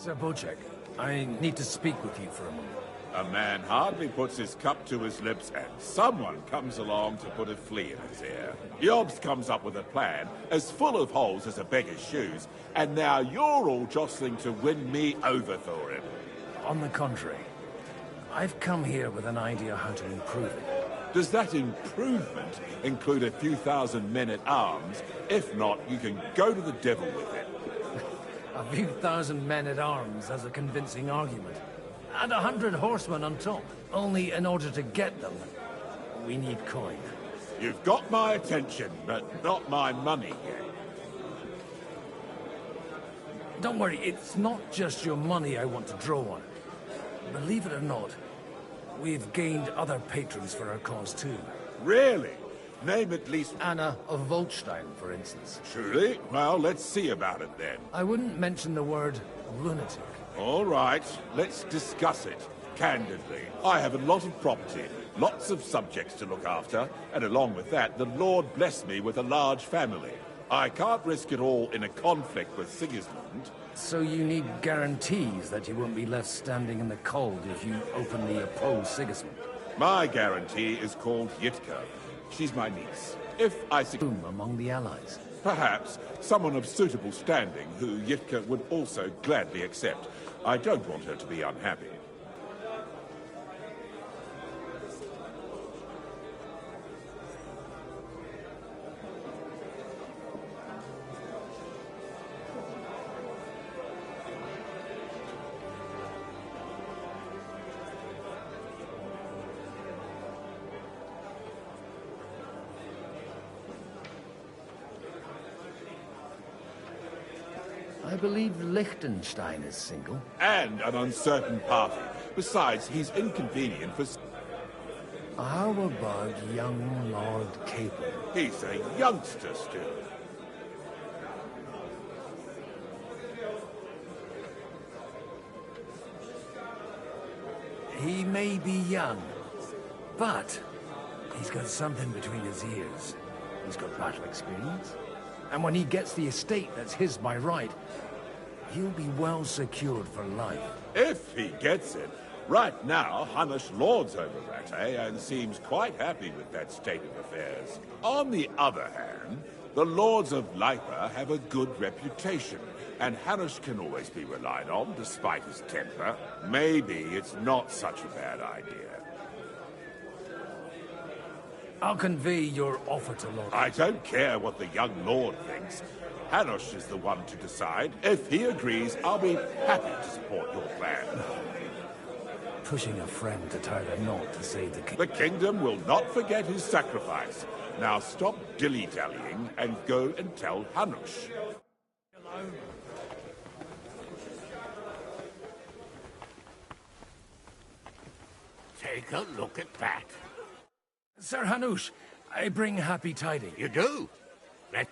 Sir Bocek, I need to speak with you for a moment. A man hardly puts his cup to his lips and someone comes along to put a flea in his ear. Yobs comes up with a plan as full of holes as a beggar's shoes, and now you're all jostling to win me over for him. On the contrary, I've come here with an idea how to improve it. Does that improvement include a few thousand men-at-arms? If not, you can go to the devil with it. A few thousand men-at-arms has a convincing argument. And 100 horsemen on top. Only in order to get them, we need coin. You've got my attention, but not my money yet. Don't worry, it's not just your money I want to draw on. Believe it or not, we've gained other patrons for our cause too. Really? Name at least... Anna of Volstein, for instance. Truly? Well, let's see about it then. I wouldn't mention the word lunatic. All right, let's discuss it. Candidly, I have a lot of property, lots of subjects to look after, and along with that, the Lord blessed me with a large family. I can't risk it all in a conflict with Sigismund. So you need guarantees that you won't be left standing in the cold if you openly oppose Sigismund? My guarantee is called Yitka. She's my niece. If I Boom among the allies. Perhaps someone of suitable standing who Yitka would also gladly accept. I don't want her to be unhappy. I believe Liechtenstein is single. And an uncertain party. Besides, he's inconvenient for... How about young Lord Capel? He's a youngster still. He may be young, but he's got something between his ears. He's got battle experience. And when he gets the estate that's his by right, he'll be well secured for life. If he gets it. Right now, Hanush lords over Rattay and seems quite happy with that state of affairs. On the other hand, the lords of Leipa have a good reputation, and Hanush can always be relied on despite his temper. Maybe it's not such a bad idea. I'll convey your offer to Lord. I don't care what the young lord thinks. Hanush is the one to decide. If he agrees, I'll be happy to support your plan. Pushing a friend to tie the knot to save the king. The kingdom will not forget his sacrifice. Now stop dilly-dallying and go and tell Hanush. Take a look at that. Sir Hanush, I bring happy tidings. You do? Let...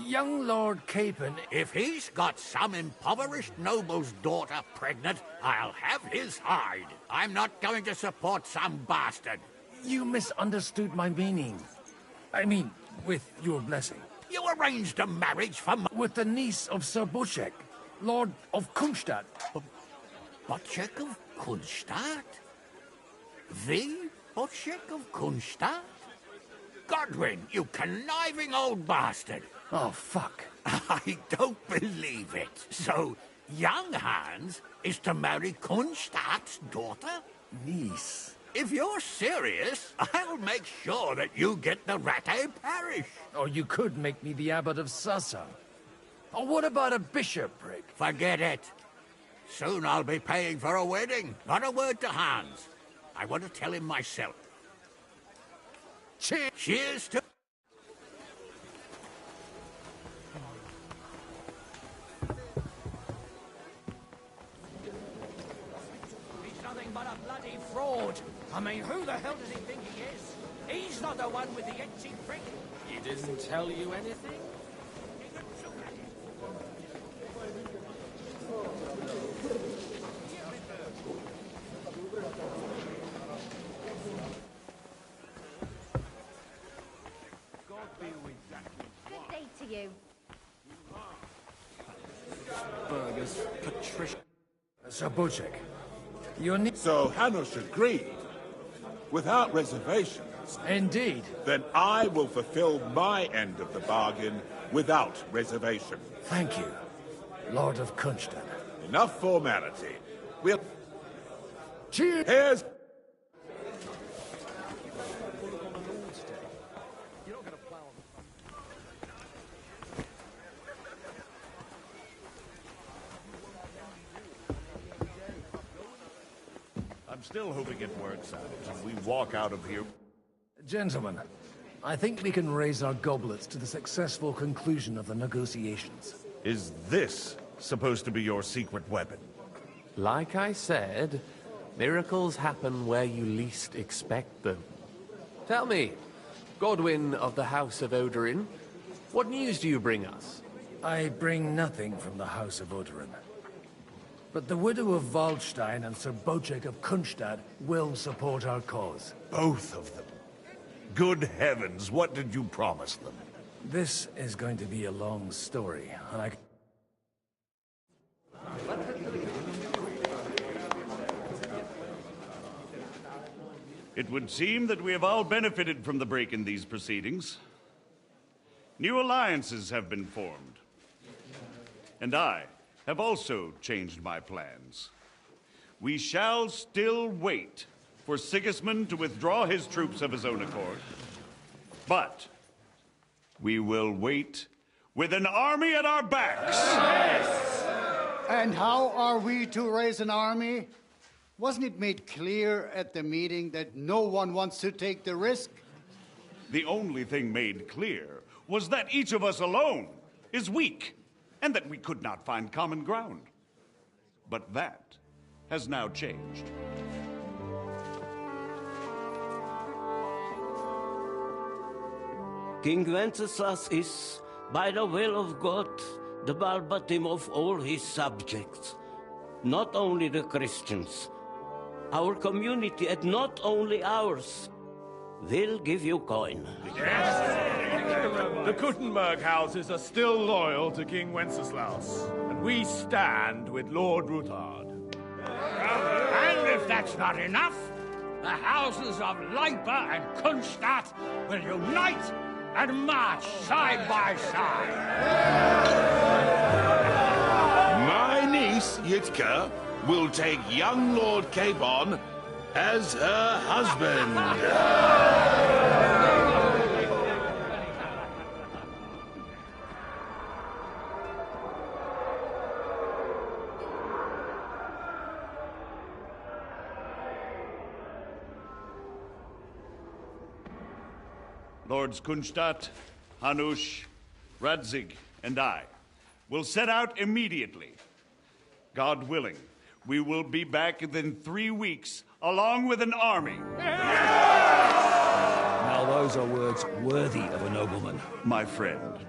Young Lord Capon... If he's got some impoverished noble's daughter pregnant, I'll have his hide. I'm not going to support some bastard. You misunderstood my meaning. I mean, with your blessing. You arranged a marriage for with the niece of Sir Bocek, Lord of Kunstadt. Bocek of Kunstadt? The Bocek of Kunstadt? Godwin, you conniving old bastard! Oh, fuck. I don't believe it. So, young Hans is to marry Kunstadt's daughter? Niece. If you're serious, I'll make sure that you get the Rattay parish. Or you could make me the abbot of Sassa. Or what about a bishopric? Forget it. Soon I'll be paying for a wedding. Not a word to Hans. I want to tell him myself. Cheers. Cheers to... He's nothing but a bloody fraud. I mean, who the hell does he think he is? He's not the one with the itchy prick. He didn't tell you anything? as Patricia. Sir Bocek, you need... So Hanush agreed, without reservations. Indeed. Then I will fulfill my end of the bargain without reservation. Thank you, Lord of Kunstad. Enough formality. We'll... Cheers! Here's... I'm still hoping it works out, and we walk out of here. Gentlemen, I think we can raise our goblets to the successful conclusion of the negotiations. Is this supposed to be your secret weapon? Like I said, miracles happen where you least expect them. Tell me, Godwyn of the House of Odorin, what news do you bring us? I bring nothing from the House of Odorin. But the widow of Waldstein and Sir Bocek of Kunstad will support our cause. Both of them. Good heavens, what did you promise them? This is going to be a long story, and I... It would seem that we have all benefited from the break in these proceedings. New alliances have been formed. And I have also changed my plans. We shall still wait for Sigismund to withdraw his troops of his own accord. But we will wait with an army at our backs. Yes. And how are we to raise an army? Wasn't it made clear at the meeting that no one wants to take the risk? The only thing made clear was that each of us alone is weak, and that we could not find common ground. But that has now changed. King Wenceslas is, by the will of God, the Balbatim of all his subjects. Not only the Christians, our community, and not only ours, will give you coin. Yes. The Kuttenberg houses are still loyal to King Wenceslaus, and we stand with Lord Ruthard. And if that's not enough, the houses of Leipa and Kunstadt will unite and march side by side. My niece, Yitka, will take young Lord Capon as her husband. Lords Kunstadt, Hanush, Radzig, and I will set out immediately. God willing, we will be back within 3 weeks, along with an army. Now those are words worthy of a nobleman. My friend,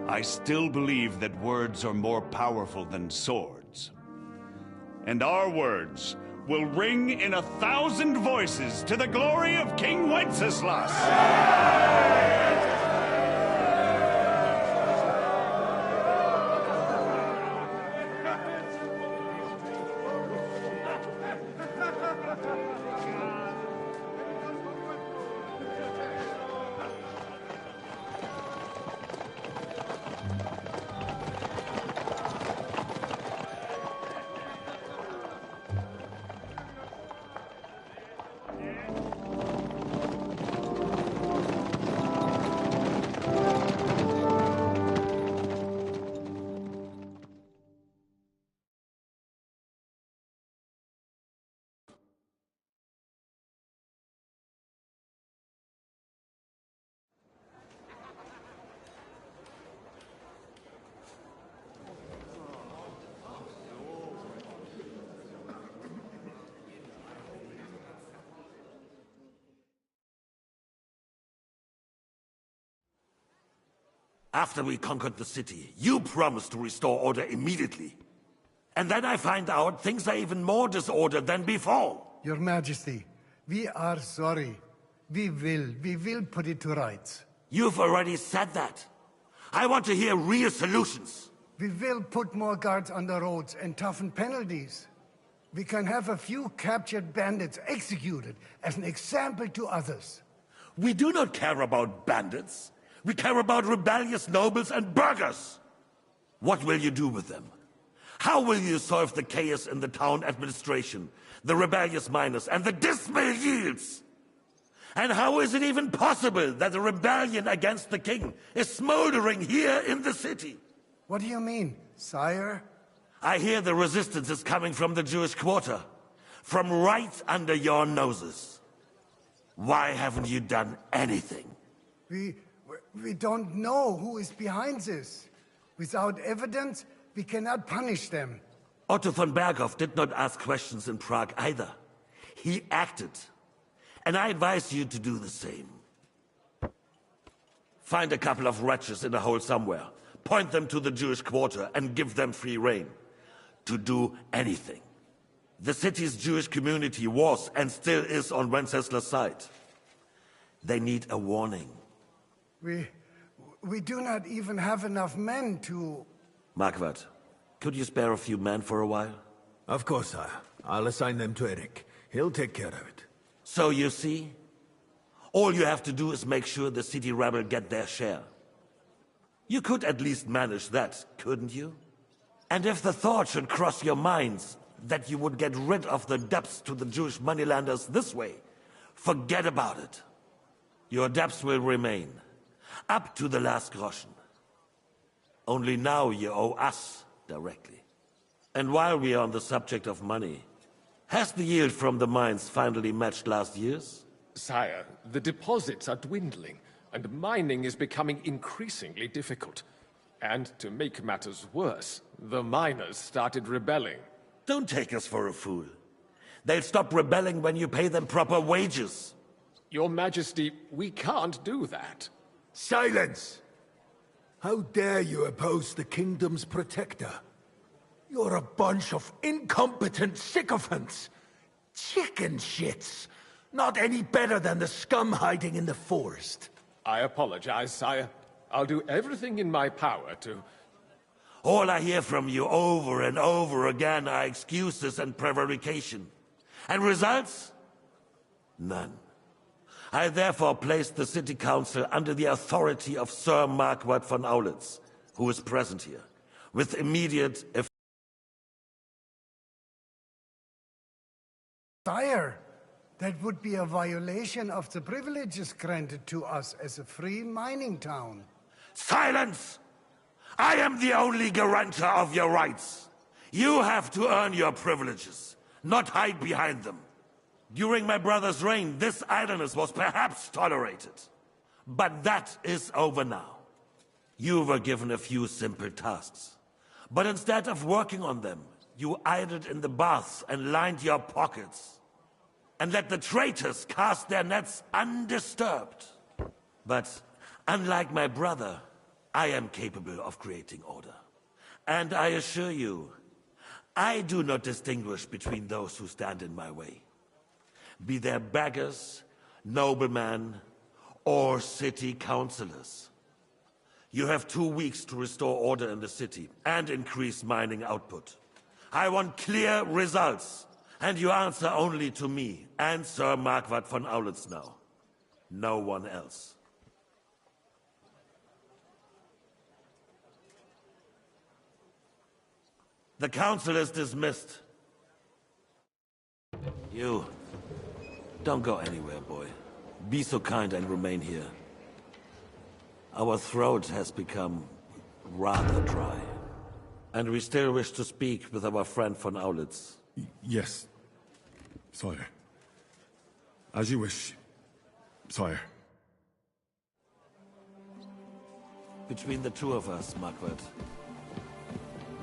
I still believe that words are more powerful than swords. And our words will ring in 1,000 voices to the glory of King Wenceslas. After we conquered the city, you promised to restore order immediately. And then I find out things are even more disordered than before. Your Majesty, we are sorry. We will put it to rights. You've already said that. I want to hear real solutions. We will put more guards on the roads and toughen penalties. We can have a few captured bandits executed as an example to others. We do not care about bandits. We care about rebellious nobles and burghers. What will you do with them? How will you solve the chaos in the town administration, the rebellious miners, and the dismal yields? And how is it even possible that a rebellion against the king is smoldering here in the city? What do you mean, sire? I hear the resistance is coming from the Jewish quarter, from right under your noses. Why haven't you done anything? We don't know who is behind this. Without evidence, we cannot punish them. Otto von Berghoff did not ask questions in Prague either. He acted. And I advise you to do the same. Find a couple of wretches in a hole somewhere, point them to the Jewish quarter, and give them free rein to do anything. The city's Jewish community was and still is on Wencesla's side. They need a warning. We do not even have enough men to... Marquardt, could you spare a few men for a while? Of course, sire. I'll assign them to Eric. He'll take care of it. So you see, all you have to do is make sure the city rebel get their share. You could at least manage that, couldn't you? And if the thought should cross your minds that you would get rid of the debts to the Jewish moneylenders this way, forget about it. Your debts will remain, up to the last groschen. Only now you owe us directly. And while we are on the subject of money, has the yield from the mines finally matched last year's? Sire, the deposits are dwindling, and mining is becoming increasingly difficult. And to make matters worse, the miners started rebelling. Don't take us for a fool. They'll stop rebelling when you pay them proper wages. Your Majesty, we can't do that. Silence! How dare you oppose the kingdom's protector? You're a bunch of incompetent sycophants. Chicken shits. Not any better than the scum hiding in the forest. I apologize, sire. I'll do everything in my power to... All I hear from you over and over again are excuses and prevarication. And results? None. I therefore placed the city council under the authority of Sir Marquardt von Aulitz, who is present here, with immediate effect. Sire, that would be a violation of the privileges granted to us as a free mining town. Silence! I am the only guarantor of your rights. You have to earn your privileges, not hide behind them. During my brother's reign, this idleness was perhaps tolerated. But that is over now. You were given a few simple tasks. But instead of working on them, you idled in the baths and lined your pockets. And let the traitors cast their nets undisturbed. But unlike my brother, I am capable of creating order. And I assure you, I do not distinguish between those who stand in my way. Be they beggars, noblemen, or city councillors. You have 2 weeks to restore order in the city and increase mining output. I want clear results, and you answer only to me and Sir Marquardt von Aulitz now. No one else. The council is dismissed. You, don't go anywhere, boy. Be so kind and remain here. Our throat has become rather dry. And we still wish to speak with our friend von Aulitz. Yes, sire. As you wish, sire. Between the two of us, Marquardt,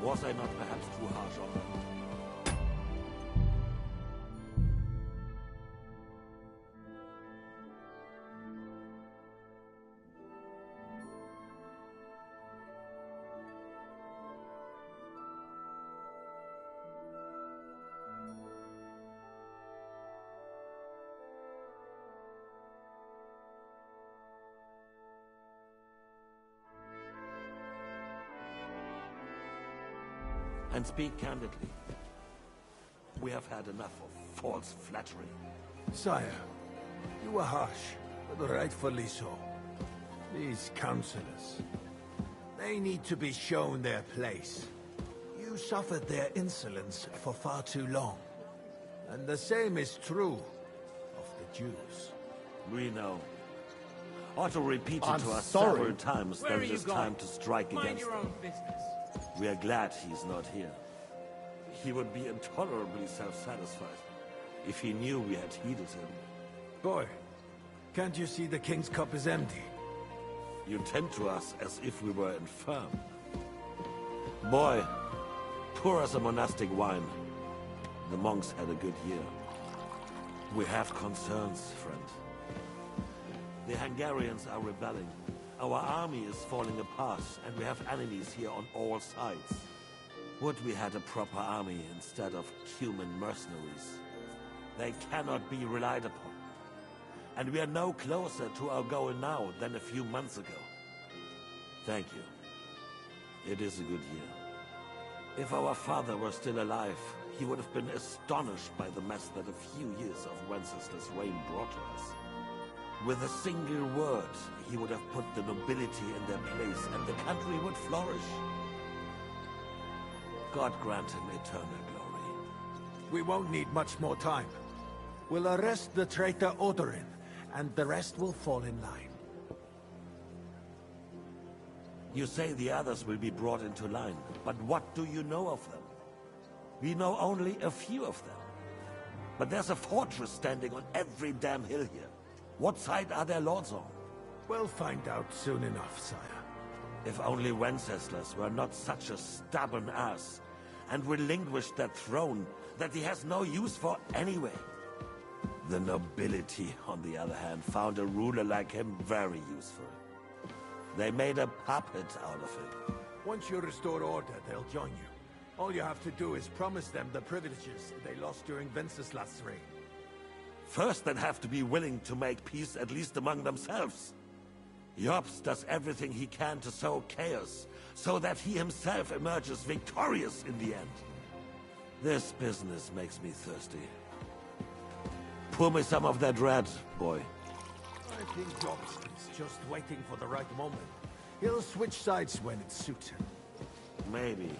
was I not perhaps too harsh on them? And speak candidly. We have had enough of false flattery. Sire, you were harsh, but rightfully so. These councillors, they need to be shown their place. You suffered their insolence for far too long. And the same is true of the Jews. We know. Otto repeated I'm to us sorry. several times Where that are it you is going? time to strike Mind against your them. own business. We are glad he's not here. He would be intolerably self-satisfied if he knew we had heeded him. Boy, can't you see the king's cup is empty? You tend to us as if we were infirm. Boy, pour us a monastic wine. The monks had a good year. We have concerns, friend. The Hungarians are rebelling. Our army is falling apart, and we have enemies here on all sides. Would we had a proper army instead of human mercenaries? They cannot be relied upon. And we are no closer to our goal now than a few months ago. Thank you. It is a good year. If our father were still alive, he would have been astonished by the mess that a few years of Wenceslas' reign brought to us. With a single word, he would have put the nobility in their place, and the country would flourish. God grant him eternal glory. We won't need much more time. We'll arrest the traitor Odorin, and the rest will fall in line. You say the others will be brought into line, but what do you know of them? We know only a few of them. But there's a fortress standing on every damn hill here. What side are their lords on? We'll find out soon enough, sire. If only Wenceslas were not such a stubborn ass, and relinquished that throne that he has no use for anyway. The nobility, on the other hand, found a ruler like him very useful. They made a puppet out of him. Once you restore order, they'll join you. All you have to do is promise them the privileges they lost during Wenceslas' reign. First, they'd have to be willing to make peace at least among themselves. Jobst does everything he can to sow chaos, so that he himself emerges victorious in the end. This business makes me thirsty. Pour me some of that red, boy. I think Jobst is just waiting for the right moment. He'll switch sides when it suits him. Maybe.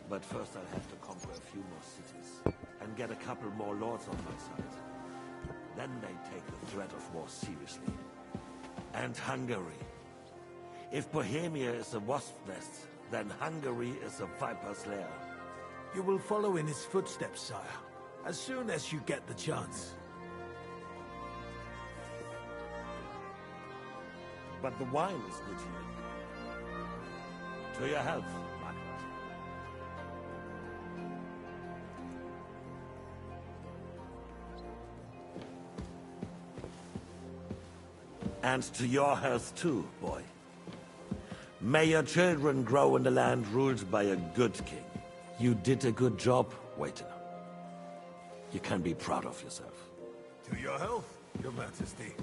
But first I'll have to conquer a few more cities, and get a couple more lords on my side. Then they take the threat of war seriously. And Hungary. If Bohemia is a wasp nest, then Hungary is a viper's lair. You will follow in his footsteps, sire, as soon as you get the chance. But the wine is good here. To your health, Margaret. And to your health too, boy. May your children grow in a land ruled by a good king. You did a good job, waiter. You can be proud of yourself. To your health, Your Majesty.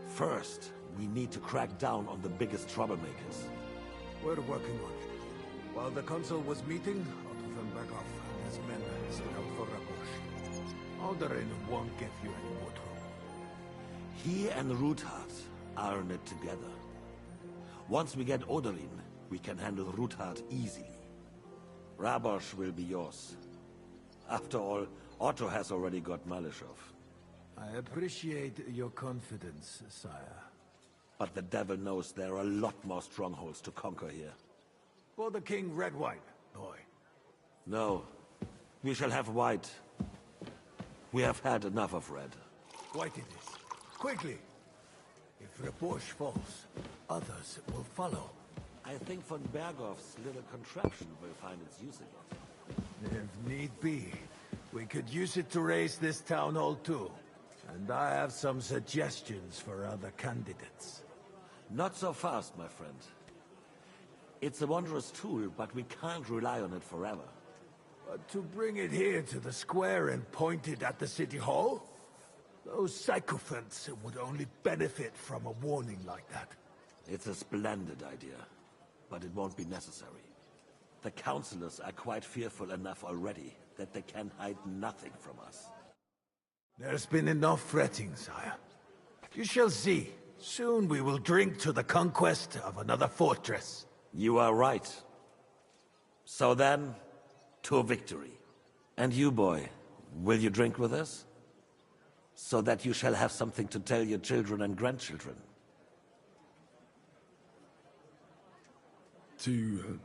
First, we need to crack down on the biggest troublemakers. We're working on it. While the consul was meeting, Otto von Berghoff and his men set out for Rabush. Odorin won't give you any more trouble. He and Ruthard are in it together. Once we get Odorin, we can handle Ruthard easily. Rabosh will be yours. After all, Otto has already got Malishov. I appreciate your confidence, sire. But the devil knows there are a lot more strongholds to conquer here. For the king, red wine, boy. No. We shall have white. We have had enough of red. White it is. Quickly! If Rabush falls, others will follow. I think von Berghoff's little contraption will find its use again. If need be, we could use it to raise this town hall too. And I have some suggestions for other candidates. Not so fast, my friend. It's a wondrous tool, but we can't rely on it forever. But to bring it here to the square and point it at the city hall? Those sycophants would only benefit from a warning like that. It's a splendid idea, but it won't be necessary. The councillors are quite fearful enough already that they can hide nothing from us. There's been enough fretting, sire. You shall see. Soon we will drink to the conquest of another fortress. You are right. So then, to victory. And you, boy, will you drink with us? So that you shall have something to tell your children and grandchildren. To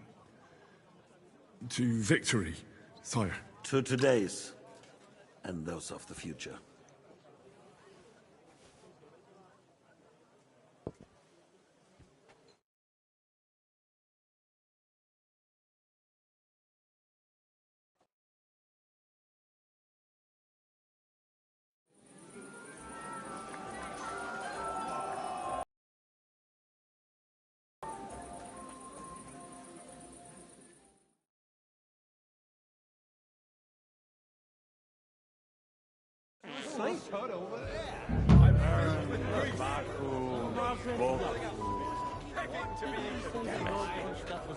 victory, sire. To today's, and those of the future.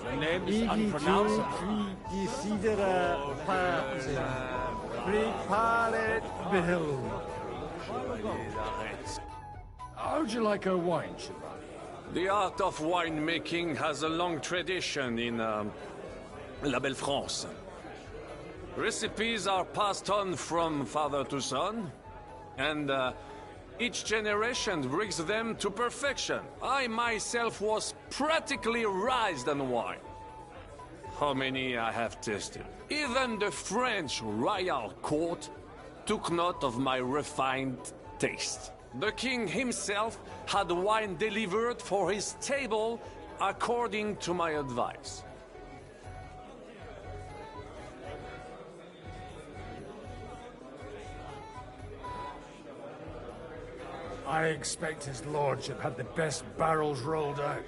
The name is unpronounceable. How'd you like our wine, Chevalier? The art of winemaking has a long tradition in La Belle France. Recipes are passed on from father to son, and each generation brings them to perfection. I myself was practically raised on wine. How many I have tasted. Even the French royal court took note of my refined taste. The king himself had wine delivered for his table according to my advice. I expect his lordship had the best barrels rolled out.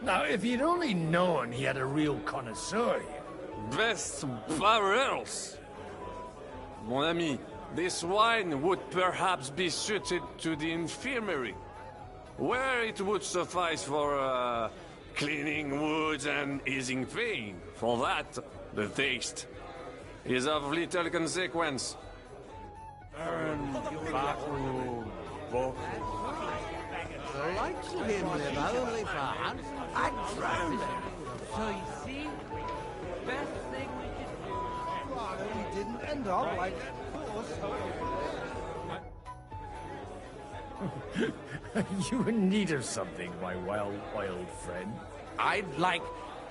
Now, if he'd only known he had a real connoisseur here. Best barrels! Mon ami, this wine would perhaps be suited to the infirmary, where it would suffice for cleaning wounds and easing pain. For that, the taste is of little consequence. The likes of him live only for hunts and drowning. So you see, best thing we could do. Rather we didn't end up like You in need of something, my wild friend. I'd like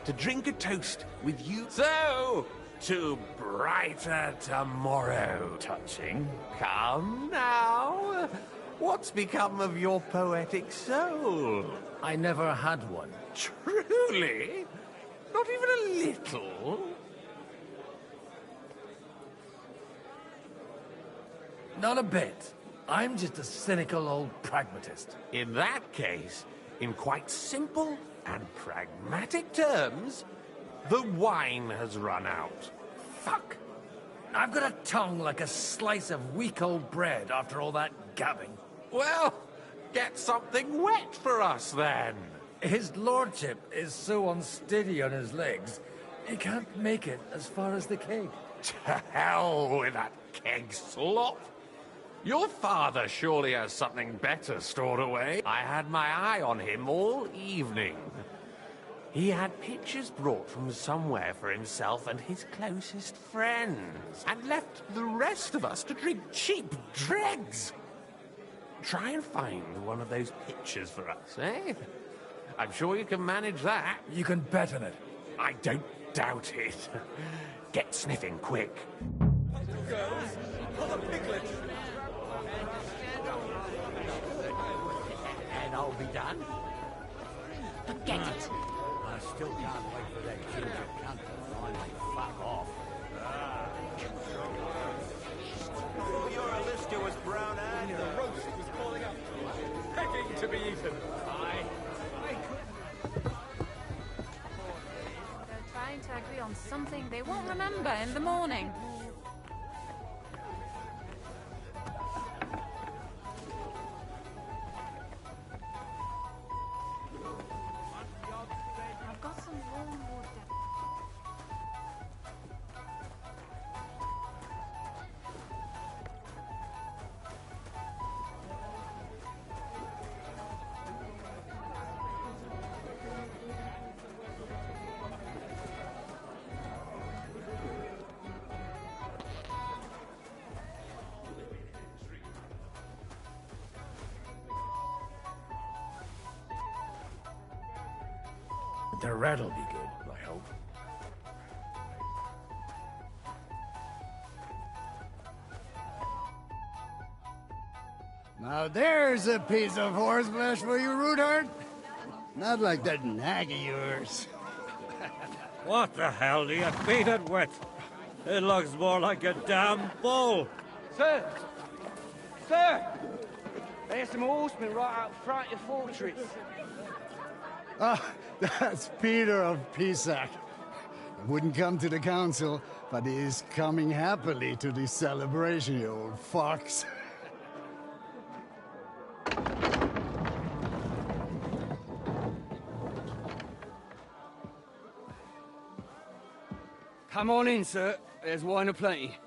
to drink a toast with you. So, to brighter tomorrow. Touching. Come now. What's become of your poetic soul? I never had one. Truly? Not even a little? Not a bit. I'm just a cynical old pragmatist. In that case, in quite simple and pragmatic terms, the wine has run out. Fuck. I've got a tongue like a slice of weak old bread after all that gabbing. Well, get something wet for us, then. His lordship is so unsteady on his legs, he can't make it as far as the keg. To hell with that keg slop. Your father surely has something better stored away. I had my eye on him all evening. He had pictures brought from somewhere for himself and his closest friends, and left the rest of us to drink cheap dregs. Try and find one of those pictures for us, eh? I'm sure you can manage that. You can bet on it. I don't doubt it. Get sniffing quick. girls. For the piglet. And I'll be done. Forget it. I still can't wait for that ginger cunt to finally fuck off. Your Alistair was brown-eyed. The roast was calling up. Begging to be eaten. They're trying to agree on something they won't remember in the morning. The red'll be good, I hope. Now there's a piece of horseflesh for you, Ruthard. Not like that nag of yours. What the hell do you feed it with? It looks more like a damn bull. Sir! Sir! There's some horsemen right out front of the fortress. Ah, that's Peter of Pisac. He wouldn't come to the council, but he is coming happily to the celebration, you old fox. Come on in, sir. There's wine aplenty.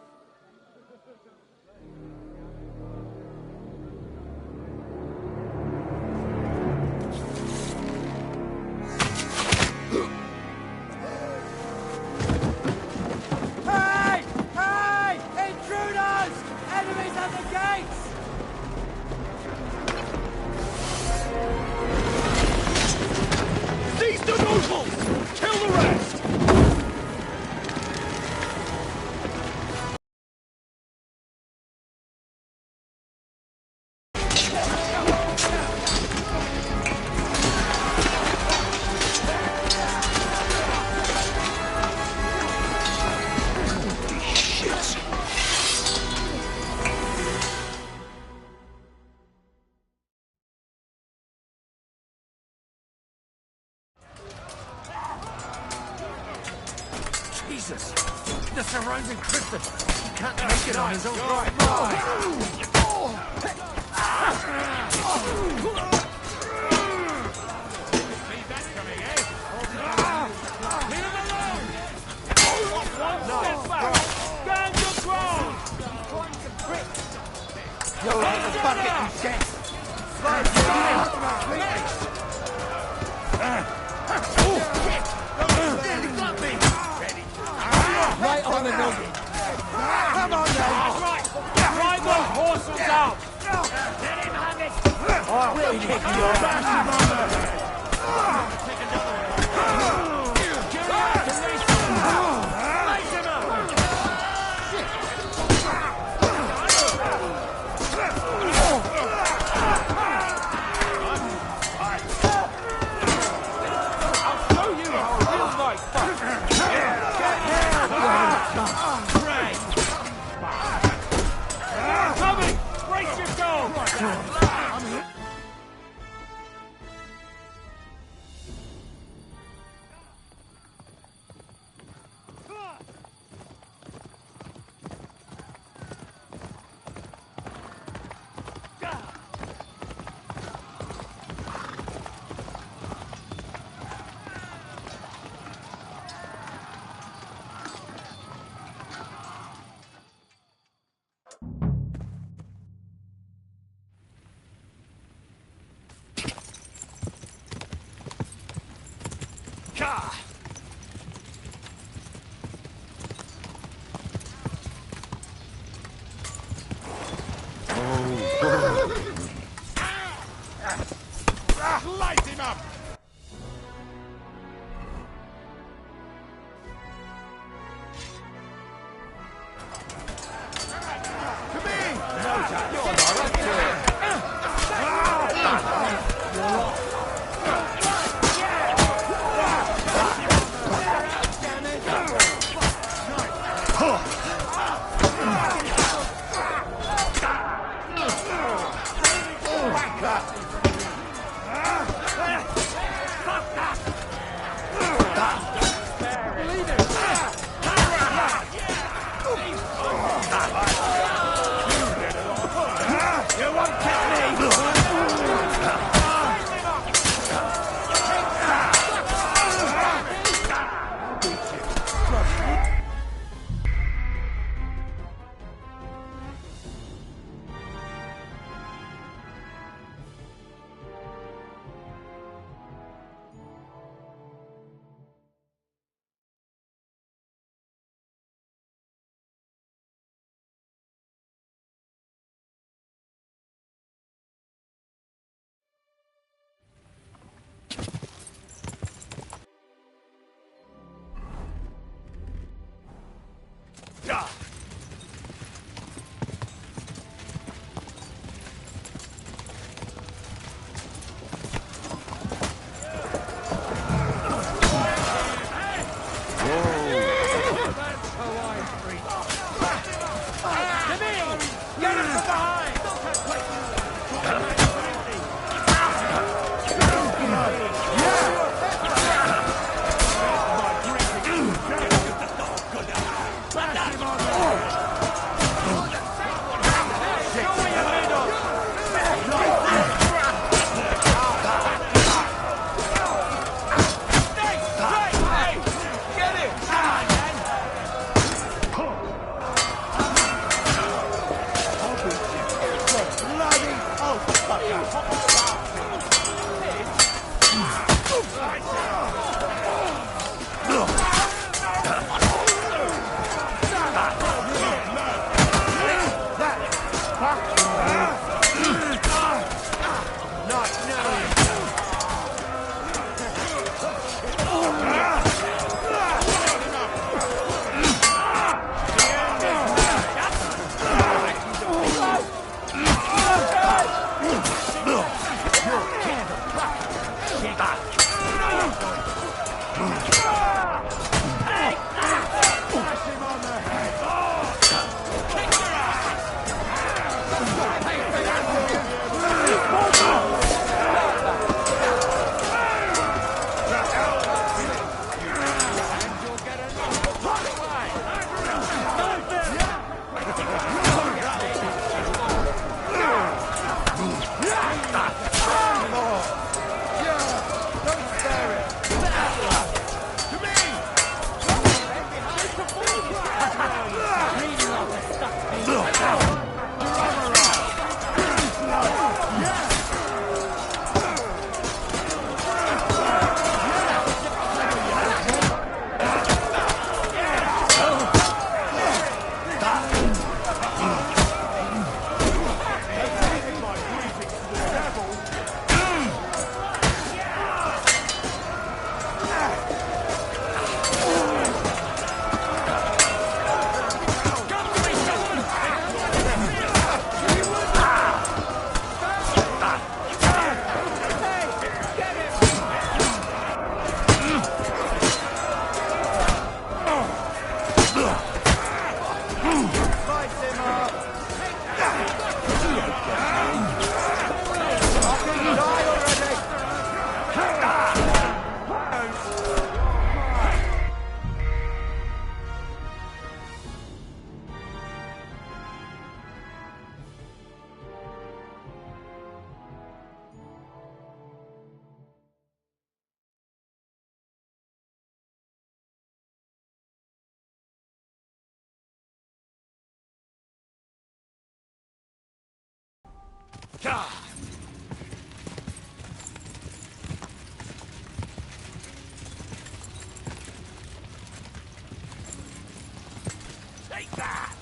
Hey! Hey! Intruders! Enemies at the gates! Seize the nobles! Kill the rest! Jesus! The surrounding Christopher! He can't make it on his own. Yo, get the bucket and get! Right on the nose. Come on, now. Drive those horses out! Let him have it. Oh, we'll kick you Light him up! Take that!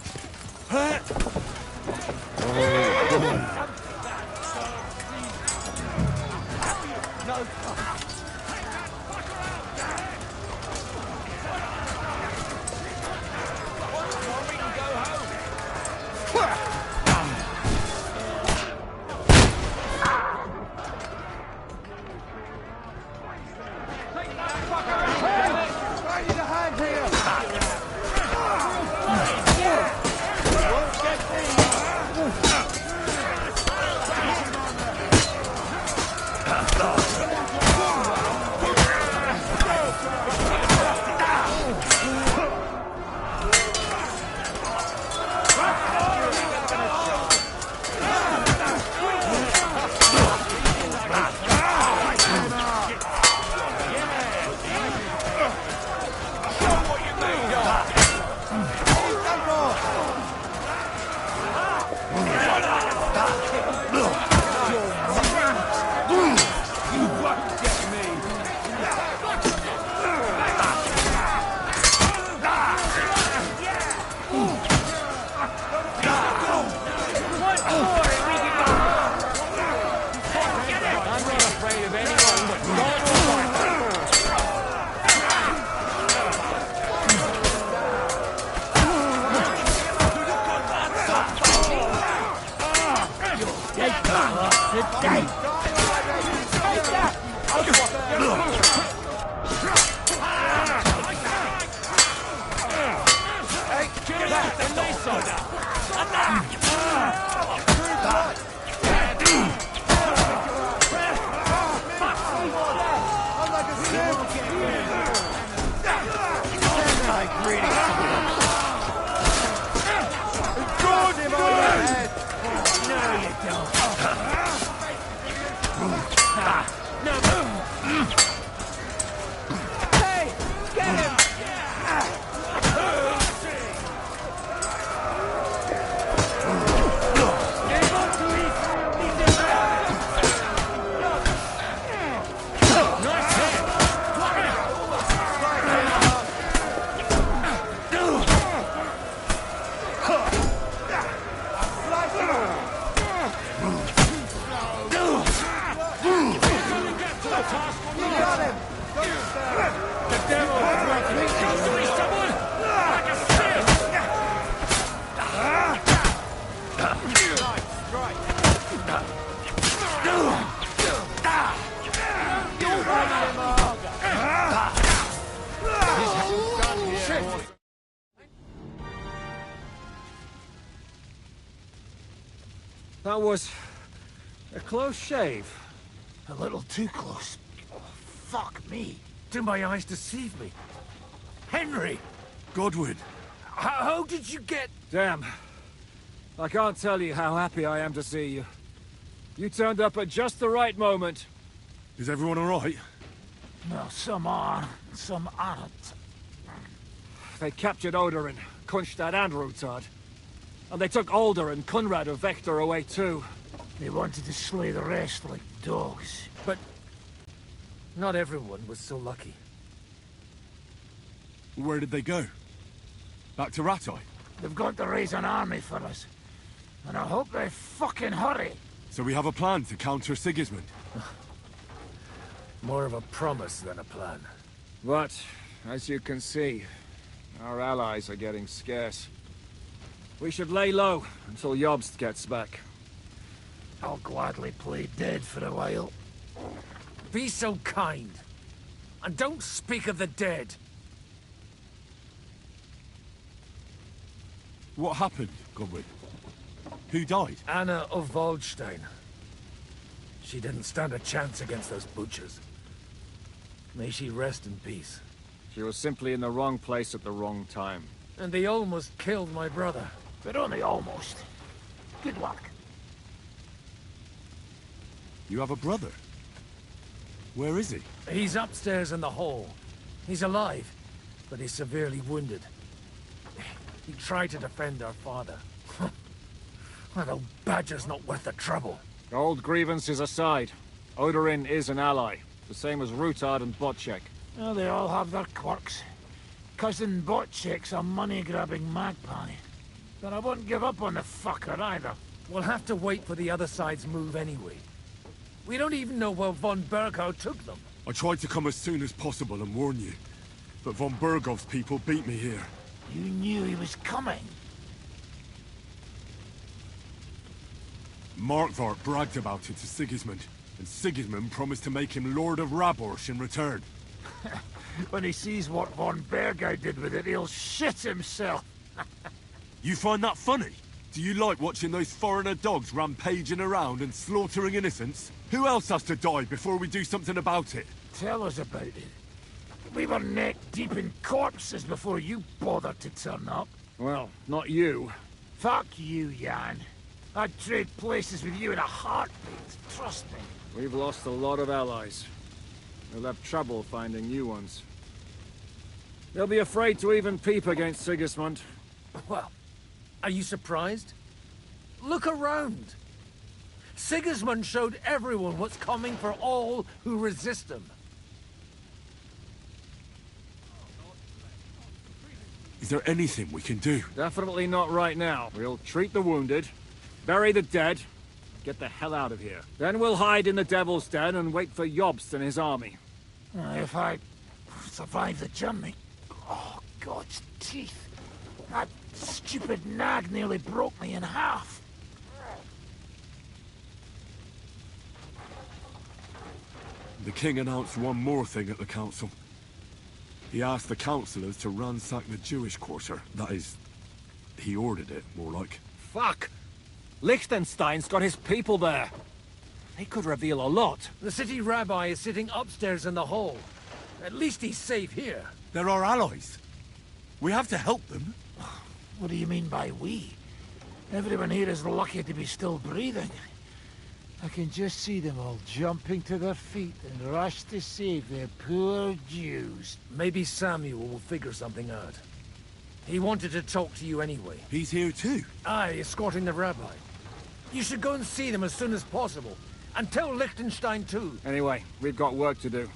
That was a close shave. A little too close. Oh, fuck me. Do my eyes deceive me? Henry! Godwin! How did you get... Damn. I can't tell you how happy I am to see you. You turned up at just the right moment. Is everyone all right? No, some are, some aren't. They captured Odorin, Kunstad and Rutard. And they took Alder and Kunrad of Vector away too. They wanted to slay the rest like dogs. But not everyone was so lucky. Where did they go? Back to Rattay? They've got to raise an army for us. And I hope they fucking hurry. So we have a plan to counter Sigismund? More of a promise than a plan. But, as you can see, our allies are getting scarce. We should lay low until Jobst gets back. I'll gladly play dead for a while. Be so kind. And don't speak of the dead. What happened, Godwin? Who died? Anna of Waldstein. She didn't stand a chance against those butchers. May she rest in peace. She was simply in the wrong place at the wrong time. And they almost killed my brother. But only almost. Good luck. You have a brother? Where is he? He's upstairs in the hall. He's alive, but he's severely wounded. He tried to defend our father. That old badger's not worth the trouble. Old grievances aside, Odorin is an ally, the same as Rutard and Bocek. Well, they all have their quirks. Cousin Bocek's a money-grabbing magpie. But I wouldn't give up on the fucker either. We'll have to wait for the other side's move anyway. We don't even know where von Berghow took them. I tried to come as soon as possible and warn you, but von Bergov's people beat me here. You knew he was coming. Markvart bragged about it to Sigismund, and Sigismund promised to make him Lord of Raborch in return. When he sees what von Berghow did with it, he'll shit himself. You find that funny? Do you like watching those foreigner dogs rampaging around and slaughtering innocents? Who else has to die before we do something about it? Tell us about it. We were neck deep in corpses before you bothered to turn up. Well, not you. Fuck you, Jan. I'd trade places with you in a heartbeat, trust me. We've lost a lot of allies. We'll have trouble finding new ones. They'll be afraid to even peep against Sigismund. Well, are you surprised? Look around. Sigismund showed everyone what's coming for all who resist him. Is there anything we can do? Definitely not right now. We'll treat the wounded, bury the dead, get the hell out of here. Then we'll hide in the Devil's Den and wait for Jobst and his army. If I survive the journey... Oh, God's teeth. That stupid nag nearly broke me in half. The king announced one more thing at the council. He asked the councillors to ransack the Jewish quarter. That is, he ordered it, more like. Fuck! Liechtenstein's got his people there. They could reveal a lot. The city rabbi is sitting upstairs in the hall. At least he's safe here. They're our allies. We have to help them. What do you mean by we? Everyone here is lucky to be still breathing. I can just see them all jumping to their feet and rush to save their poor Jews. Maybe Samuel will figure something out. He wanted to talk to you anyway. He's here too? Aye, escorting the rabbi. You should go and see them as soon as possible. And tell Liechtenstein too. Anyway, we've got work to do.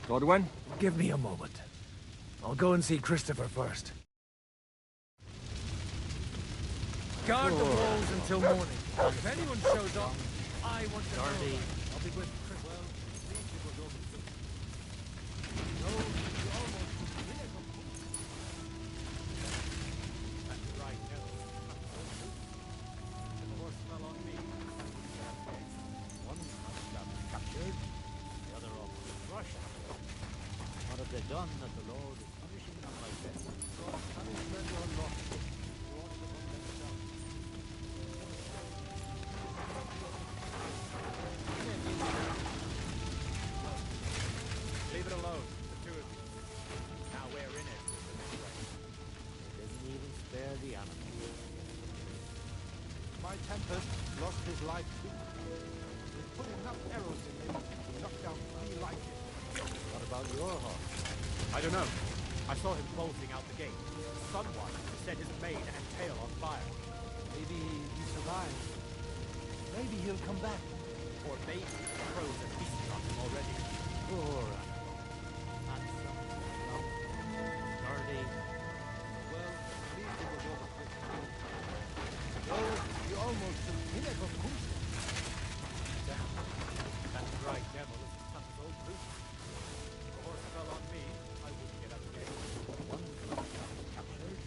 Godwin? Give me a moment. I'll go and see Christopher first. Guard the walls until morning. If anyone shows up, I want to know. I'll be with Christopher. What have they done that the Lord is punishing them like this? God's punishment or not? Leave it alone, the two of you. Now we're in it. They didn't even spare the animals. My Tempest lost his life too. We put enough arrows in him to knock down 3 like it. What about your horse? I don't know. I saw him bolting out the gate. Someone set his mane and tail on fire. Maybe he survived. Maybe he'll come back. Or maybe the crows have feasted on him already. Poor handsome, young, sturdy. Well, at least it was over quick. Oh, you almost took Hinnek of Kunst. That dry devil is the son's old boot. If the horse fell on me, I wouldn't get up again. One captured.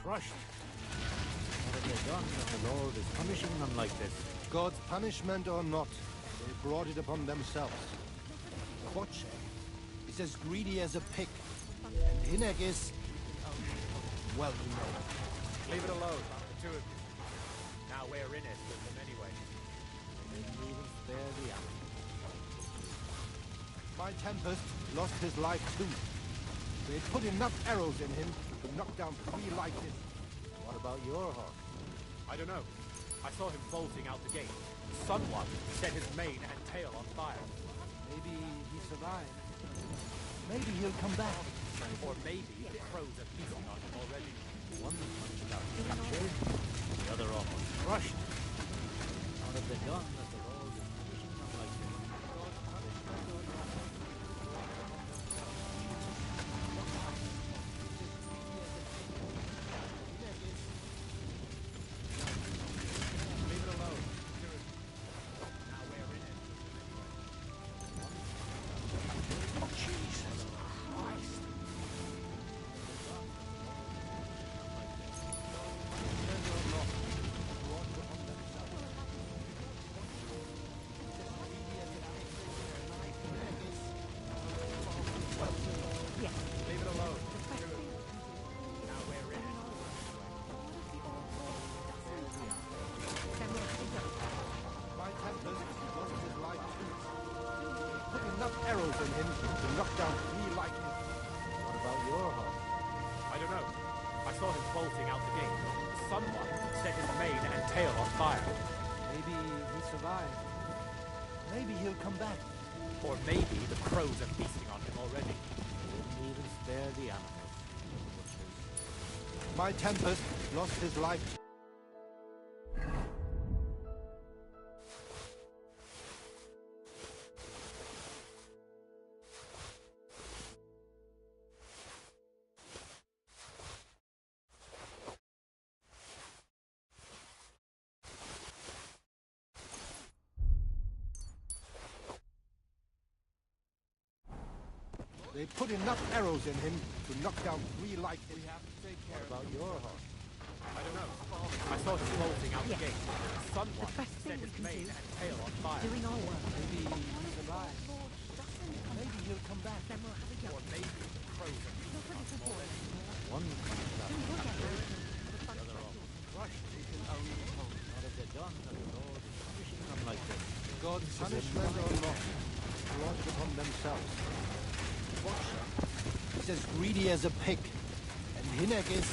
Crushed. What have they done that the Lord is punishing them like this? God's punishment or not, they brought it upon themselves. Bocek is as greedy as a pig, and Hinnek is... well, you know. Leave it alone, the two of you. Now we're in it with them anyway. They didn't even spare the animals. My Tempest lost his life too. They put enough arrows in him to knock down 3 lightning. What about your hawk? I don't know. I saw him bolting out the gate. Someone set his mane and tail on fire. Maybe he survived. Maybe he'll come back. Or maybe the crows are feasting on him already. One punch about captured, The other almost crushed. Out of the gun that the road is pushing them like this. Leave it alone. Jesus Christ. Leave it alone. My Templars lost his life too. Put enough arrows in him to knock down 3 lightning. What about your hawk? I don't know. I saw him bolting out the gate. Someone set his mane and tail on fire. Maybe he survived. Maybe he'll come back. Or maybe the crows are feasting on him already. Didn't even spare the animals. My Tempest lost his life. They put enough arrows in him to knock down 3 lightning. We have to take care of your hawk. I don't know. I saw him bolting out the gate. Someone The best set thing we his can mane do and tail on fire. Doing our work. Maybe he survived. Maybe he'll come back. Then we'll have a young Or maybe the crows are Look at little boy. One punch about Soon we'll get there. the other almost crushed. Out of the gun that the road is pushing them like this. God's punishment or not, brought it upon themselves. Watcher is as greedy as a pig, and Hinek is...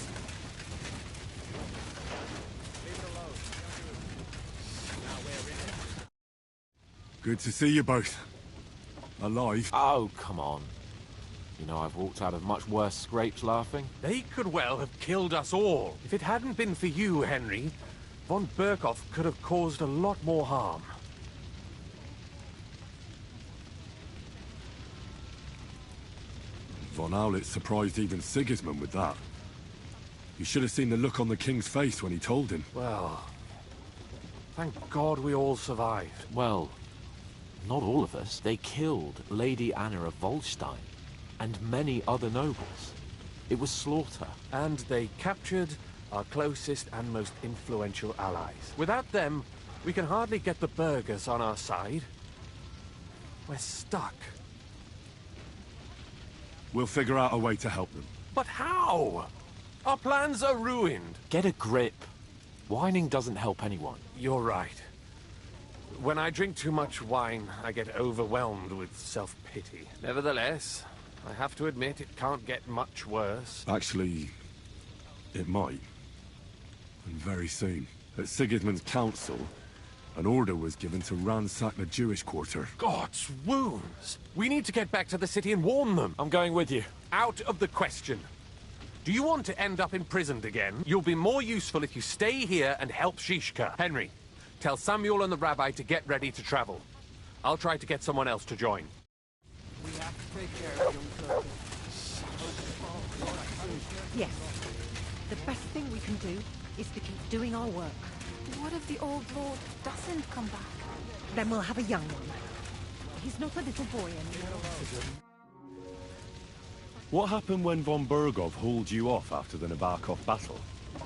Leave it alone. Now we're in it. Good to see you both. Alive. Oh, come on. You know, I've walked out of much worse scrapes laughing. They could well have killed us all. If it hadn't been for you, Henry, von Berkhoff could have caused a lot more harm. Von Aulitz surprised even Sigismund with that. You should have seen the look on the king's face when he told him. Well, thank God we all survived. Well, not all of us. They killed Lady Anna of Volstein and many other nobles. It was slaughter. And they captured our closest and most influential allies. Without them, we can hardly get the burghers on our side. We're stuck. We'll figure out a way to help them. But how? Our plans are ruined. Get a grip. Whining doesn't help anyone. You're right. When I drink too much wine, I get overwhelmed with self-pity. Nevertheless, I have to admit it can't get much worse. Actually, it might. And very soon. At Sigismund's council, an order was given to ransack the Jewish quarter. God's wounds! We need to get back to the city and warn them. I'm going with you. Out of the question. Do you want to end up imprisoned again? You'll be more useful if you stay here and help Shishka. Henry, tell Samuel and the rabbi to get ready to travel. I'll try to get someone else to join. We have to take care of young Yes. The best thing we can do is to keep doing our work. What if the old lord doesn't come back? Then we'll have a young one. He's not a little boy anymore. What happened when von Berghoff hauled you off after the Nabokov battle?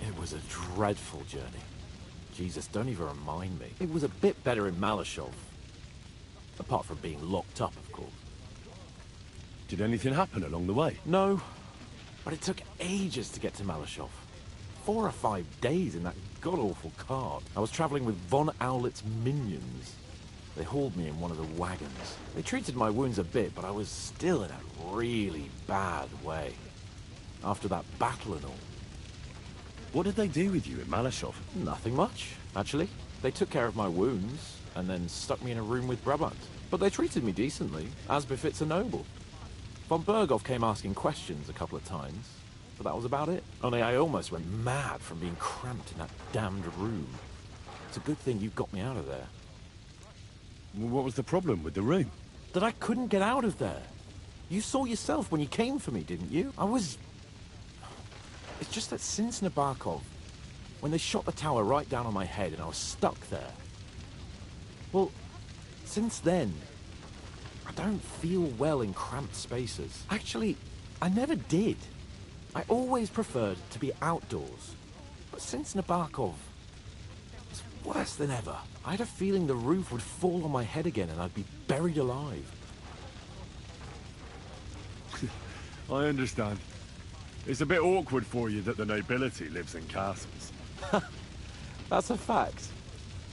It was a dreadful journey. Jesus, don't even remind me. It was a bit better in Malashov. Apart from being locked up, of course. Did anything happen along the way? No, but it took ages to get to Malashov. 4 or 5 days in that god-awful cart. I was traveling with von Aulitz's minions. They hauled me in one of the wagons. They treated my wounds a bit, but I was still in a really bad way. After that battle and all. What did they do with you in Malashov? Nothing much, actually. They took care of my wounds, and then stuck me in a room with Brabant. But they treated me decently, as befits a noble. Von Berghoff came asking questions a couple of times, but that was about it. Only I almost went mad from being cramped in that damned room. It's a good thing you got me out of there. Well, what was the problem with the room? That I couldn't get out of there. You saw yourself when you came for me, didn't you? It's just that since Nabokov, when they shot the tower right down on my head and I was stuck there. Well, since then, I don't feel well in cramped spaces. Actually, I never did. I always preferred to be outdoors. But since Nabokov, it's worse than ever. I had a feeling the roof would fall on my head again and I'd be buried alive. I understand. It's a bit awkward for you that the nobility lives in castles. That's a fact.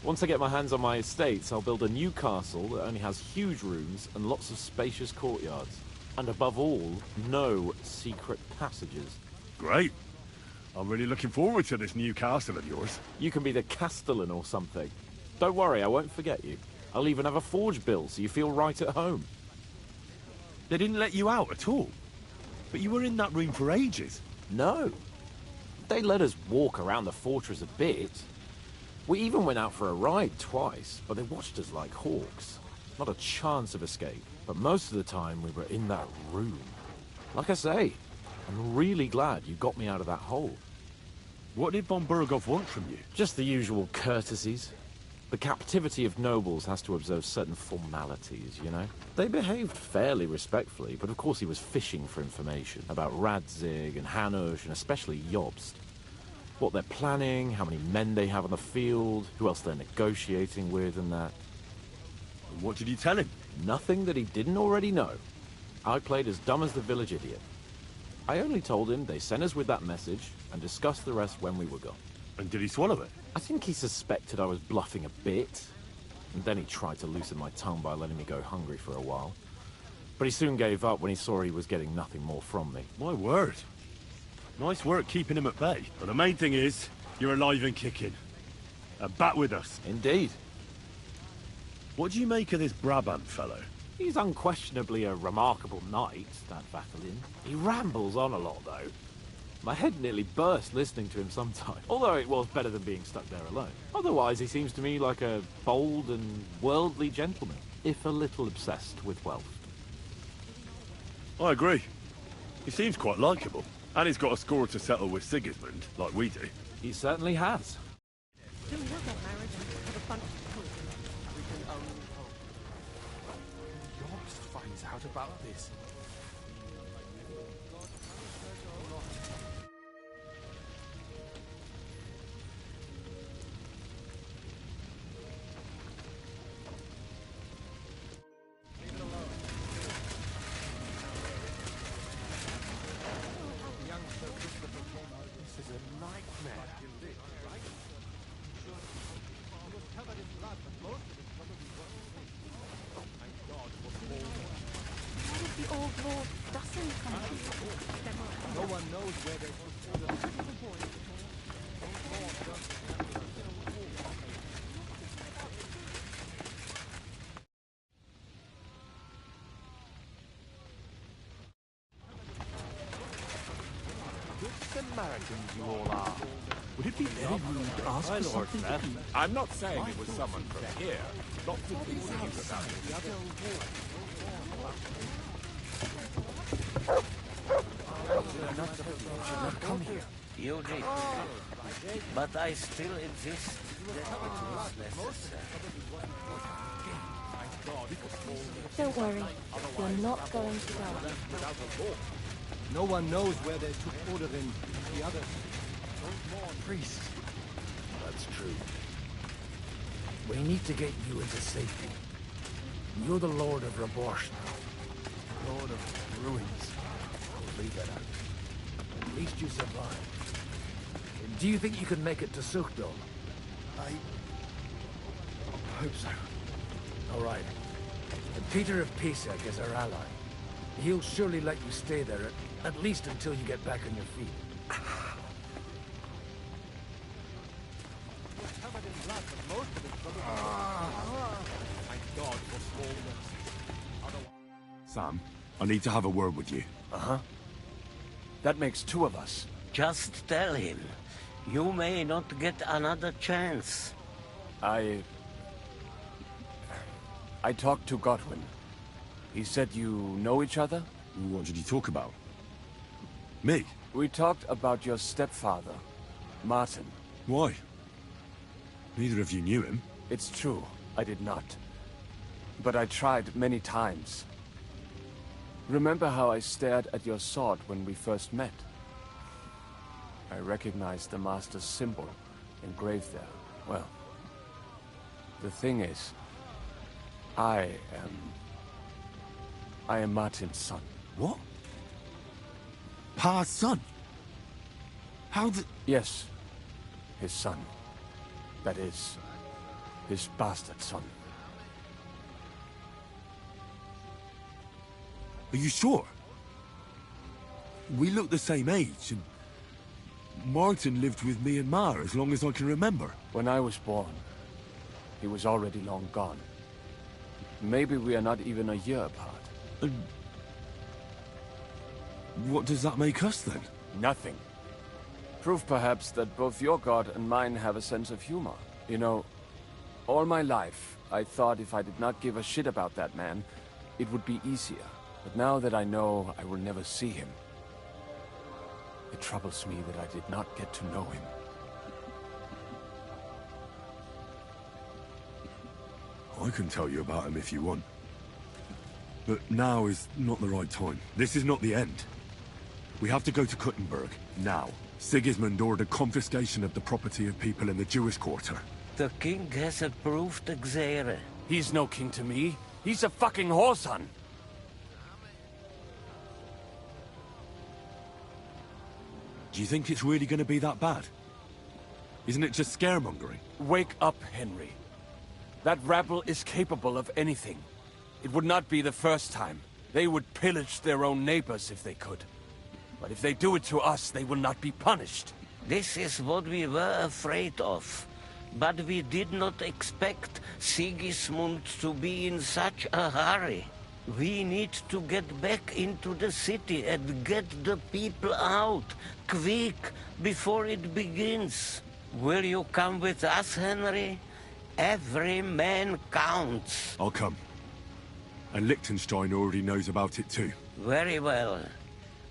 Once I get my hands on my estates, I'll build a new castle that only has huge rooms and lots of spacious courtyards. And above all, no secret passages. Great. I'm really looking forward to this new castle of yours. You can be the castellan or something. Don't worry, I won't forget you. I'll even have a forge built so you feel right at home. They didn't let you out at all? But you were in that room for ages. No. They let us walk around the fortress a bit. We even went out for a ride twice, but they watched us like hawks. Not a chance of escape. But most of the time we were in that room. Like I say, I'm really glad you got me out of that hole. What did von Berghoff want from you? Just the usual courtesies. The captivity of nobles has to observe certain formalities, you know? They behaved fairly respectfully, but of course he was fishing for information about Radzig and Hanush, and especially Jobst. What they're planning, how many men they have on the field, who else they're negotiating with and that. And what did you tell him? Nothing that he didn't already know. I played as dumb as the village idiot. I only told him they sent us with that message and discussed the rest when we were gone. And did he swallow it? I think he suspected I was bluffing a bit. And then he tried to loosen my tongue by letting me go hungry for a while. But he soon gave up when he saw he was getting nothing more from me. My word. Nice work keeping him at bay. But the main thing is, you're alive and kicking. And back with us. Indeed. What do you make of this Brabant fellow? He's unquestionably a remarkable knight, that Vatalin. He rambles on a lot, though. My head nearly burst listening to him sometimes, although it was better than being stuck there alone. Otherwise, he seems to me like a bold and worldly gentleman, if a little obsessed with wealth. I agree. He seems quite likeable. And he's got a score to settle with Sigismund, like we do. He certainly has. Do we not get married and have a bunch of children? We can only hope. Jobst finds out about this. Americans you all are. Would it be very rude to ask for something to eat? I'm not saying it was someone from here. Lots of things about it. Come here. You did. But I still insist that it was necessary. Don't worry. You're not going to die. No one knows where they took Oderin, the others. Priest. That's true. We need to get you into safety. You're the Lord of Rabosh now. Lord of Ruins. I'll leave that out. At least you survived. Do you think you can make it to Suchdol? I hope so. All right. And Peter of Pisac is our ally. He'll surely let you stay there, at least until you get back on your feet. Sam, I need to have a word with you. Uh-huh. That makes two of us. Just tell him. You may not get another chance. I talked to Godwin. He said you know each other? What did you talk about? Me? We talked about your stepfather, Martin. Why? Neither of you knew him. It's true, I did not. But I tried many times. Remember how I stared at your sword when we first met? I recognized the Master's symbol engraved there. Well, the thing is, I am Martin's son. What? Pa's son? How did... Yes, his son. That is, his bastard son. Are you sure? We look the same age, and Martin lived with me and Ma as long as I can remember. When I was born, he was already long gone. Maybe we are not even a year apart. What does that make us, then? Nothing. Proof, perhaps, that both your god and mine have a sense of humor. You know, all my life, I thought if I did not give a shit about that man, it would be easier. But now that I know I will never see him, it troubles me that I did not get to know him. I can tell you about him if you want. But now is not the right time. This is not the end. We have to go to Kuttenberg, now. Sigismund ordered confiscation of the property of people in the Jewish quarter. The king has approved Xere. He's no king to me. He's a fucking whoreson. Do you think it's really going to be that bad? Isn't it just scaremongering? Wake up, Henry. That rabble is capable of anything. It would not be the first time. They would pillage their own neighbors if they could. But if they do it to us, they will not be punished. This is what we were afraid of. But we did not expect Sigismund to be in such a hurry. We need to get back into the city and get the people out, quick, before it begins. Will you come with us, Henry? Every man counts. I'll come. And Liechtenstein already knows about it too. Very well.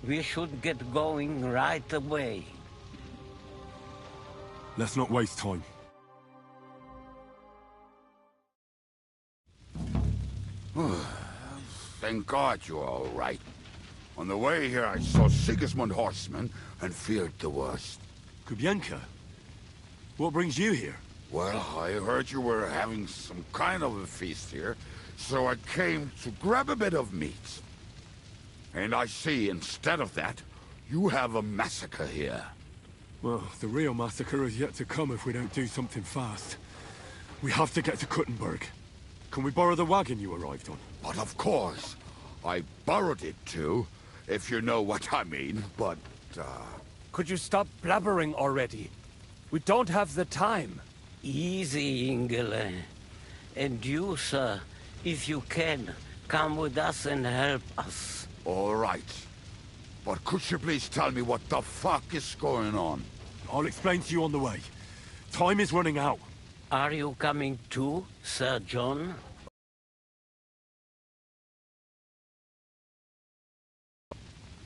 We should get going right away. Let's not waste time. Thank God you're all right. On the way here, I saw Sigismund horsemen and feared the worst. Kubienka? What brings you here? Well, I heard you were having some kind of a feast here, so I came to grab a bit of meat. And I see, instead of that, you have a massacre here. Well, the real massacre is yet to come if we don't do something fast. We have to get to Kuttenberg. Can we borrow the wagon you arrived on? But of course. I borrowed it too, if you know what I mean, but, Could you stop blabbering already? We don't have the time. Easy, Ingele. And you, sir, if you can, come with us and help us. All right. But could you please tell me what the fuck is going on? I'll explain to you on the way. Time is running out. Are you coming too, Sir John?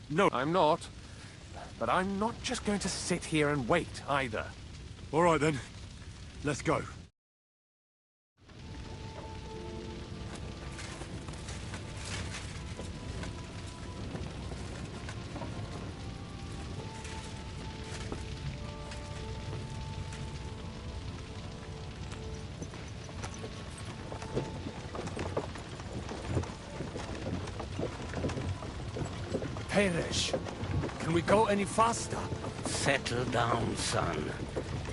No, I'm not. But I'm not just going to sit here and wait, either. All right, then. Let's go. Peresh, can we go any faster? Settle down, son.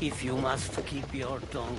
If you must keep your tongue.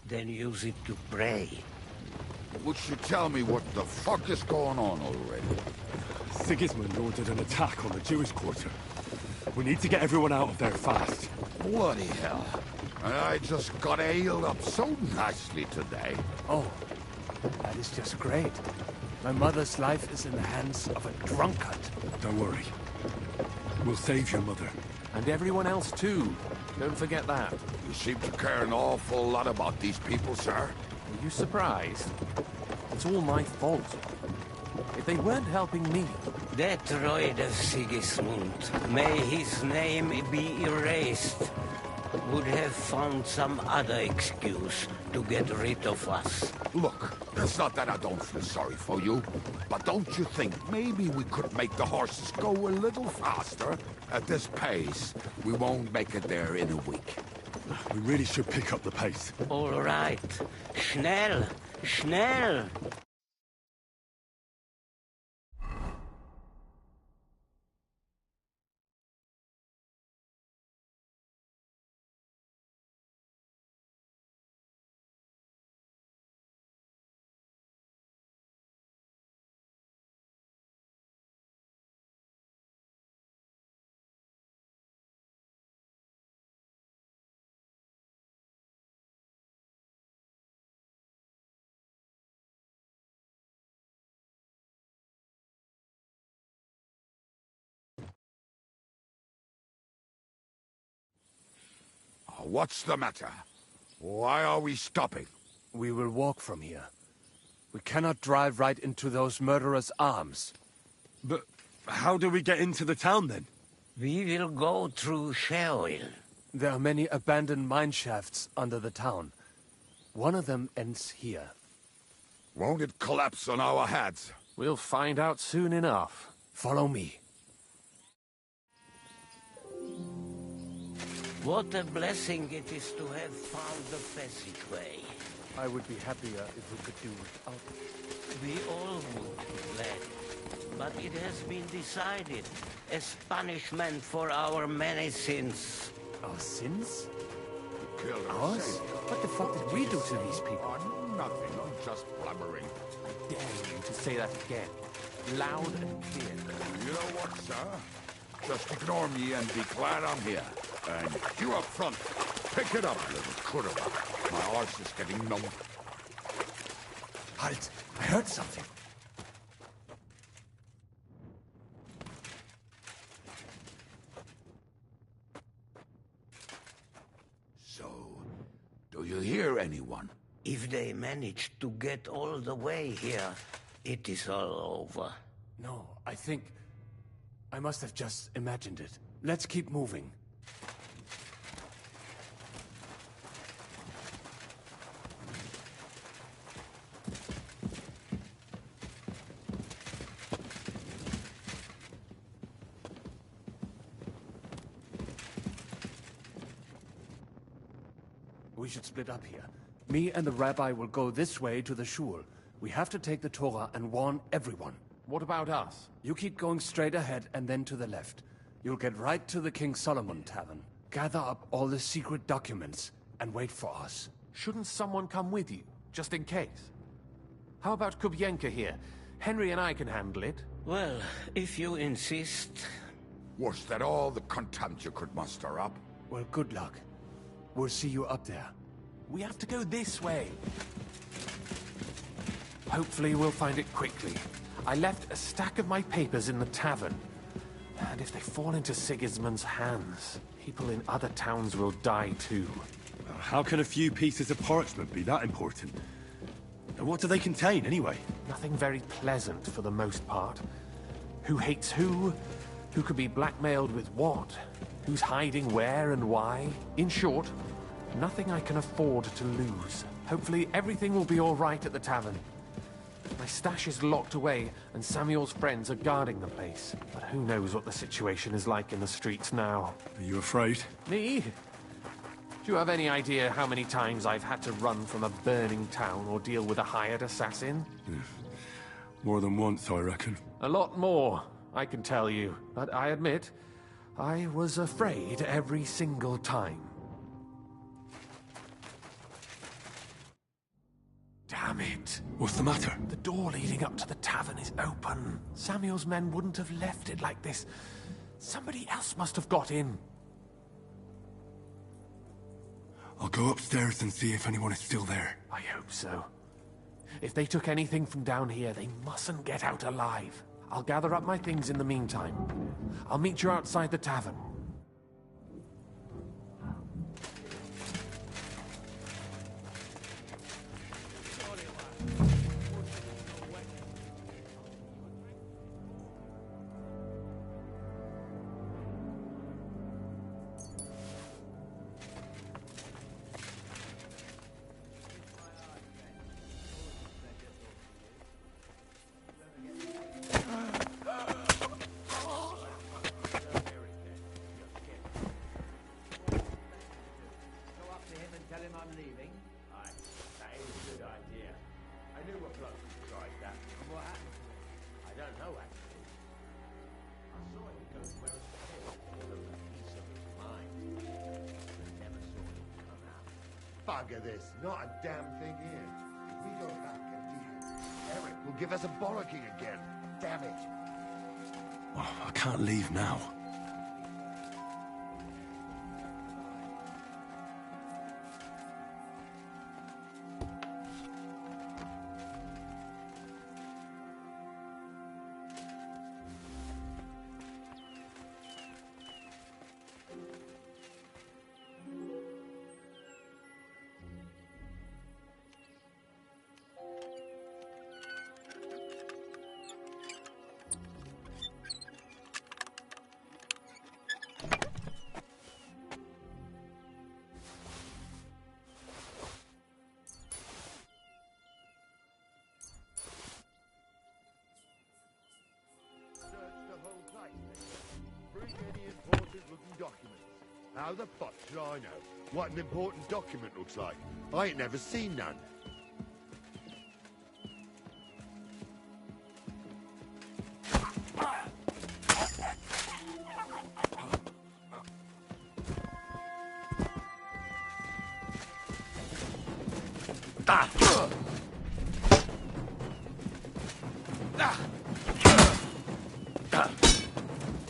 Then use it to pray. Would you tell me what the fuck is going on already? Sigismund ordered an attack on the Jewish quarter. We need to get everyone out of there fast. Bloody hell. I just got ailed up so nicely today. Oh, that is just great. My mother's life is in the hands of a drunkard. Don't worry. We'll save your mother. And everyone else too. Don't forget that. You seem to care an awful lot about these people, sir. Are you surprised? It's all my fault. If they weren't helping me... That Royd of Sigismund, may his name be erased, would have found some other excuse to get rid of us. Look, it's not that I don't feel sorry for you, but don't you think maybe we could make the horses go a little faster? At this pace, we won't make it there in a week. We really should pick up the pace. All right. Schnell! Schnell! What's the matter? Why are we stopping? We will walk from here. We cannot drive right into those murderers' arms. But how do we get into the town then? We will go through Sheol. There are many abandoned mine shafts under the town. One of them ends here. Won't it collapse on our heads? We'll find out soon enough. Follow me. What a blessing it is to have found the passageway. I would be happier if we could do without it. We all would be glad. But it has been decided as punishment for our many sins. Our sins? Killed Ours? What the fuck did we do to these people? Nothing, I'm just blubbering. I dare you to say that again. Loud and clear. You know what, sir? Just ignore me and be glad I'm here. And you up front, pick it up, little critter. My arse is getting numb. Halt! I heard something. So, do you hear anyone? If they manage to get all the way here, it is all over. No, I think... I must have just imagined it. Let's keep moving. We should split up here. Me and the rabbi will go this way to the shul. We have to take the Torah and warn everyone. What about us? You keep going straight ahead and then to the left. You'll get right to the King Solomon Tavern. Gather up all the secret documents and wait for us. Shouldn't someone come with you, just in case? How about Kubyenka here? Henry and I can handle it. Well, if you insist. Was that all the contempt you could muster up? Well, good luck. We'll see you up there. We have to go this way. Hopefully we'll find it quickly. I left a stack of my papers in the tavern. And if they fall into Sigismund's hands, people in other towns will die too. How can a few pieces of parchment be that important? And what do they contain, anyway? Nothing very pleasant for the most part. Who hates who? Who could be blackmailed with what? Who's hiding where and why? In short, nothing I can afford to lose. Hopefully everything will be all right at the tavern. My stash is locked away, and Samuel's friends are guarding the place. But who knows what the situation is like in the streets now. Are you afraid? Me? Do you have any idea how many times I've had to run from a burning town or deal with a hired assassin? More than once, I reckon. A lot more, I can tell you. But I admit, I was afraid every single time. Damn it. What's the matter? The door leading up to the tavern is open. Samuel's men wouldn't have left it like this. Somebody else must have got in. I'll go upstairs and see if anyone is still there. I hope so. If they took anything from down here, they mustn't get out alive. I'll gather up my things in the meantime. I'll meet you outside the tavern. Bugger this, not a damn thing here. If we go back empty-handed, Eric will give us a bollocking again. Damn it. Oh, I can't leave now. Bring any important-looking documents. How the fuck should I know what an important document looks like? I ain't never seen none.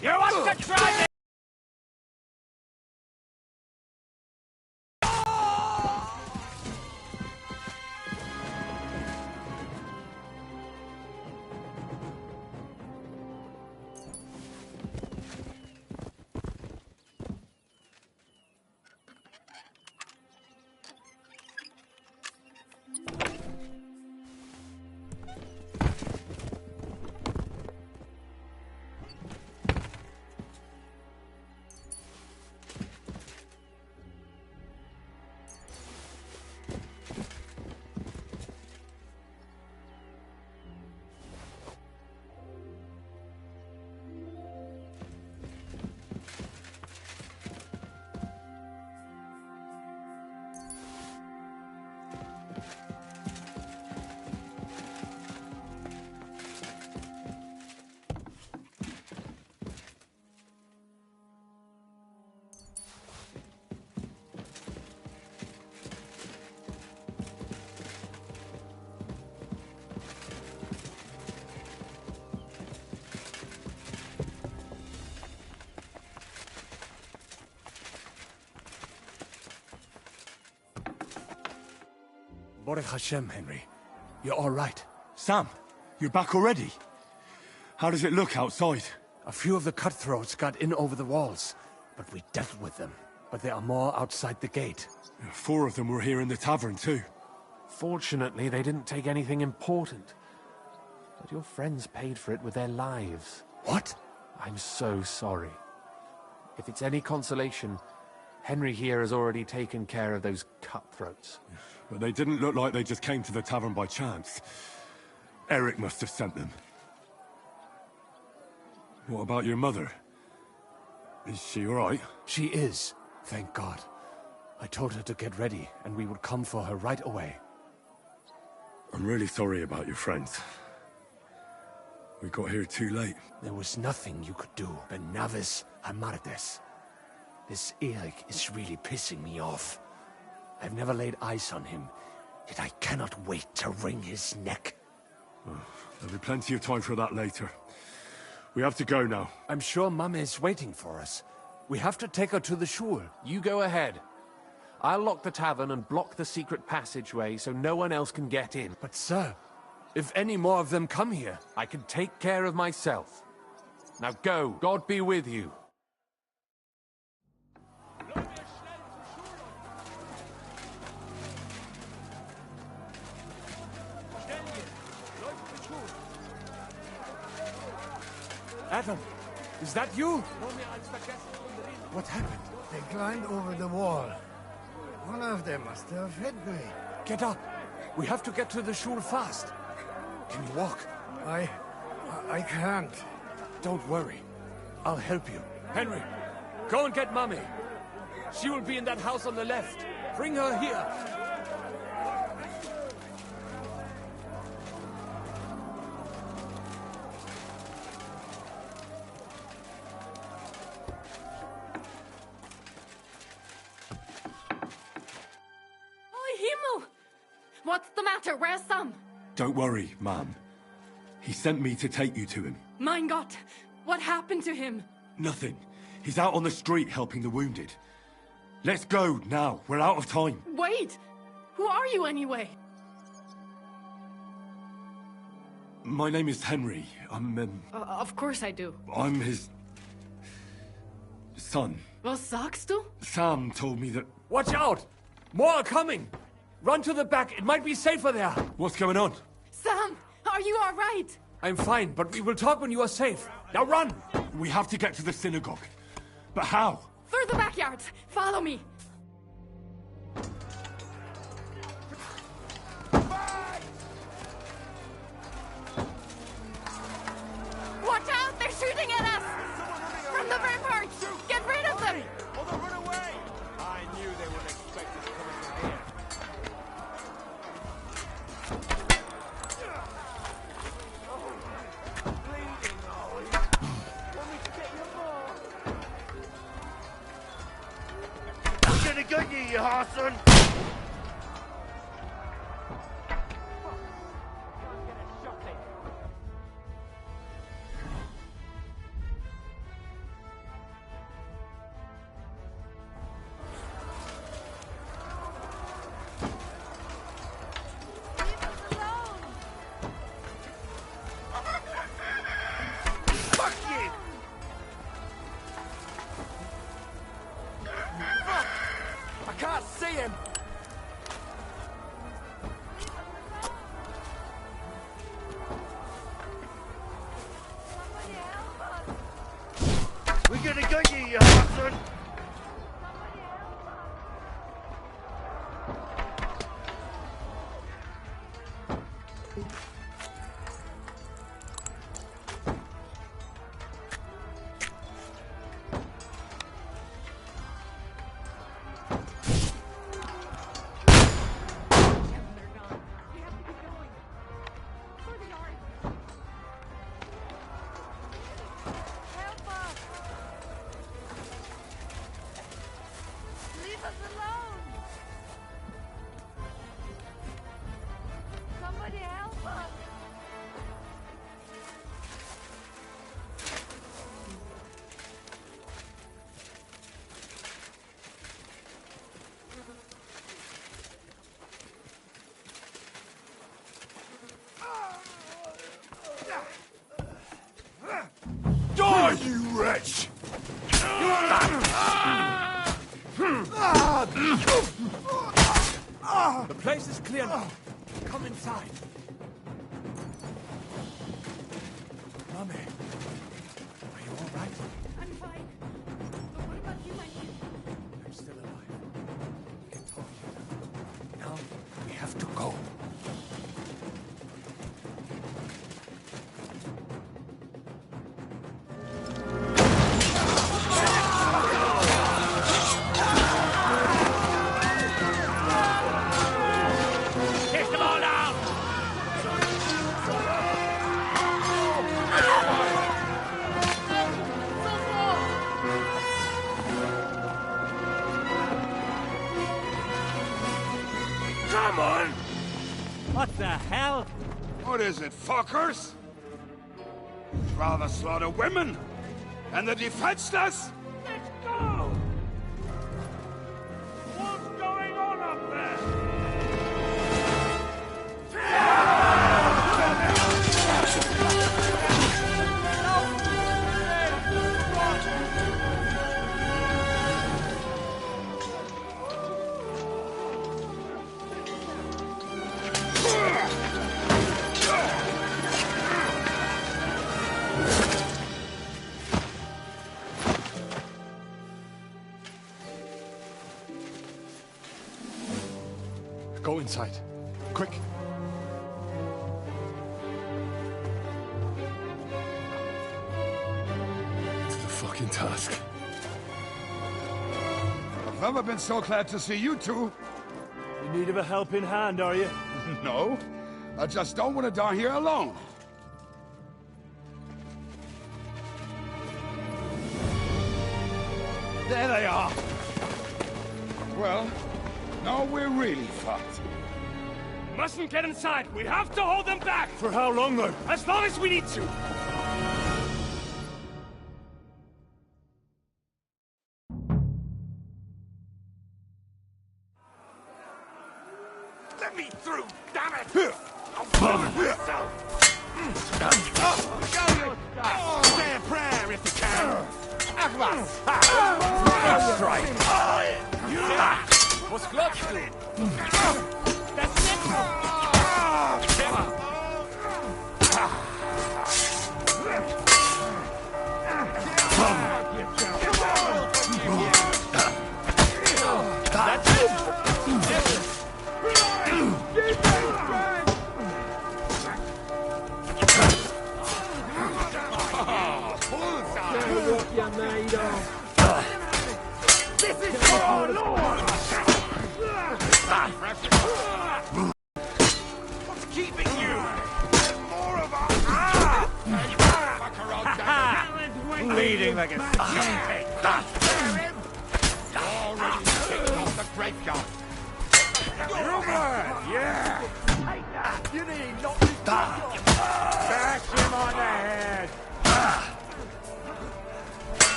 You want to try it? Baruch Hashem, Henry. You're all right. Sam, you're back already? How does it look outside? A few of the cutthroats got in over the walls, but we dealt with them. But there are more outside the gate. 4 of them were here in the tavern too. Fortunately, they didn't take anything important. But your friends paid for it with their lives. What? I'm so sorry. If it's any consolation, Henry here has already taken care of those cutthroats. But they didn't look like they just came to the tavern by chance. Eric must have sent them. What about your mother? Is she all right? She is, thank God. I told her to get ready, and we would come for her right away. I'm really sorry about your friends. We got here too late. There was nothing you could do, Ben Navis Hamardes. This Eric is really pissing me off. I've never laid eyes on him. Yet I cannot wait to wring his neck. There'll be plenty of time for that later. We have to go now. I'm sure Mum is waiting for us. We have to take her to the shul. You go ahead. I'll lock the tavern and block the secret passageway so no one else can get in. But sir, if any more of them come here... I can take care of myself. Now go. God be with you. Adam, is that you? What happened? They climbed over the wall. One of them must have hit me. Get up. We have to get to the shul fast. Can you walk? I can't. Don't worry. I'll help you. Henry, go and get Mummy. She will be in that house on the left. Bring her here. What's the matter? Where's Sam? Don't worry, ma'am. He sent me to take you to him. Mein Gott! What happened to him? Nothing. He's out on the street helping the wounded. Let's go now. We're out of time. Wait! Who are you anyway? My name is Henry. Of course I do. I'm his... son. Was sagst du? Sam told me that... Watch out! More are coming! Run to the back. It might be safer there. What's going on? Sam, are you all right? I'm fine, but we will talk when you are safe. Now run! We have to get to the synagogue. But how? Through the backyard. Follow me. Watch out! They're shooting at us! From the ramparts! Get rid of them! Run away! I knew they would expect us coming from here. I'm gonna get you, you Harson! We're gonna get you, you Harson! Die, you wretch! The place is clear now. Come inside. Mummy, are you all right? I'm fine. But what about you, my dear? I'm still alive. We can talk here. Now, we have to go. Come on! What the hell? What is it, fuckers? You'd rather slaughter women and the defenseless? Let's go! What's going on up there? Go inside. Quick. It's the fucking task. I've never been so glad to see you two. In need of a helping hand, are you? No. I just don't want to die here alone. There they are. Well, now we're really fucked. Mustn't get inside. We have to hold them back. For how long, though? As long as we need to. Let me through, damn it! I'll find myself! Say a prayer if you can. That's right! Was glaubst du? Das This is for our Lord! What's keeping you? More of us! Bleeding like a Already kicked off the graveyard. Yeah! You need not to Bash him on the head!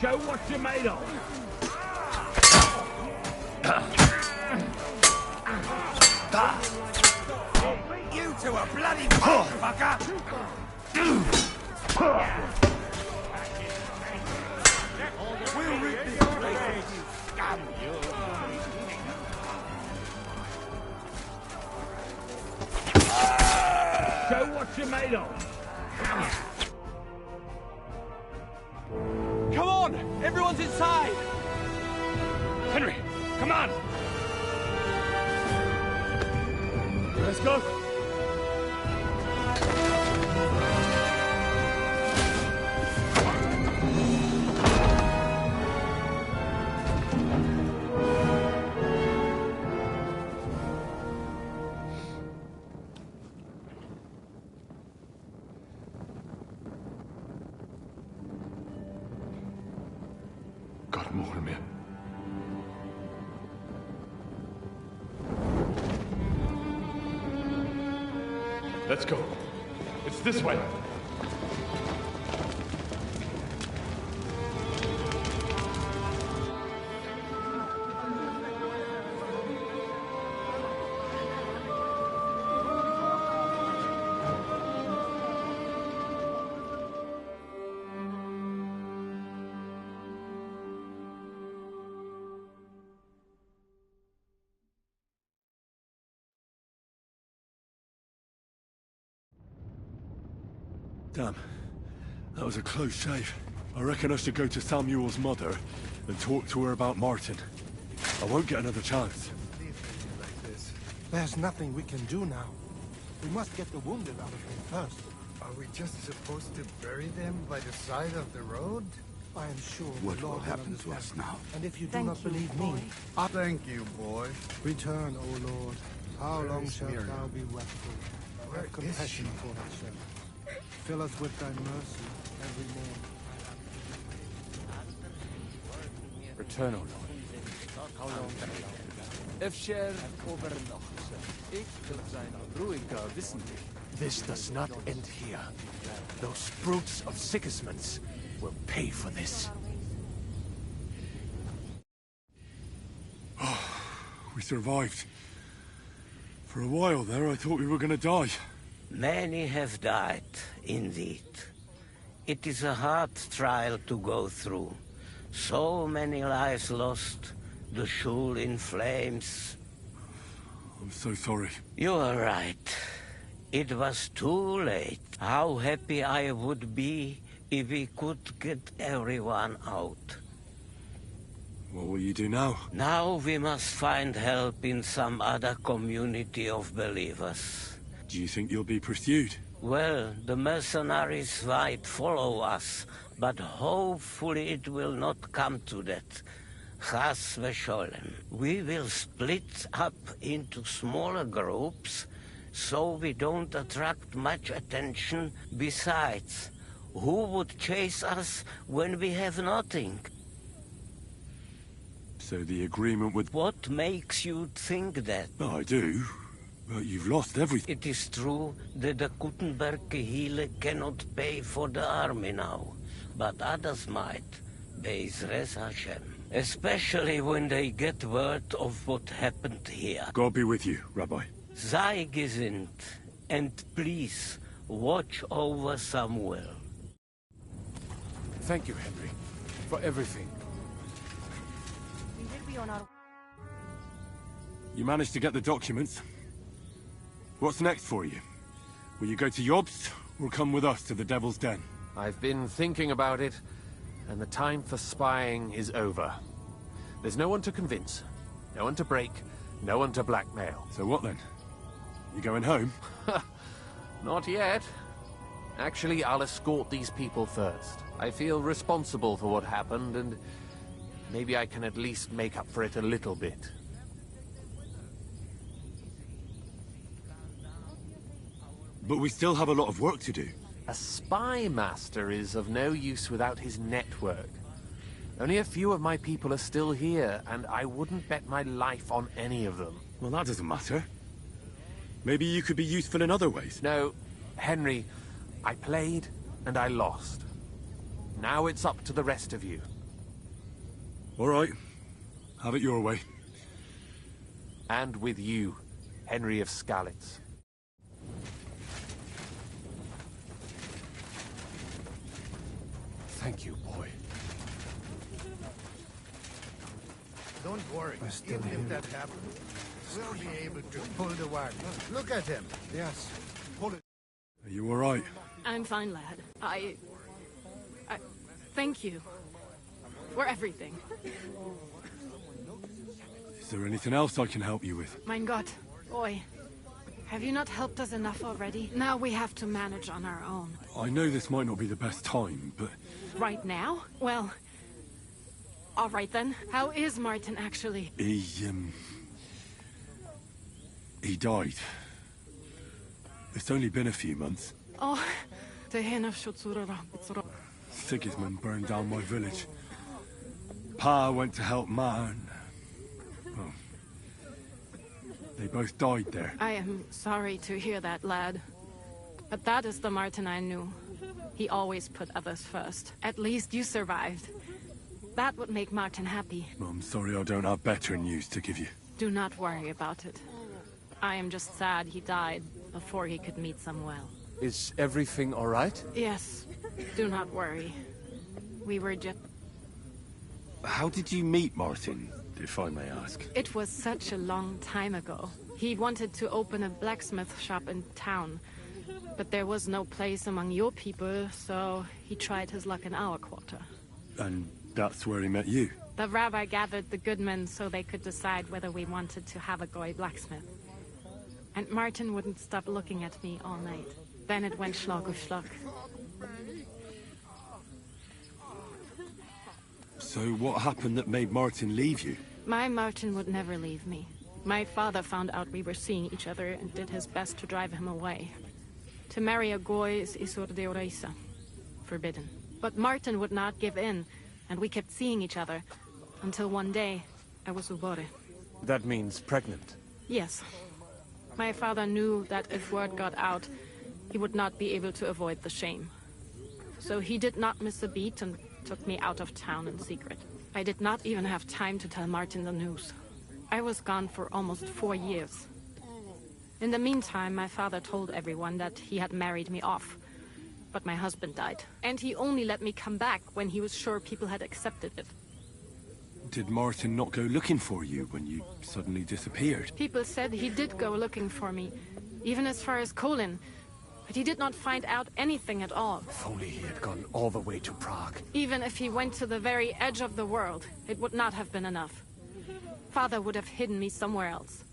show what you're made of. You two are bloody fucker! We'll rip this place, you scum! Show what you're made of. Come on! Everyone's inside! Henry, come on! Let's go! God more me. Let's go. It's this way. Damn. That was a close shave. I reckon I should go to Samuel's mother and talk to her about Martin. I won't get another chance. There's nothing we can do now. We must get the wounded out of here first. Are we just supposed to bury them by the side of the road? I am sure What the will Lord happen to understand. us now? And if you do Thank not you, believe boy. me, Thank you, boy. return, O Lord. How Where long is shalt Miriam? thou be wrathful? Where Have is compassion she? for thyself. Fill us with thy mercy every morning. Return, O Lord. Efter overnacht. Ik wil zijn ruhiger wissen. This does not end here. Those brutes of Sigismund's will pay for this. We survived. For a while there, I thought we were gonna die. Many have died, indeed. It is a hard trial to go through. So many lives lost, the Schule in flames. I'm so sorry. You are right. It was too late. How happy I would be if we could get everyone out. What will you do now? Now we must find help in some other community of believers. Do you think you'll be pursued? Well, the mercenaries might follow us, but hopefully it will not come to that. Chas v'sholem. We will split up into smaller groups, so we don't attract much attention. Besides, who would chase us when we have nothing? So the agreement with... What makes you think that? Oh, I do. But you've lost everything. It is true that the Kuttenberg Kehille cannot pay for the army now, but others might. Be'ezras Hashem. Especially when they get word of what happened here. God be with you, Rabbi. Sei gesinnt, and please, watch over Samuel. Thank you, Henry, for everything. We will be on our... You managed to get the documents. What's next for you? Will you go to Jobst, or come with us to the Devil's Den? I've been thinking about it, and the time for spying is over. There's no one to convince, no one to break, no one to blackmail. So what then? You going home? Not yet. Actually, I'll escort these people first. I feel responsible for what happened, and maybe I can at least make up for it a little bit. But we still have a lot of work to do. A spy master is of no use without his network. Only a few of my people are still here, and I wouldn't bet my life on any of them. Well, that doesn't matter. Maybe you could be useful in other ways. No, Henry, I played and I lost. Now it's up to the rest of you. All right. Have it your way. And with you, Henry of Skalitz. Thank you, boy. Don't worry. Even if that happens, we'll be able to pull the wagon. Look at him. Yes. Pull it. Are you all right? I'm fine, lad. I thank you for everything. Is there anything else I can help you with? Mein Gott, boy. Have you not helped us enough already? Now we have to manage on our own. I know this might not be the best time, but... Right now? Well... all right then. How is Martin actually? He died. It's only been a few months. Oh... Sigismund burned down my village. Pa went to help Ma and... well... they both died there. I am sorry to hear that, lad. But that is the Martin I knew. He always put others first. At least you survived. That would make Martin happy. I'm sorry I don't have better news to give you. Do not worry about it. I am just sad he died before he could meet Samuel. Is everything all right? Yes. Do not worry. We were just... How did you meet Martin, if I may ask? It was such a long time ago. He wanted to open a blacksmith shop in town. But there was no place among your people, so he tried his luck in our quarter. And that's where he met you? The rabbi gathered the good men so they could decide whether we wanted to have a goy blacksmith. And Martin wouldn't stop looking at me all night. Then it went Schlag auf Schlag. So what happened that made Martin leave you? My Martin would never leave me. My father found out we were seeing each other and did his best to drive him away. To marry a goy is Isur Deoraisa. Forbidden. But Martin would not give in, and we kept seeing each other. Until one day, I was ubore. That means pregnant. Yes. My father knew that if word got out, he would not be able to avoid the shame. So he did not miss a beat and took me out of town in secret. I did not even have time to tell Martin the news. I was gone for almost 4 years. In the meantime, my father told everyone that he had married me off. But my husband died. And he only let me come back when he was sure people had accepted it. Did Martin not go looking for you when you suddenly disappeared? People said he did go looking for me, even as far as Kolin. But he did not find out anything at all. If only he had gone all the way to Prague. Even if he went to the very edge of the world, it would not have been enough. Father would have hidden me somewhere else.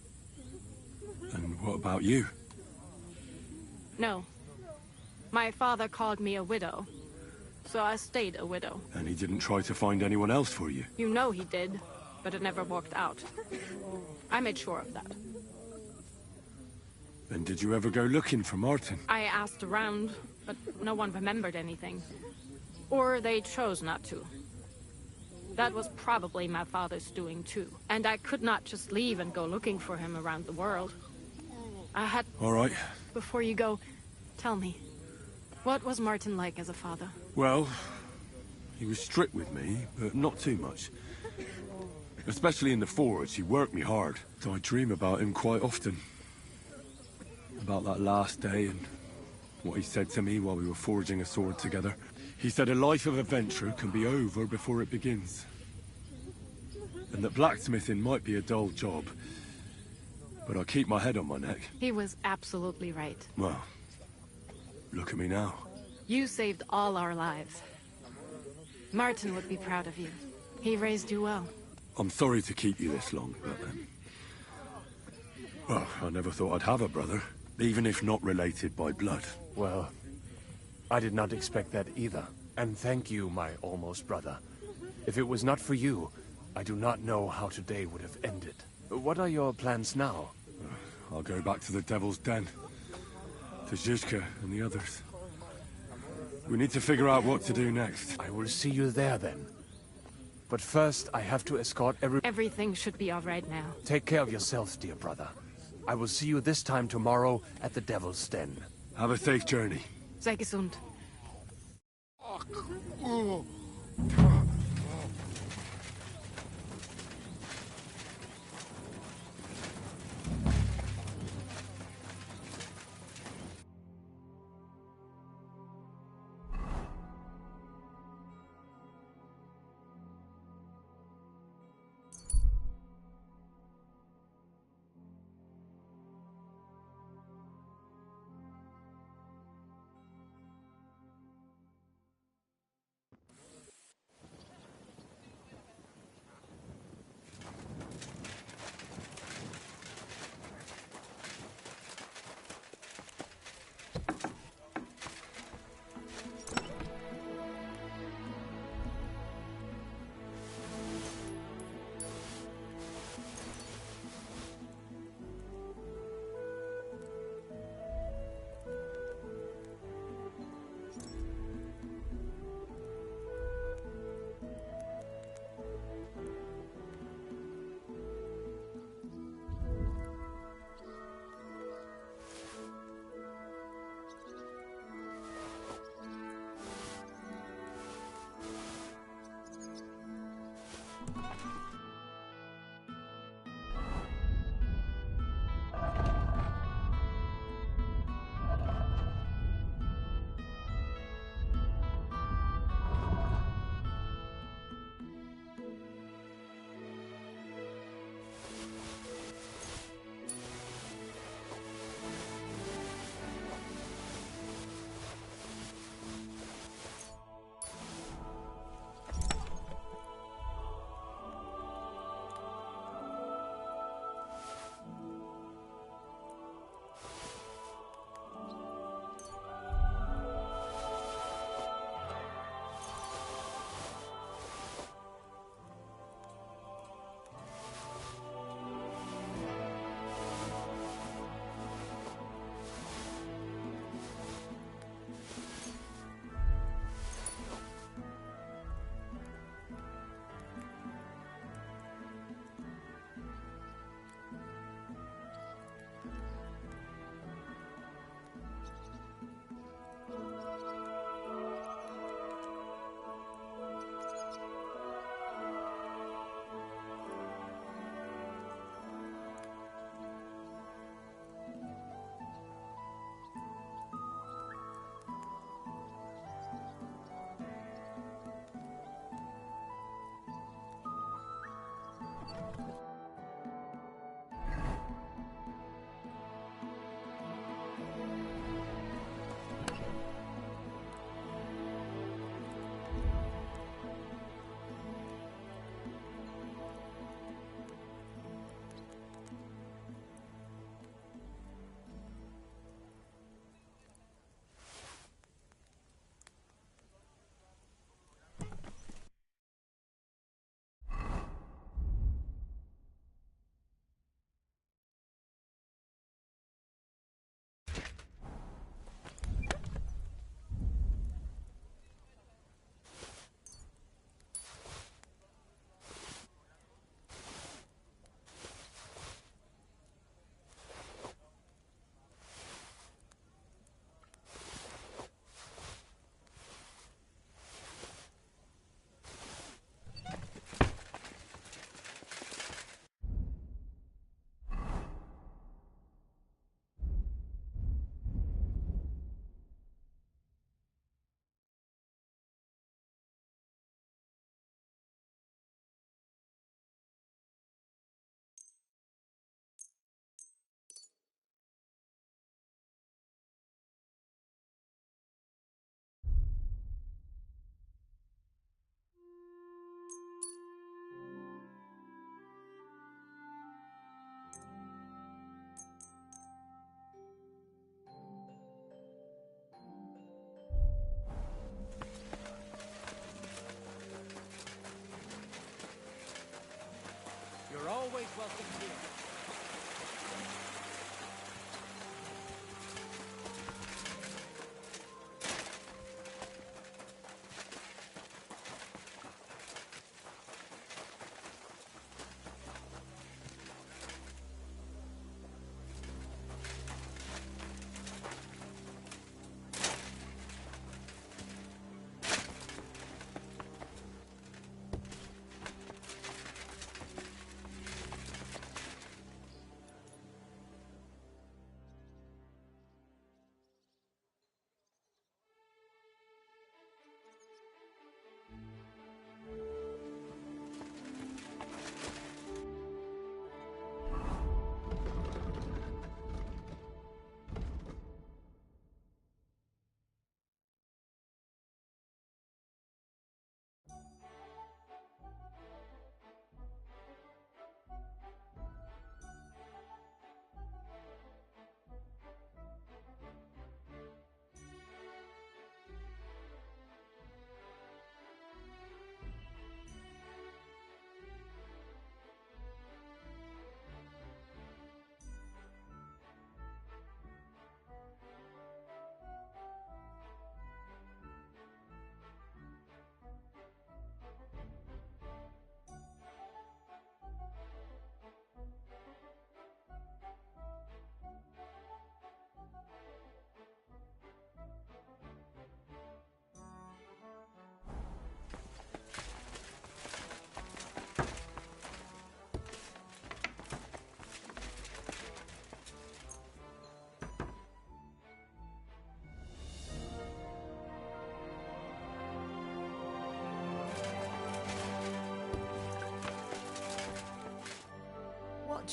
And what about you? No. My father called me a widow. So I stayed a widow. And he didn't try to find anyone else for you? You know he did, but it never worked out. I made sure of that. Then did you ever go looking for Martin? I asked around, but no one remembered anything. Or they chose not to. That was probably my father's doing too. And I could not just leave and go looking for him around the world. I had... All right. Before you go, tell me, what was Martin like as a father? Well, he was strict with me, but not too much. Especially in the forge, he worked me hard. So I dream about him quite often. About that last day and what he said to me while we were forging a sword together. He said a life of adventure can be over before it begins. And that blacksmithing might be a dull job, but I keep my head on my neck. He was absolutely right. Well, look at me now. You saved all our lives. Martin would be proud of you. He raised you well. I'm sorry to keep you this long, but... well, I never thought I'd have a brother, even if not related by blood. Well, I did not expect that either. And thank you, my almost brother. If it was not for you, I do not know how today would have ended. What are your plans now? I'll go back to the Devil's Den. To Zizka and the others. We need to figure out what to do next. I will see you there then. But first, I have to escort Everything should be all right now. Take care of yourself, dear brother. I will see you this time tomorrow at the Devil's Den. Have a safe journey. Sei gesund.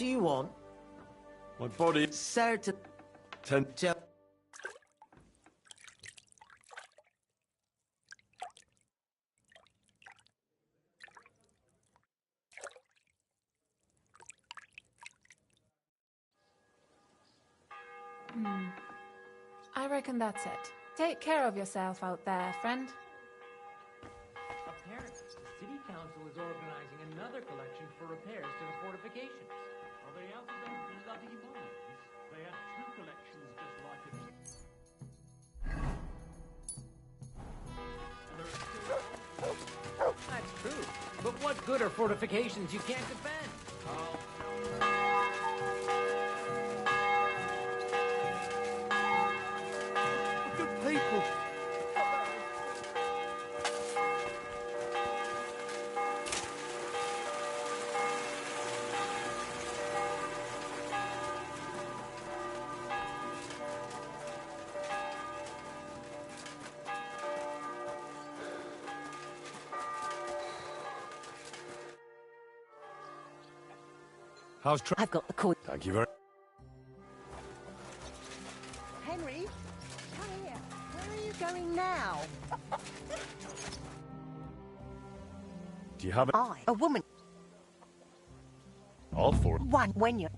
do you want? My body... Certain... I reckon that's it. Take care of yourself out there, friend. Apparently, the city council is organizing another collection for repairs to the fortifications. Are they out of their bloody minds? They had two collections just like it. That's true. But what good are fortifications you can't defend? Good people. How's I've got the code. Thank you very... Henry, come here. Where are you going now? Do you have it? A woman. All for it. One when you...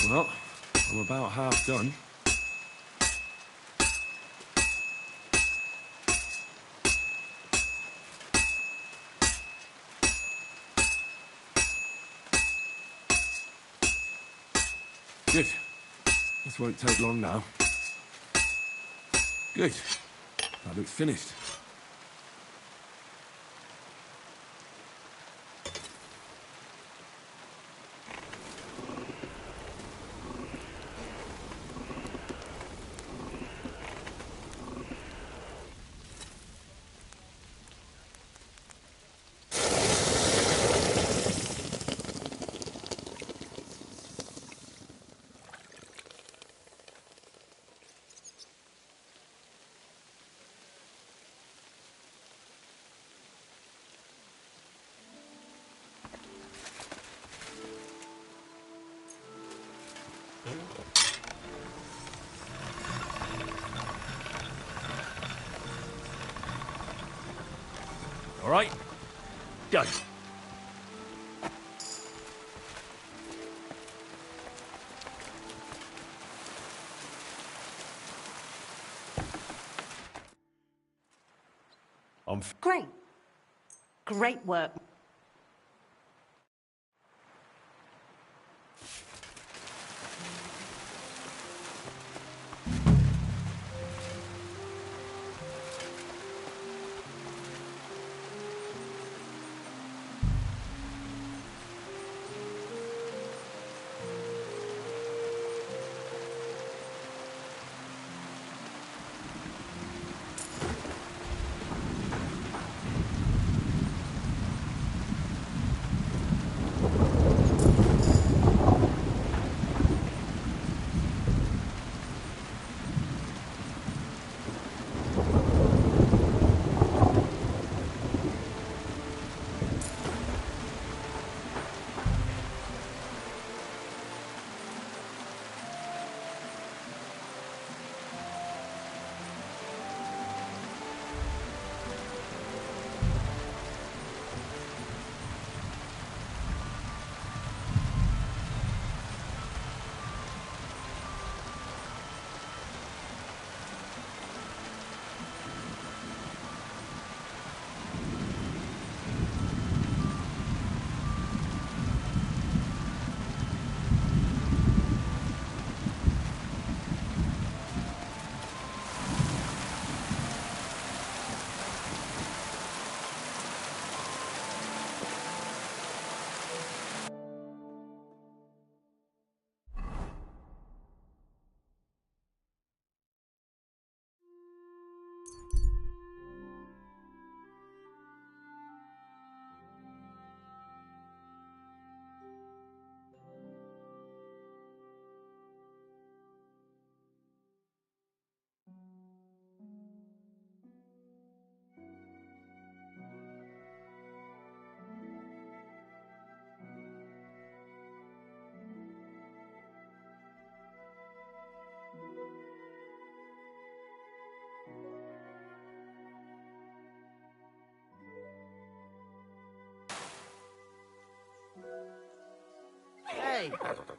Well, I'm about half done. Good. This won't take long now. Good. That looks finished. All right, done. Great. Great work.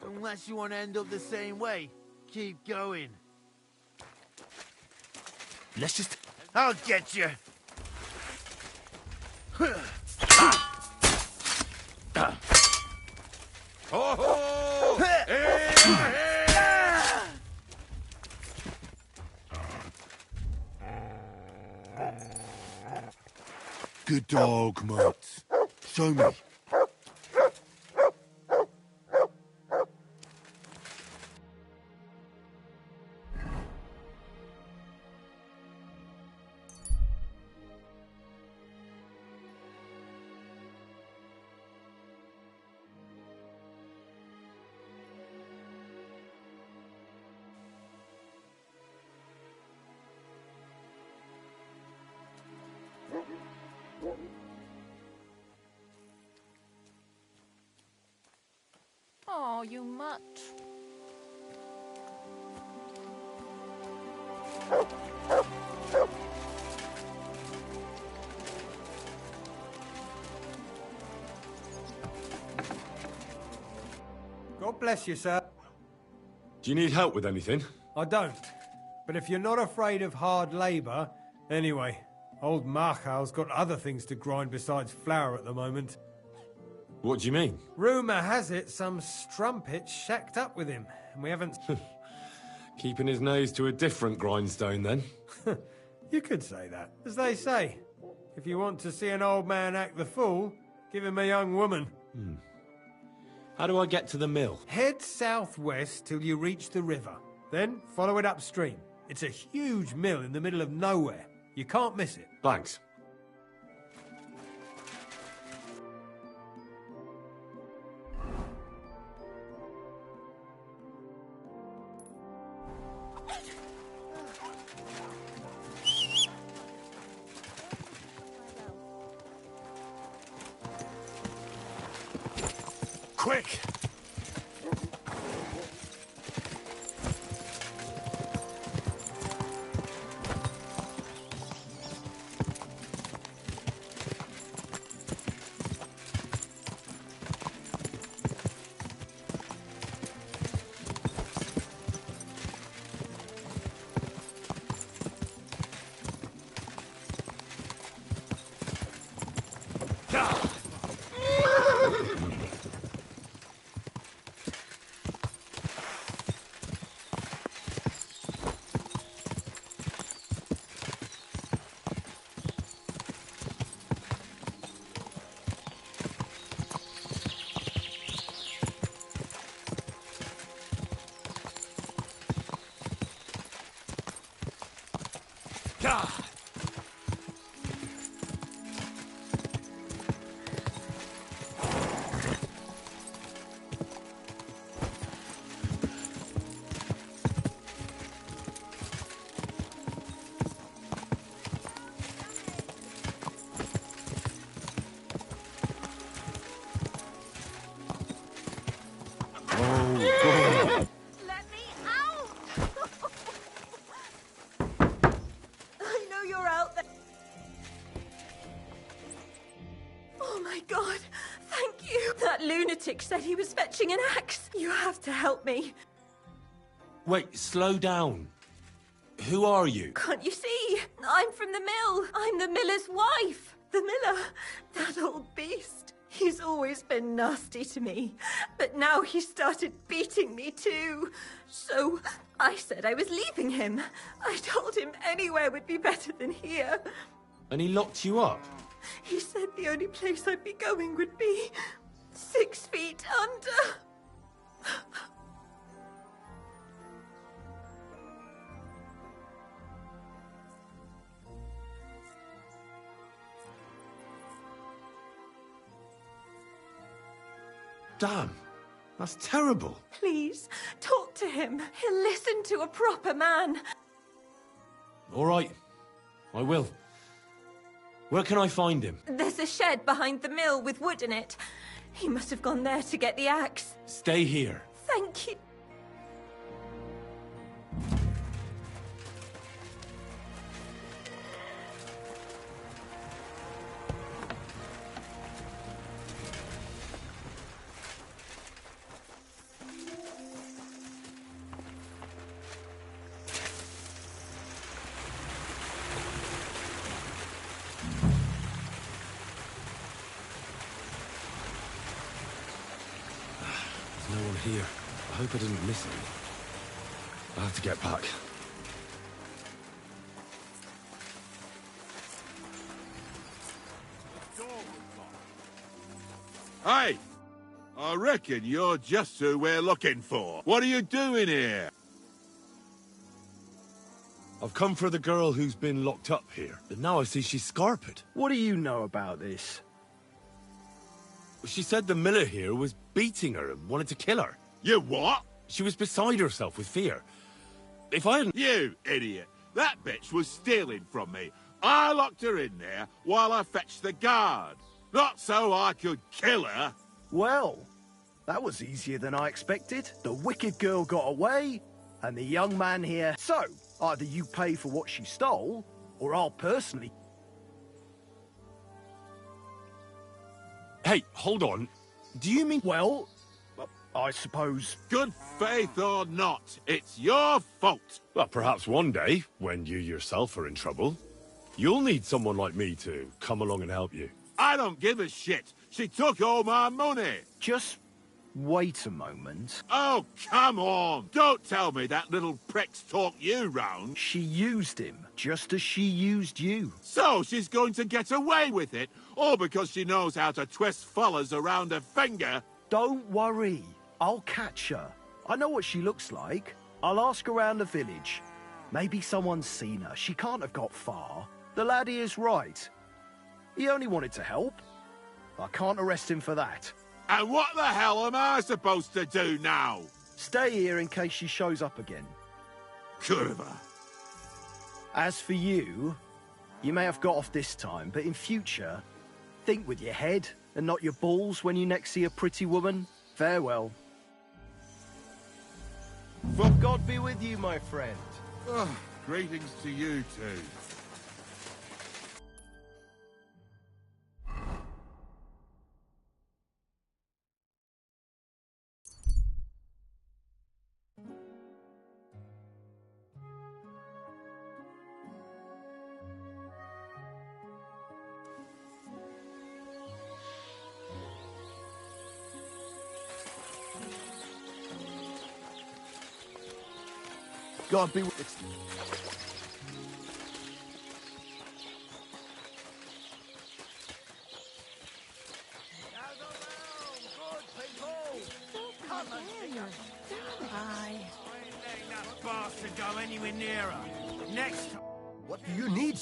Unless you want to end up the same way, keep going. Let's just... I'll get you. Good dog, Mutz. Show me. Oh, you mutt. God bless you, sir. Do you need help with anything? I don't. But if you're not afraid of hard labour... Anyway, old Marchal's got other things to grind besides flour at the moment. What do you mean? Rumour has it some strumpet's shacked up with him, and we haven't... Keeping his nose to a different grindstone, then? You could say that. As they say, if you want to see an old man act the fool, give him a young woman. How do I get to the mill? Head southwest till you reach the river. Then follow it upstream. It's a huge mill in the middle of nowhere. You can't miss it. Thanks. Quick! Said he was fetching an axe. You have to help me. Wait, slow down. Who are you? Can't you see? I'm from the mill. I'm the miller's wife. The miller. That old beast. He's always been nasty to me. But now he started beating me too. So I said I was leaving him. I told him anywhere would be better than here. And he locked you up? He said the only place I'd be going would be 6 feet under. Damn, that's terrible. Please, talk to him. He'll listen to a proper man. All right, I will. Where can I find him? There's a shed behind the mill with wood in it. He must have gone there to get the axe. Stay here. Thank you. I hope I didn't miss any. I have to get back. Hey! I reckon you're just who we're looking for. What are you doing here? I've come for the girl who's been locked up here, but now I see she's scarpered. What do you know about this? She said the miller here was beating her and wanted to kill her. You what? She was beside herself with fear. If I hadn't... You idiot! That bitch was stealing from me. I locked her in there while I fetched the guard. Not so I could kill her. Well, that was easier than I expected. The wicked girl got away, and the young man here... So, either you pay for what she stole, or I'll personally... Hey, hold on. Do you mean... Well, I suppose... Good faith or not, it's your fault. Well, perhaps one day, when you yourself are in trouble, you'll need someone like me to come along and help you. I don't give a shit. She took all my money. Just wait a moment. Oh, come on. Don't tell me that little prick's talked you round. She used him, just as she used you. So she's going to get away with it, all because she knows how to twist fellas around her finger. Don't worry. I'll catch her. I know what she looks like. I'll ask around the village. Maybe someone's seen her. She can't have got far. The laddie is right. He only wanted to help. I can't arrest him for that. And what the hell am I supposed to do now? Stay here in case she shows up again. Good of her. As for you, you may have got off this time, but in future, think with your head and not your balls when you next see a pretty woman. Farewell. God be with you, my friend. Oh, greetings to you too. God be with you. Go anywhere near her. Next time. What do you need?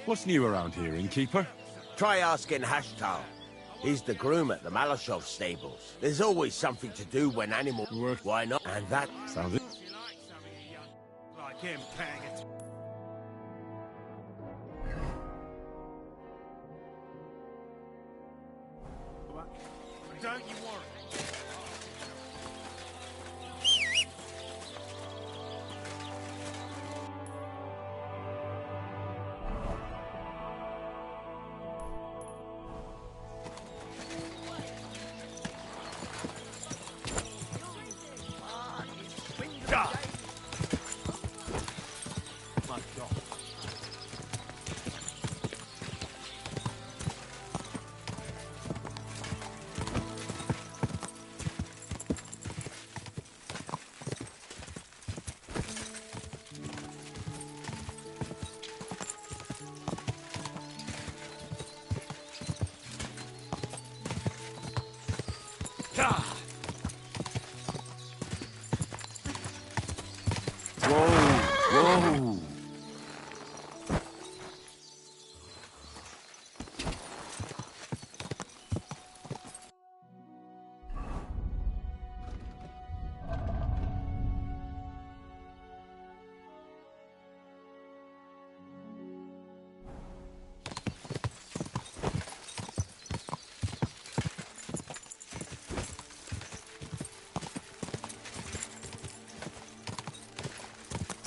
What's new around here, innkeeper? Try asking Hashtal. He's the groom at the Malashov stables. There's always something to do when animals work. Why not? And that sounds it. Like him, faggot. Don't you worry.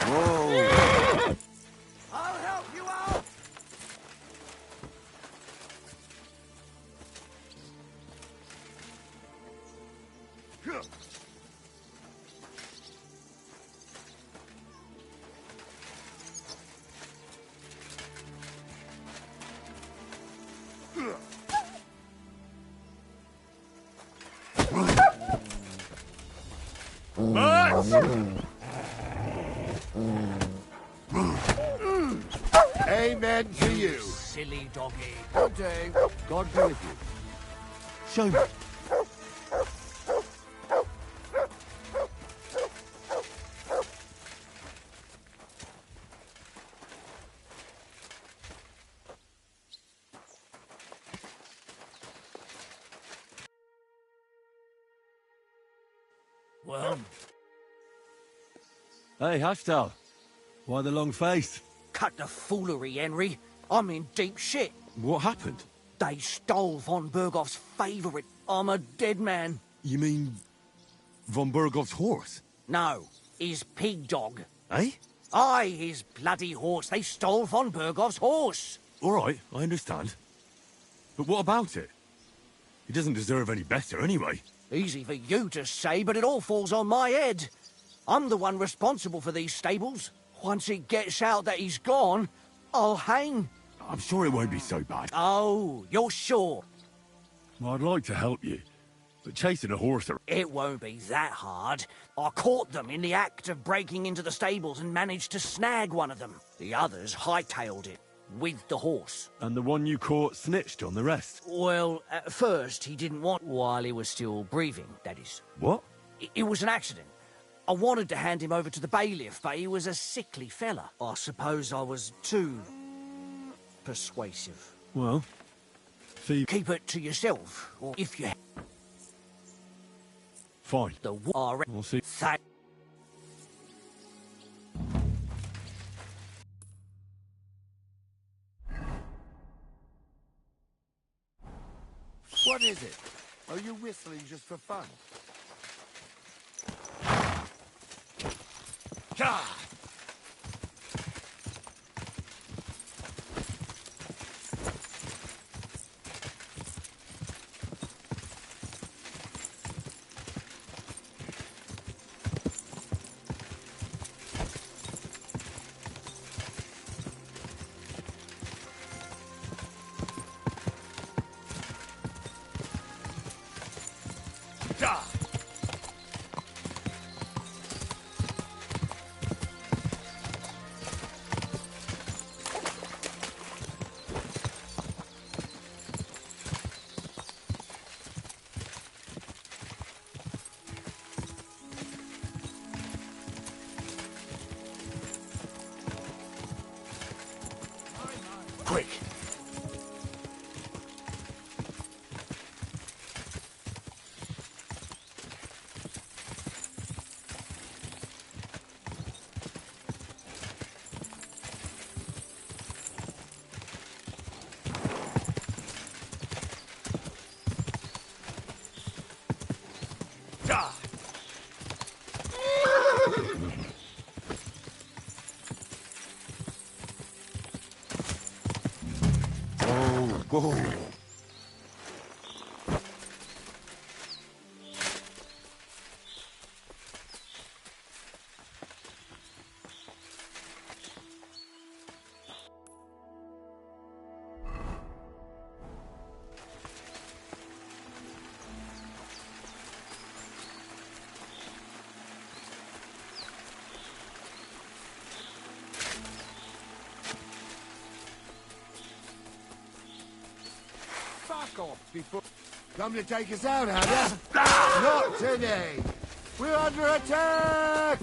Whoa! I'll help you out! Amen to you. Silly doggy. Good day. God be with you. Show me. Well, Hey, Hashtal. Why the long face? cut the foolery, Henry. I'm in deep shit. What happened? They stole von Bergoff's favourite. I'm a dead man. You mean von Bergov's horse? No, his pig dog. Eh? Aye, his bloody horse. They stole von Bergoff's horse. All right, I understand. But what about it? He doesn't deserve any better anyway. Easy for you to say, but it all falls on my head. I'm the one responsible for these stables. Once it gets out that he's gone, I'll hang. I'm sure it won't be so bad. Oh, you're sure? Well, I'd like to help you, but chasing a horse around... It won't be that hard. I caught them in the act of breaking into the stables and managed to snag one of them. The others hightailed it, with the horse. And the one you caught snitched on the rest? Well, at first he didn't want while he was still breathing, that is. What? It was an accident. I wanted to hand him over to the bailiff, but he was a sickly fella. I suppose I was too persuasive. Well, see... Keep it to yourself, or if you... Fine. The war... We'll see. What is it? Are you whistling just for fun? God! Quick! Whoa. Before... Come to take us out, have you? Not today! We're under attack!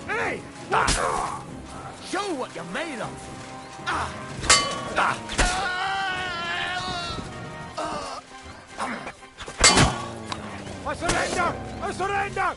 Hey! Show what you're made of! I surrender! I surrender!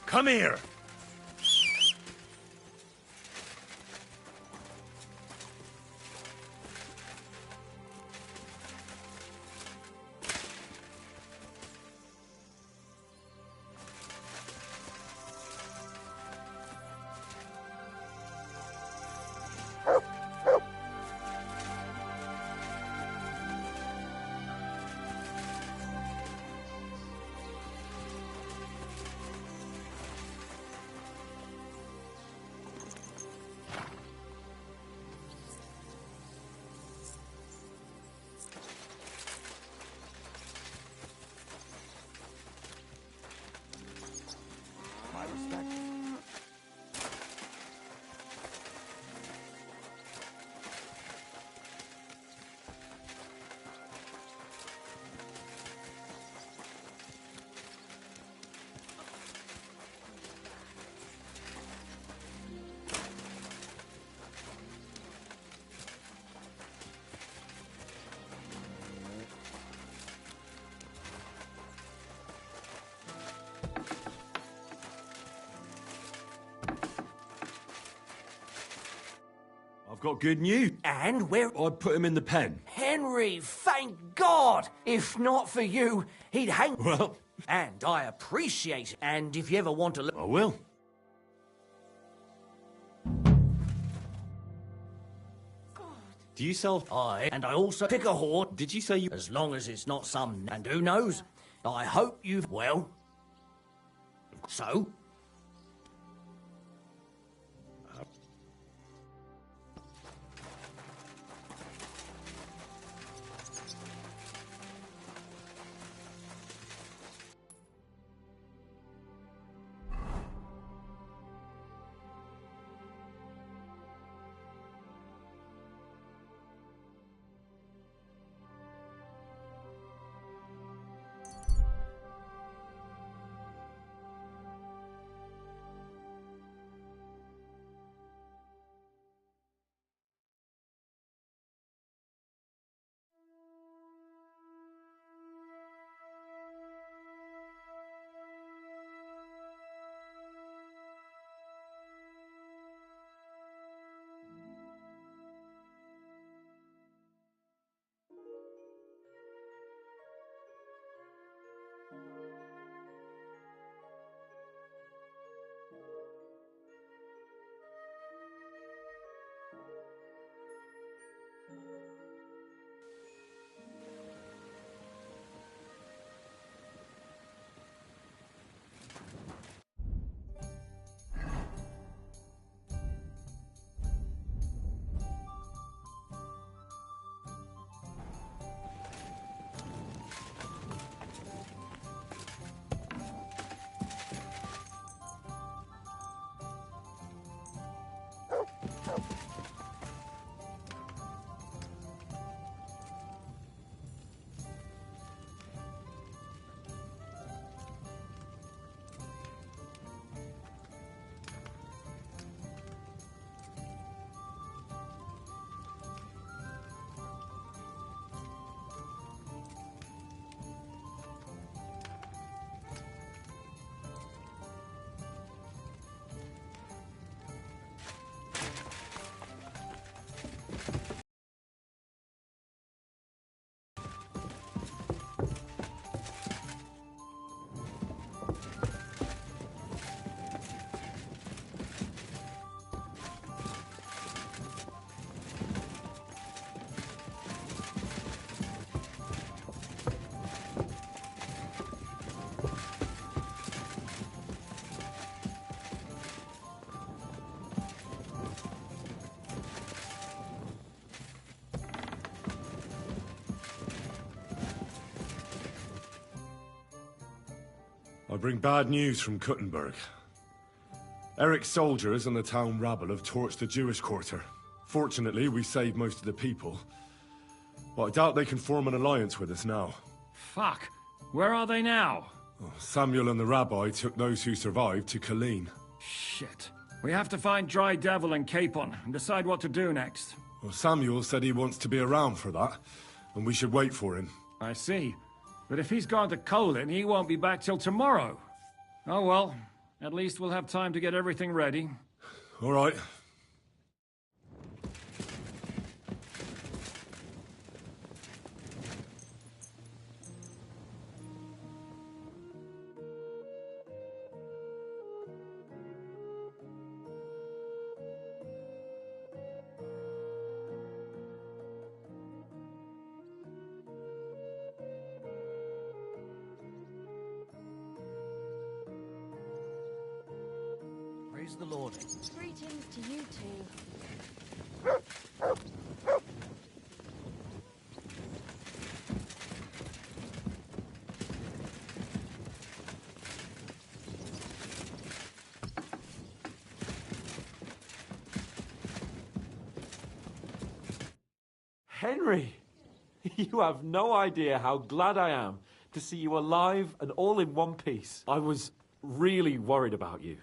Come here! I've got good news. And where? I put him in the pen. Henry, thank God! If not for you, he'd hang... Well... And I appreciate it. And if you ever want to look... I will. Do you sell... And I also pick a horse. Did you say you... As long as it's not some... And who knows? I hope you've... Well... So? I bring bad news from Kuttenberg. Eric's soldiers and the town rabble have torched the Jewish quarter. Fortunately, we saved most of the people. But I doubt they can form an alliance with us now. Fuck. Where are they now? Oh, Samuel and the rabbi took those who survived to Colleen. Shit. We have to find Dry Devil and Capon and decide what to do next. Well, Samuel said he wants to be around for that, and we should wait for him. I see. But if he's gone to Colin, he won't be back till tomorrow. Oh well. At least we'll have time to get everything ready. All right. Praise the Lord. Greetings to you two. Henry! You have no idea how glad I am to see you alive and all in one piece. I was really worried about you.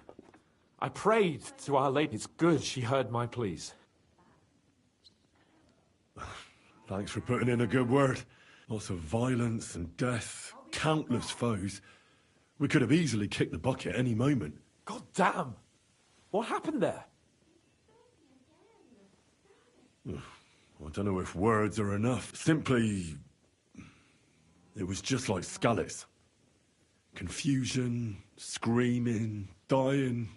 I prayed to Our Lady. It's good she heard my pleas. Thanks for putting in a good word. Lots of violence and death, countless foes. We could have easily kicked the bucket any moment. God damn! What happened there? I don't know if words are enough. Simply, it was just like Skalitz. Confusion, screaming, dying,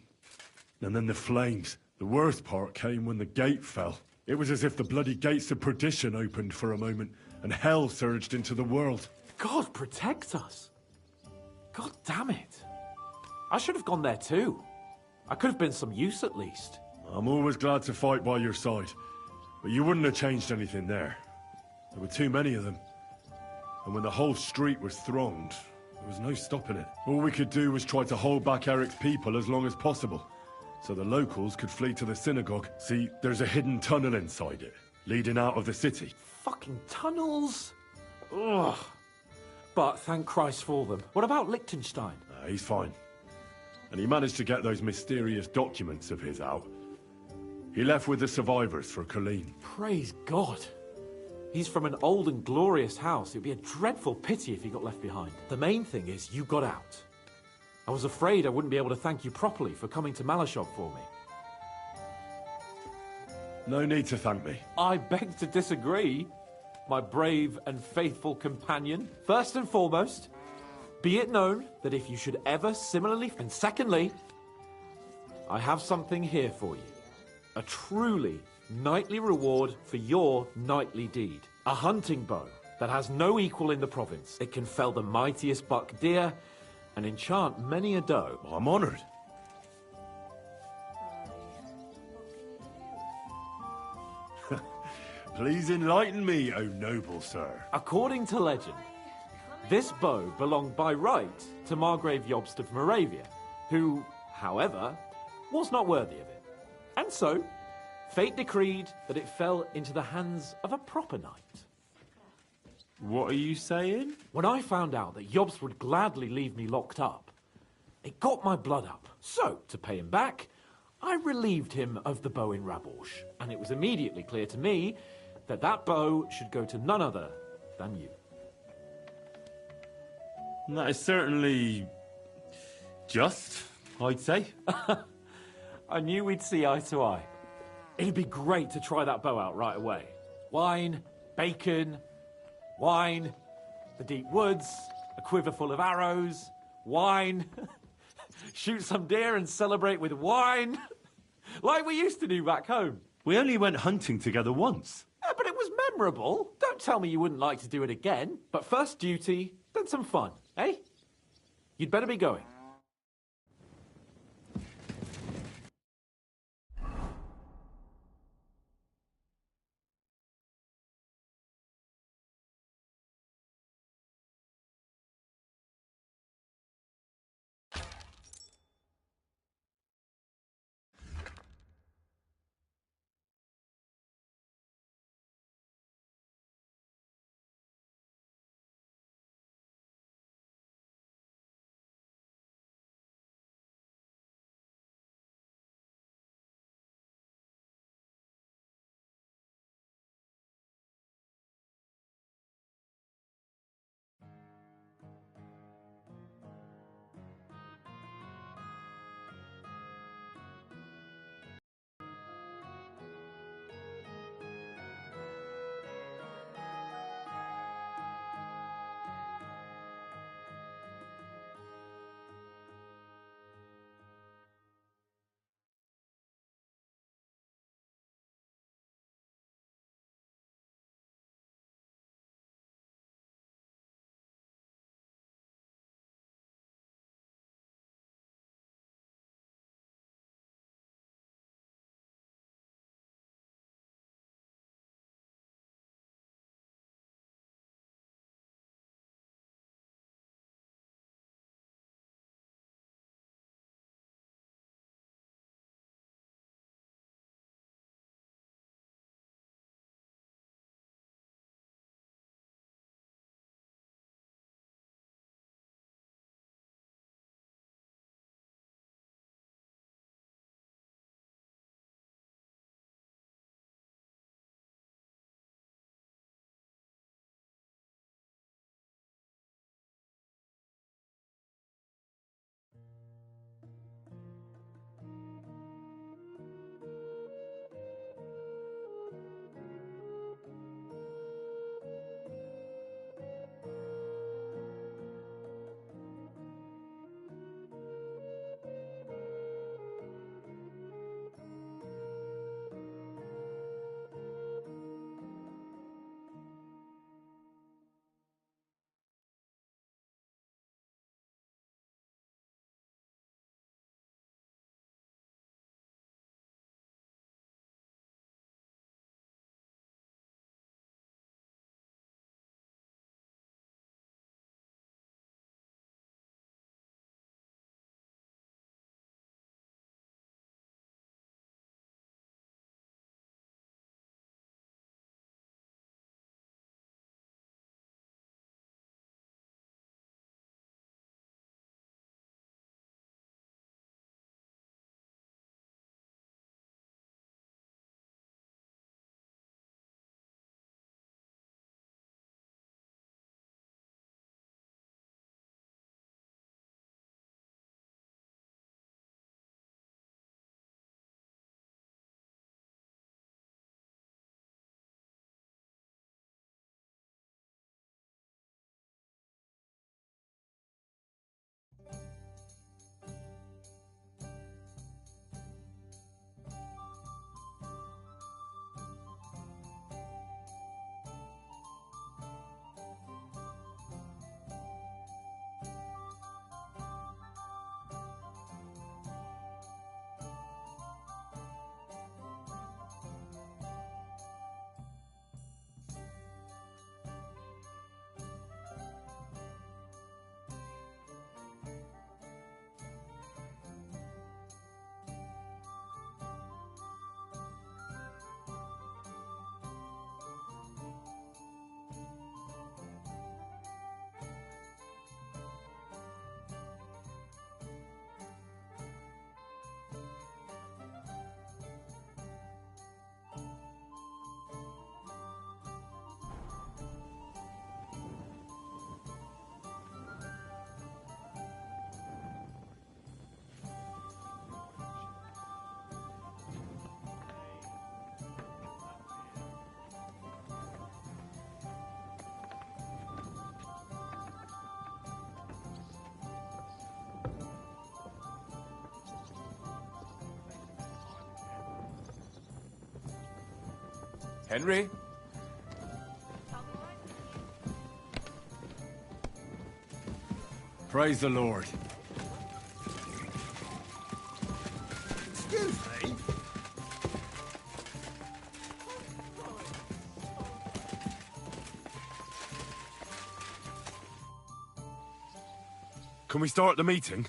and then the flames. The worst part came when the gate fell. It was as if the bloody gates of perdition opened for a moment, and hell surged into the world. God protect us! God damn it! I should have gone there too. I could have been some use at least. I'm always glad to fight by your side, but you wouldn't have changed anything there. There were too many of them. And when the whole street was thronged, there was no stopping it. All we could do was try to hold back Eric's people as long as possible, so the locals could flee to the synagogue. See, there's a hidden tunnel inside it, leading out of the city. Fucking tunnels! Ugh. But thank Christ for them. What about Liechtenstein? He's fine. And he managed to get those mysterious documents of his out. He left with the survivors for Colleen. Praise God. He's from an old and glorious house. It'd be a dreadful pity if he got left behind. The main thing is you got out. I was afraid I wouldn't be able to thank you properly for coming to Malashov for me. No need to thank me. I beg to disagree, my brave and faithful companion. First and foremost, be it known that if you should ever similarly... And secondly, I have something here for you. A truly knightly reward for your knightly deed. A hunting bow that has no equal in the province. It can fell the mightiest buck deer and enchant many a doe. I'm honored. Please enlighten me, O noble sir. According to legend, this bow belonged by right to Margrave Jobst of Moravia, who, however, was not worthy of it. And so, fate decreed that it fell into the hands of a proper knight. What are you saying? When I found out that Jobst would gladly leave me locked up, it got my blood up. So, to pay him back, I relieved him of the bow in Raborsch, and it was immediately clear to me that that bow should go to none other than you. That is certainly... just, I'd say. I knew we'd see eye to eye. It'd be great to try that bow out right away. Wine, bacon, wine, the deep woods, a quiver full of arrows, wine, shoot some deer and celebrate with wine, like we used to do back home. We only went hunting together once. Yeah, but it was memorable. Don't tell me you wouldn't like to do it again. But first duty, then some fun, eh? You'd better be going. Henry? Praise the Lord. Excuse me? Can we start the meeting?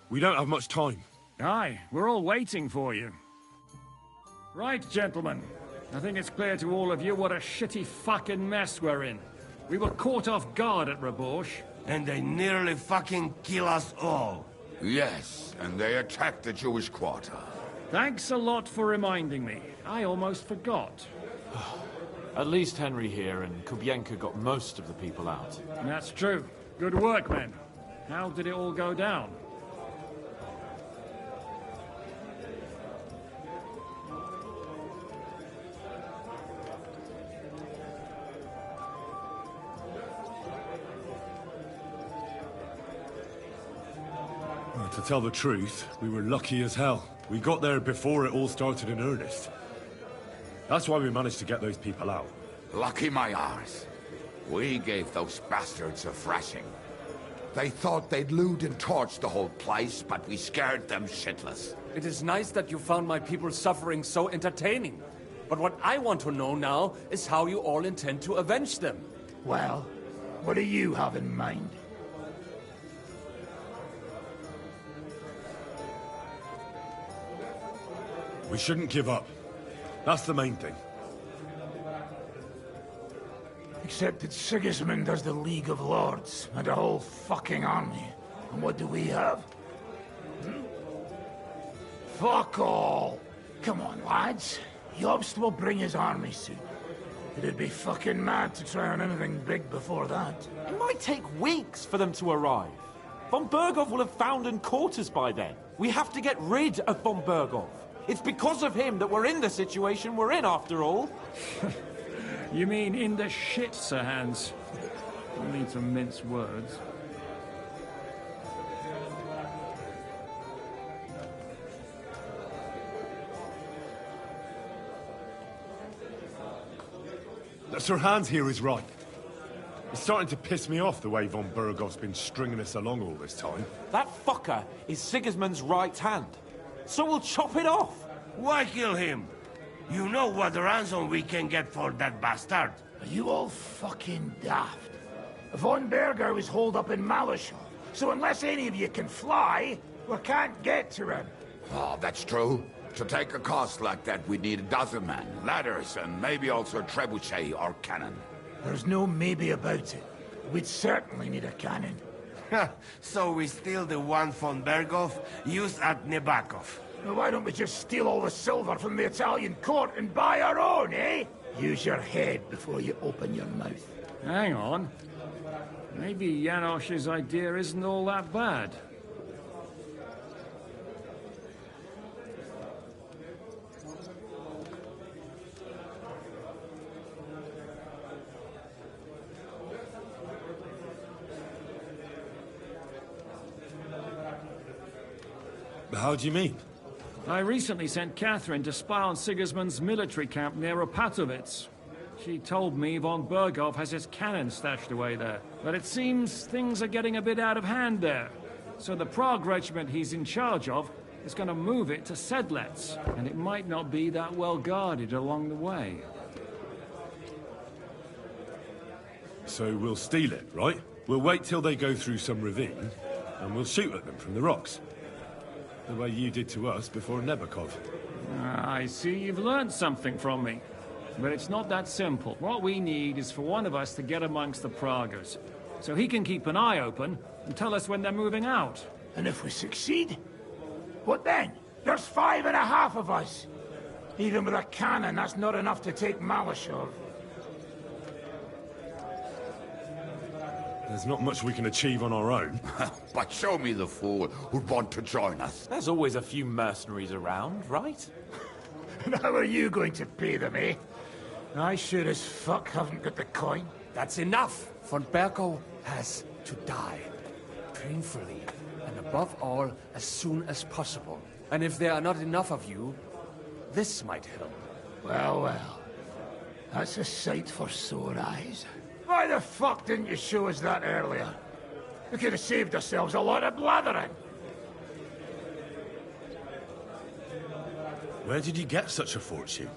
We don't have much time. Aye, we're all waiting for you. Right, gentlemen. I think it's clear to all of you what a shitty fucking mess we're in. We were caught off guard at Rabosh. And they nearly fucking kill us all. Yes, and they attacked the Jewish quarter. Thanks a lot for reminding me. I almost forgot. At least Henry here and Kubienka got most of the people out. That's true. Good work, men. How did it all go down? Well, to tell the truth, we were lucky as hell. We got there before it all started in earnest. That's why we managed to get those people out. Lucky my arse. We gave those bastards a thrashing. They thought they'd loot and torch the whole place, but we scared them shitless. It is nice that you found my people's suffering so entertaining. But what I want to know now is how you all intend to avenge them. Well, what do you have in mind? We shouldn't give up. That's the main thing. Except that Sigismund has the League of Lords and a whole fucking army. And what do we have? Fuck all! Come on, lads. Jobst will bring his army soon. It'd be fucking mad to try on anything big before that. It might take weeks for them to arrive. Von Berghoff will have found and caught us by then. We have to get rid of Von Berghoff. It's because of him that we're in the situation we're in, after all. You mean in the shit, Sir Hans? No need to mince words. Sir Hans here is right. It's starting to piss me off the way Von Berghoff's been stringing us along all this time. That fucker is Sigismund's right hand. So we'll chop it off. Why kill him? You know what ransom we can get for that bastard. Are you all fucking daft? Von Berger was holed up in Malishal, so unless any of you can fly, we can't get to him. Oh, that's true. To take a cost like that, we'd need a dozen men, ladders, and maybe also a trebuchet or cannon. There's no maybe about it. We'd certainly need a cannon. So we steal the one von Berghoff used at Nebakov. Well, why don't we just steal all the silver from the Italian court and buy our own, eh? Use your head before you open your mouth. Hang on. Maybe Janosch's idea isn't all that bad. How do you mean? I recently sent Catherine to spy on Sigismund's military camp near Opatovitz. She told me Von Berghoff has his cannon stashed away there. But it seems things are getting a bit out of hand there. So the Prague regiment he's in charge of is going to move it to Sedlec, and it might not be that well guarded along the way. So we'll steal it, right? We'll wait till they go through some ravine, and we'll shoot at them from the rocks. The way you did to us before Nebakov. I see you've learned something from me. But it's not that simple. What we need is for one of us to get amongst the Praguers, so he can keep an eye open and tell us when they're moving out. And if we succeed, what then? There's 5.5 of us. Even with a cannon, that's not enough to take Malashov. There's not much we can achieve on our own. But show me the fool who'd want to join us. There's always a few mercenaries around, right? And how are you going to pay them, eh? I sure as fuck haven't got the coin. That's enough! Von Berghoff has to die. Painfully, and above all, as soon as possible. And if there are not enough of you, this might help. Well, well. That's a sight for sore eyes. Why the fuck didn't you show us that earlier? We could have saved ourselves a lot of blathering. Where did you get such a fortune?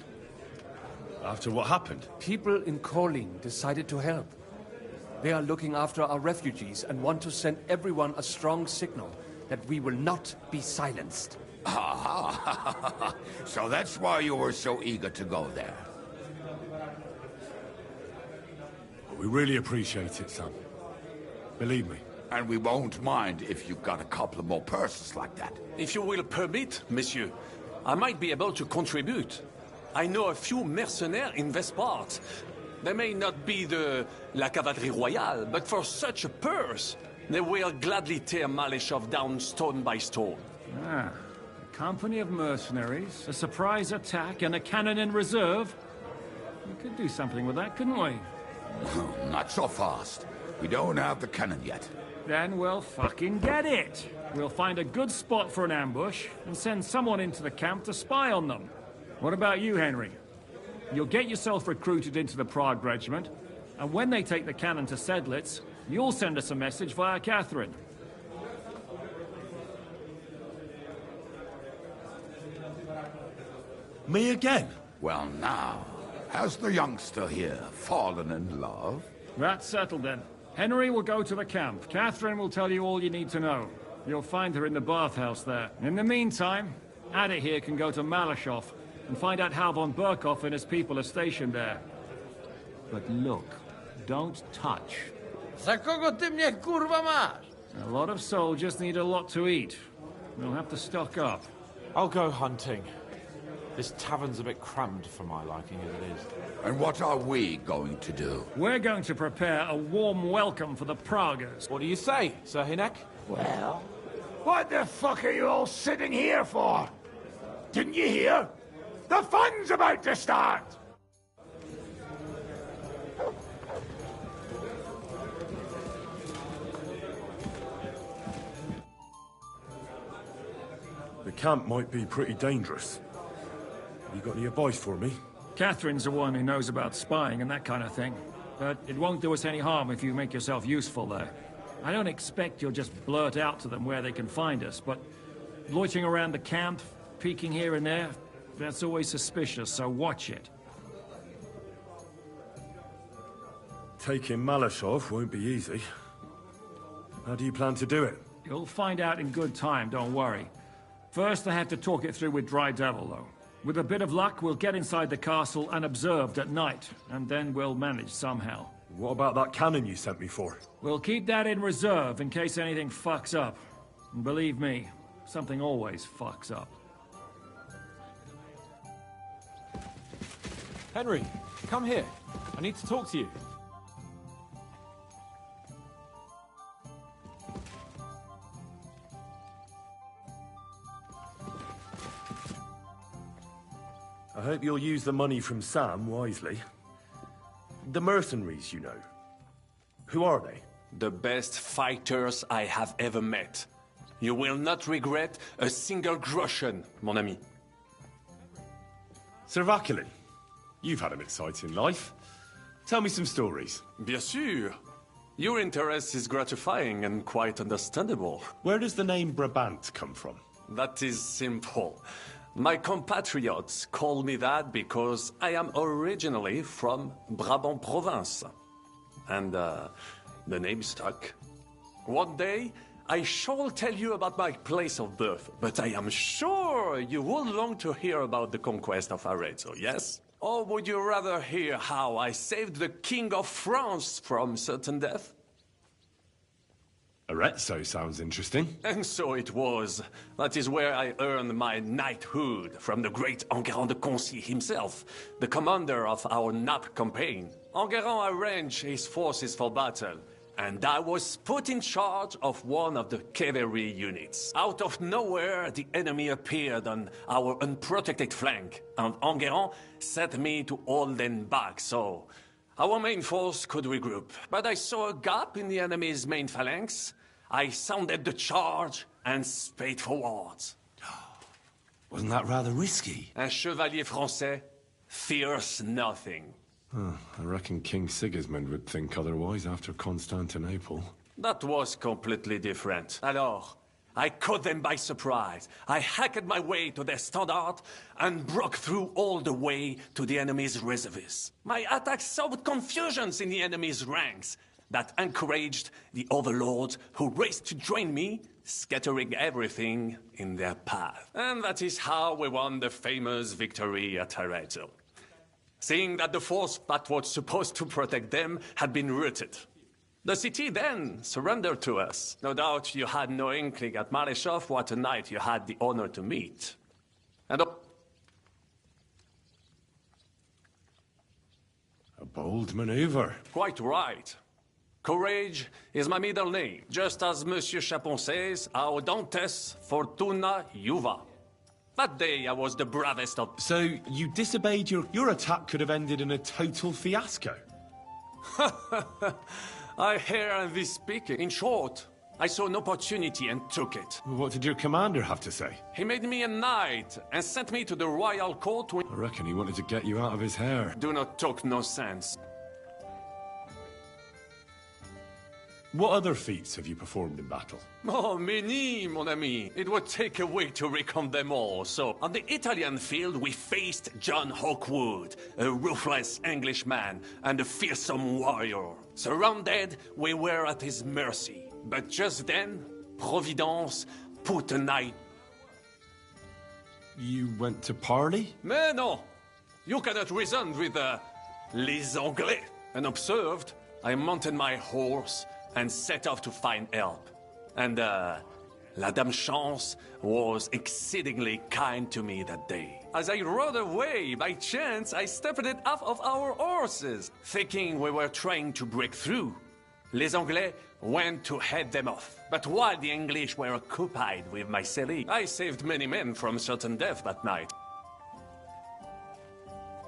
After what happened? People in Korling decided to help. They are looking after our refugees and want to send everyone a strong signal that we will not be silenced. Ah, so that's why you were so eager to go there. We really appreciate it, Sam. Believe me. And we won't mind if you've got a couple of more purses like that. If you will permit, monsieur, I might be able to contribute. I know a few mercenaires in Vespart. They may not be the La Cavalerie Royale, but for such a purse, they will gladly tear Maleshov down stone by stone. Ah, a company of mercenaries, a surprise attack, and a cannon in reserve. We could do something with that, couldn't we? Not so fast. We don't have the cannon yet. Then we'll fucking get it. We'll find a good spot for an ambush and send someone into the camp to spy on them. What about you, Henry? You'll get yourself recruited into the Prague Regiment, and when they take the cannon to Sedlitz, you'll send us a message via Catherine. Me again? Well, now, has the youngster here fallen in love? That's settled then. Henry will go to the camp. Catherine will tell you all you need to know. You'll find her in the bathhouse there. In the meantime, Adit here can go to Malashov and find out how von Burkov and his people are stationed there. But look, don't touch. Za kogo ty mnie kurwa masz? A lot of soldiers need a lot to eat. We'll have to stock up. I'll go hunting. This tavern's a bit crammed for my liking as it is. And what are we going to do? We're going to prepare a warm welcome for the Praguers. What do you say, Sir Hinek? Well, what the fuck are you all sitting here for? Didn't you hear? The fun's about to start! The camp might be pretty dangerous. Have you got any advice for me? Catherine's the one who knows about spying and that kind of thing. But it won't do us any harm if you make yourself useful there. I don't expect you'll just blurt out to them where they can find us, but loitering around the camp, peeking here and there, that's always suspicious, so watch it. Taking Malashov won't be easy. How do you plan to do it? You'll find out in good time, don't worry. First, I have to talk it through with Dry Devil, though. With a bit of luck, we'll get inside the castle unobserved at night, and then we'll manage somehow. What about that cannon you sent me for? We'll keep that in reserve in case anything fucks up. And believe me, something always fucks up. Henry, come here. I need to talk to you. I hope you'll use the money from Sam wisely. The mercenaries, you know. Who are they? The best fighters I have ever met. You will not regret a single groschen, mon ami. Sir Vaculin, you've had an exciting life. Tell me some stories. Bien sûr. Your interest is gratifying and quite understandable. Where does the name Brabant come from? That is simple. My compatriots call me that because I am originally from Brabant province. And, the name stuck. One day, I shall tell you about my place of birth, but I am sure you would long to hear about the conquest of Arezzo, yes? Or would you rather hear how I saved the King of France from certain death? Arezzo sounds interesting. And so it was. That is where I earned my knighthood from the great Enguerrand de Concy himself, the commander of our Naples campaign. Enguerrand arranged his forces for battle, and I was put in charge of one of the cavalry units. Out of nowhere, the enemy appeared on our unprotected flank, and Enguerrand set me to hold them back, so our main force could regroup. But I saw a gap in the enemy's main phalanx. I sounded the charge and sped forwards. Wasn't that rather risky? Un chevalier français fears nothing. I reckon King Sigismund would think otherwise after Constantinople. That was completely different. Alors, I caught them by surprise. I hacked my way to their standard and broke through all the way to the enemy's reservoirs. My attack sowed confusions in the enemy's ranks that encouraged the overlords who raced to join me, scattering everything in their path. And that is how we won the famous victory at Arezzo. Seeing that the force that was supposed to protect them had been routed. The city then surrendered to us. No doubt you had no inkling at Maleshov what a knight you had the honor to meet. And a bold maneuver. Quite right. Courage is my middle name, just as Monsieur Chapon says, Audantes Fortuna Juva. That day I was the bravest of... So you disobeyed your attack could have ended in a total fiasco? I hear thee speak. In short, I saw an opportunity and took it. What did your commander have to say? He made me a knight and sent me to the royal court to... I reckon he wanted to get you out of his hair. Do not talk nonsense. What other feats have you performed in battle? Oh, many, mon ami. It would take a week to recount them all. So, on the Italian field, we faced John Hawkwood, a ruthless Englishman and a fearsome warrior. Surrounded, we were at his mercy. But just then, Providence put a knight... You went to parley? Mais non! You cannot reason with les Anglais. And observed, I mounted my horse and set off to find help. And, La Dame Chance was exceedingly kind to me that day. As I rode away, by chance, I stepped it off of our horses, thinking we were trying to break through. Les Anglais went to head them off. But while the English were occupied with my selling, I saved many men from certain death that night.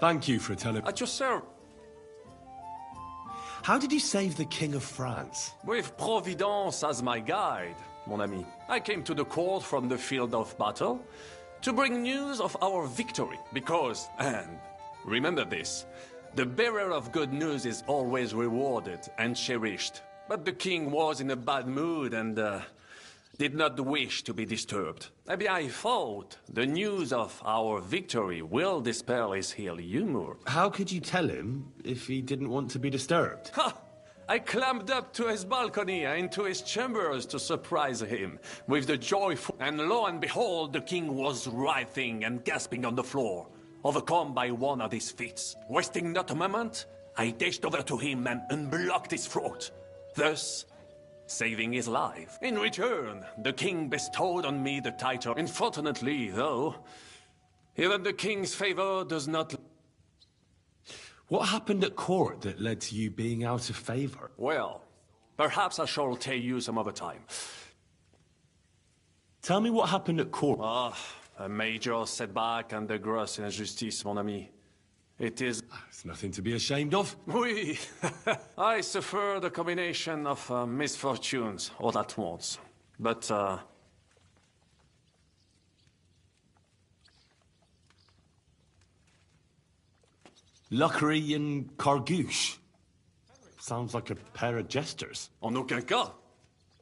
Thank you for telling... At your service. How did you save the King of France? With Providence as my guide, mon ami. I came to the court from the field of battle to bring news of our victory. Because, and remember this, the bearer of good news is always rewarded and cherished. But the king was in a bad mood and did not wish to be disturbed. Maybe I thought the news of our victory will dispel his ill humor. How could you tell him if he didn't want to be disturbed? Ha! I climbed up to his balcony and into his chambers to surprise him with the joyful... And lo and behold, the king was writhing and gasping on the floor, overcome by one of his fits. Wasting not a moment, I dashed over to him and unblocked his throat, thus saving his life. In return, the king bestowed on me the title. Unfortunately, though, even the king's favor does not... What happened at court that led to you being out of favor? Well, perhaps I shall tell you some other time. Tell me what happened at court. A major setback and a gross injustice, mon ami. It is... It's nothing to be ashamed of. Oui. I suffered a combination of misfortunes all at once. But, Lockery and Cargouche. Sounds like a pair of jesters. En aucun cas.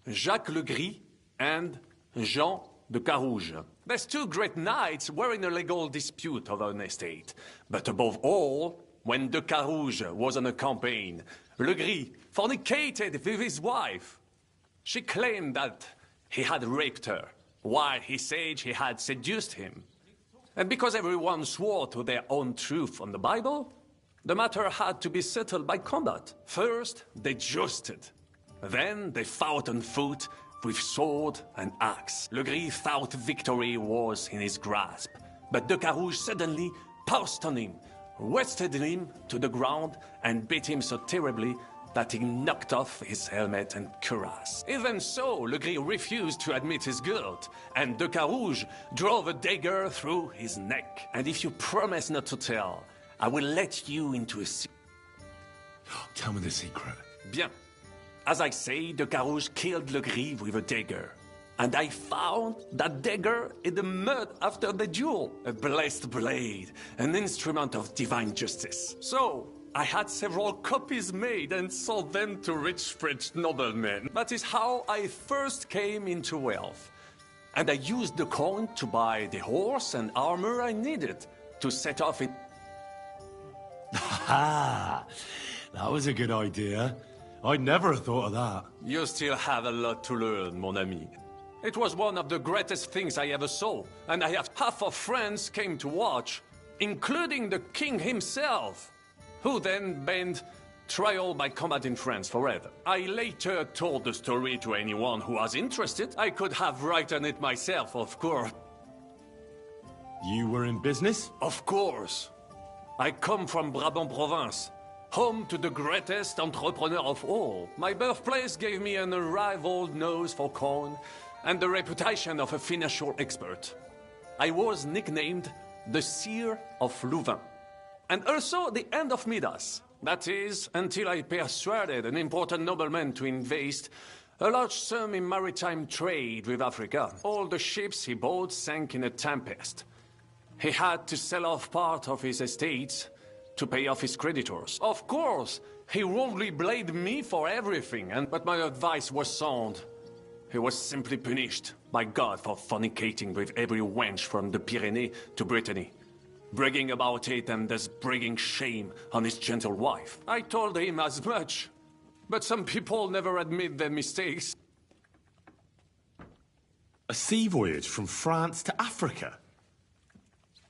Jacques Le Gris and Jean de Carouge. These two great knights were in a legal dispute over an estate. But above all, when de Carouge was on a campaign, Le Gris fornicated with his wife. She claimed that he had raped her, while he said he had seduced him. And because everyone swore to their own truth on the Bible, the matter had to be settled by combat. First, they jousted. Then they fought on foot with sword and axe. Le Gris thought victory was in his grasp, but de Carouge suddenly pounced on him, wrested him to the ground, and beat him so terribly that he knocked off his helmet and cuirass. Even so, Le Gris refused to admit his guilt, and de Carouge drove a dagger through his neck. And if you promise not to tell, I will let you into a secret. Tell me the secret. Bien. As I say, de Carouge killed Le Gris with a dagger. And I found that dagger in the mud after the duel. A blessed blade, an instrument of divine justice. So, I had several copies made and sold them to rich French noblemen. That is how I first came into wealth. And I used the coin to buy the horse and armor I needed to set off it. Ha! That was a good idea. I'd never have thought of that. You still have a lot to learn, mon ami. It was one of the greatest things I ever saw, and I have half of France came to watch, including the king himself, who then banned trial by combat in France forever. I later told the story to anyone who was interested. I could have written it myself, of course. You were in business? Of course. I come from Brabant province, home to the greatest entrepreneur of all. My birthplace gave me an unrivaled nose for coin and the reputation of a financial expert. I was nicknamed the Seer of Louvain, and also the End of Midas. That is, until I persuaded an important nobleman to invest a large sum in maritime trade with Africa. All the ships he bought sank in a tempest. He had to sell off part of his estates to pay off his creditors. Of course, he wrongly blamed me for everything, but my advice was sound. He was simply punished by God for fornicating with every wench from the Pyrenees to Brittany, bragging about it and thus bringing shame on his gentle wife. I told him as much, but some people never admit their mistakes. A sea voyage from France to Africa?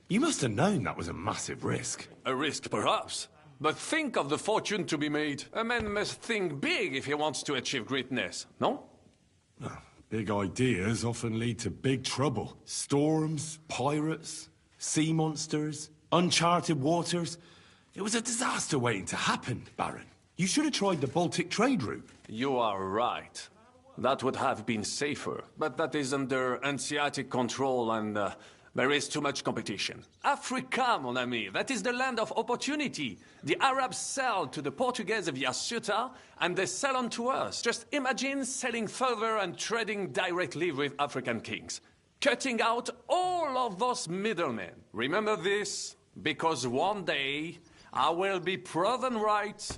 You must have known that was a massive risk. A risk, perhaps. But think of the fortune to be made. A man must think big if he wants to achieve greatness, no? Big ideas often lead to big trouble. Storms, pirates, sea monsters, uncharted waters. It was a disaster waiting to happen, Baron. You should have tried the Baltic trade route. You are right. That would have been safer. But that is under Hanseatic control and there is too much competition. Africa, mon ami, that is the land of opportunity. The Arabs sell to the Portuguese via Ceuta, and they sell on to us. Just imagine selling further and trading directly with African kings. Cutting out all of those middlemen. Remember this, because one day I will be proven right.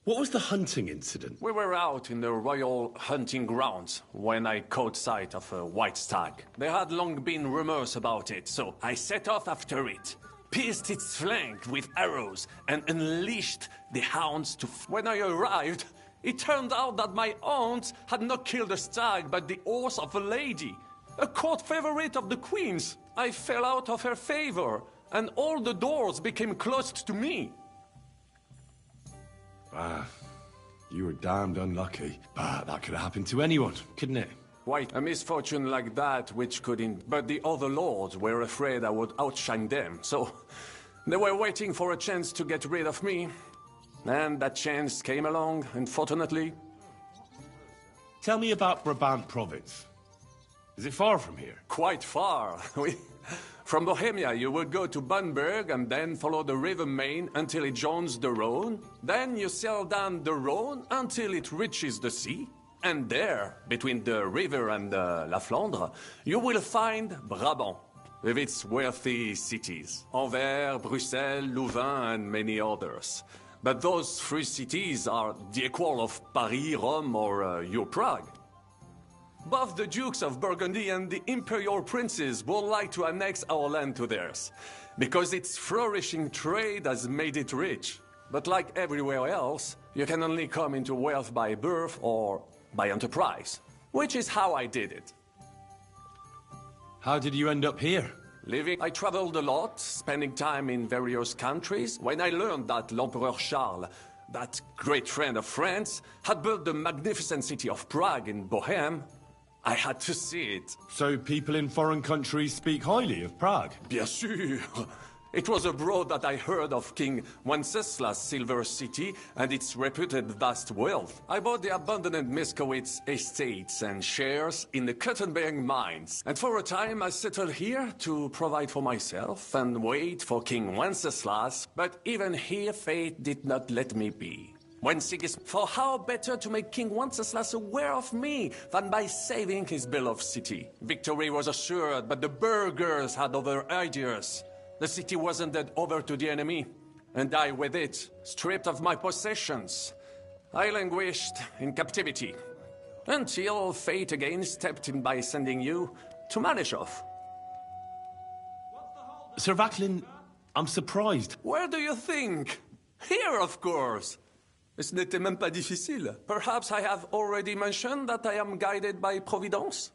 What was the hunting incident? We were out in the royal hunting grounds when I caught sight of a white stag. There had long been rumors about it, so I set off after it, pierced its flank with arrows, and unleashed the hounds to... When I arrived, it turned out that my aunt had not killed a stag, but the horse of a lady, a court favorite of the queen's. I fell out of her favor, and all the doors became closed to me. You were damned unlucky. But that could have happened to anyone, couldn't it? Quite a misfortune like that, which couldn't... But the other lords were afraid I would outshine them, so... They were waiting for a chance to get rid of me. And that chance came along, unfortunately. Tell me about Brabant province. Is it far from here? Quite far. From Bohemia, you would go to Bamberg and then follow the river Main until it joins the Rhone. Then you sail down the Rhone until it reaches the sea. And there, between the river and La Flandre, you will find Brabant, with its wealthy cities. Anvers, Bruxelles, Louvain, and many others. But those three cities are the equal of Paris, Rome, or your Prague. Both the Dukes of Burgundy and the Imperial Princes would like to annex our land to theirs, because its flourishing trade has made it rich. But like everywhere else, you can only come into wealth by birth or by enterprise, which is how I did it. How did you end up here? I traveled a lot, spending time in various countries. When I learned that l'Empereur Charles, that great friend of France, had built the magnificent city of Prague in Bohème, I had to see it. So people in foreign countries speak highly of Prague? Bien sûr. It was abroad that I heard of King Wenceslas' silver city and its reputed vast wealth. I bought the abandoned Miskowitz estates and shares in the Kuttenberg mines. And for a time I settled here to provide for myself and wait for King Wenceslas, but even here fate did not let me be. When for how better to make King Wenceslas aware of me than by saving his beloved city? Victory was assured, but the burghers had other ideas. The city wasn't handed over to the enemy. and I with it, stripped of my possessions. I languished in captivity, until fate again stepped in by sending you to Malishov. Sir Vaclin, I'm surprised. Where do you think? Here, of course. Ce n'était même pas difficile. Perhaps I have already mentioned that I am guided by Providence?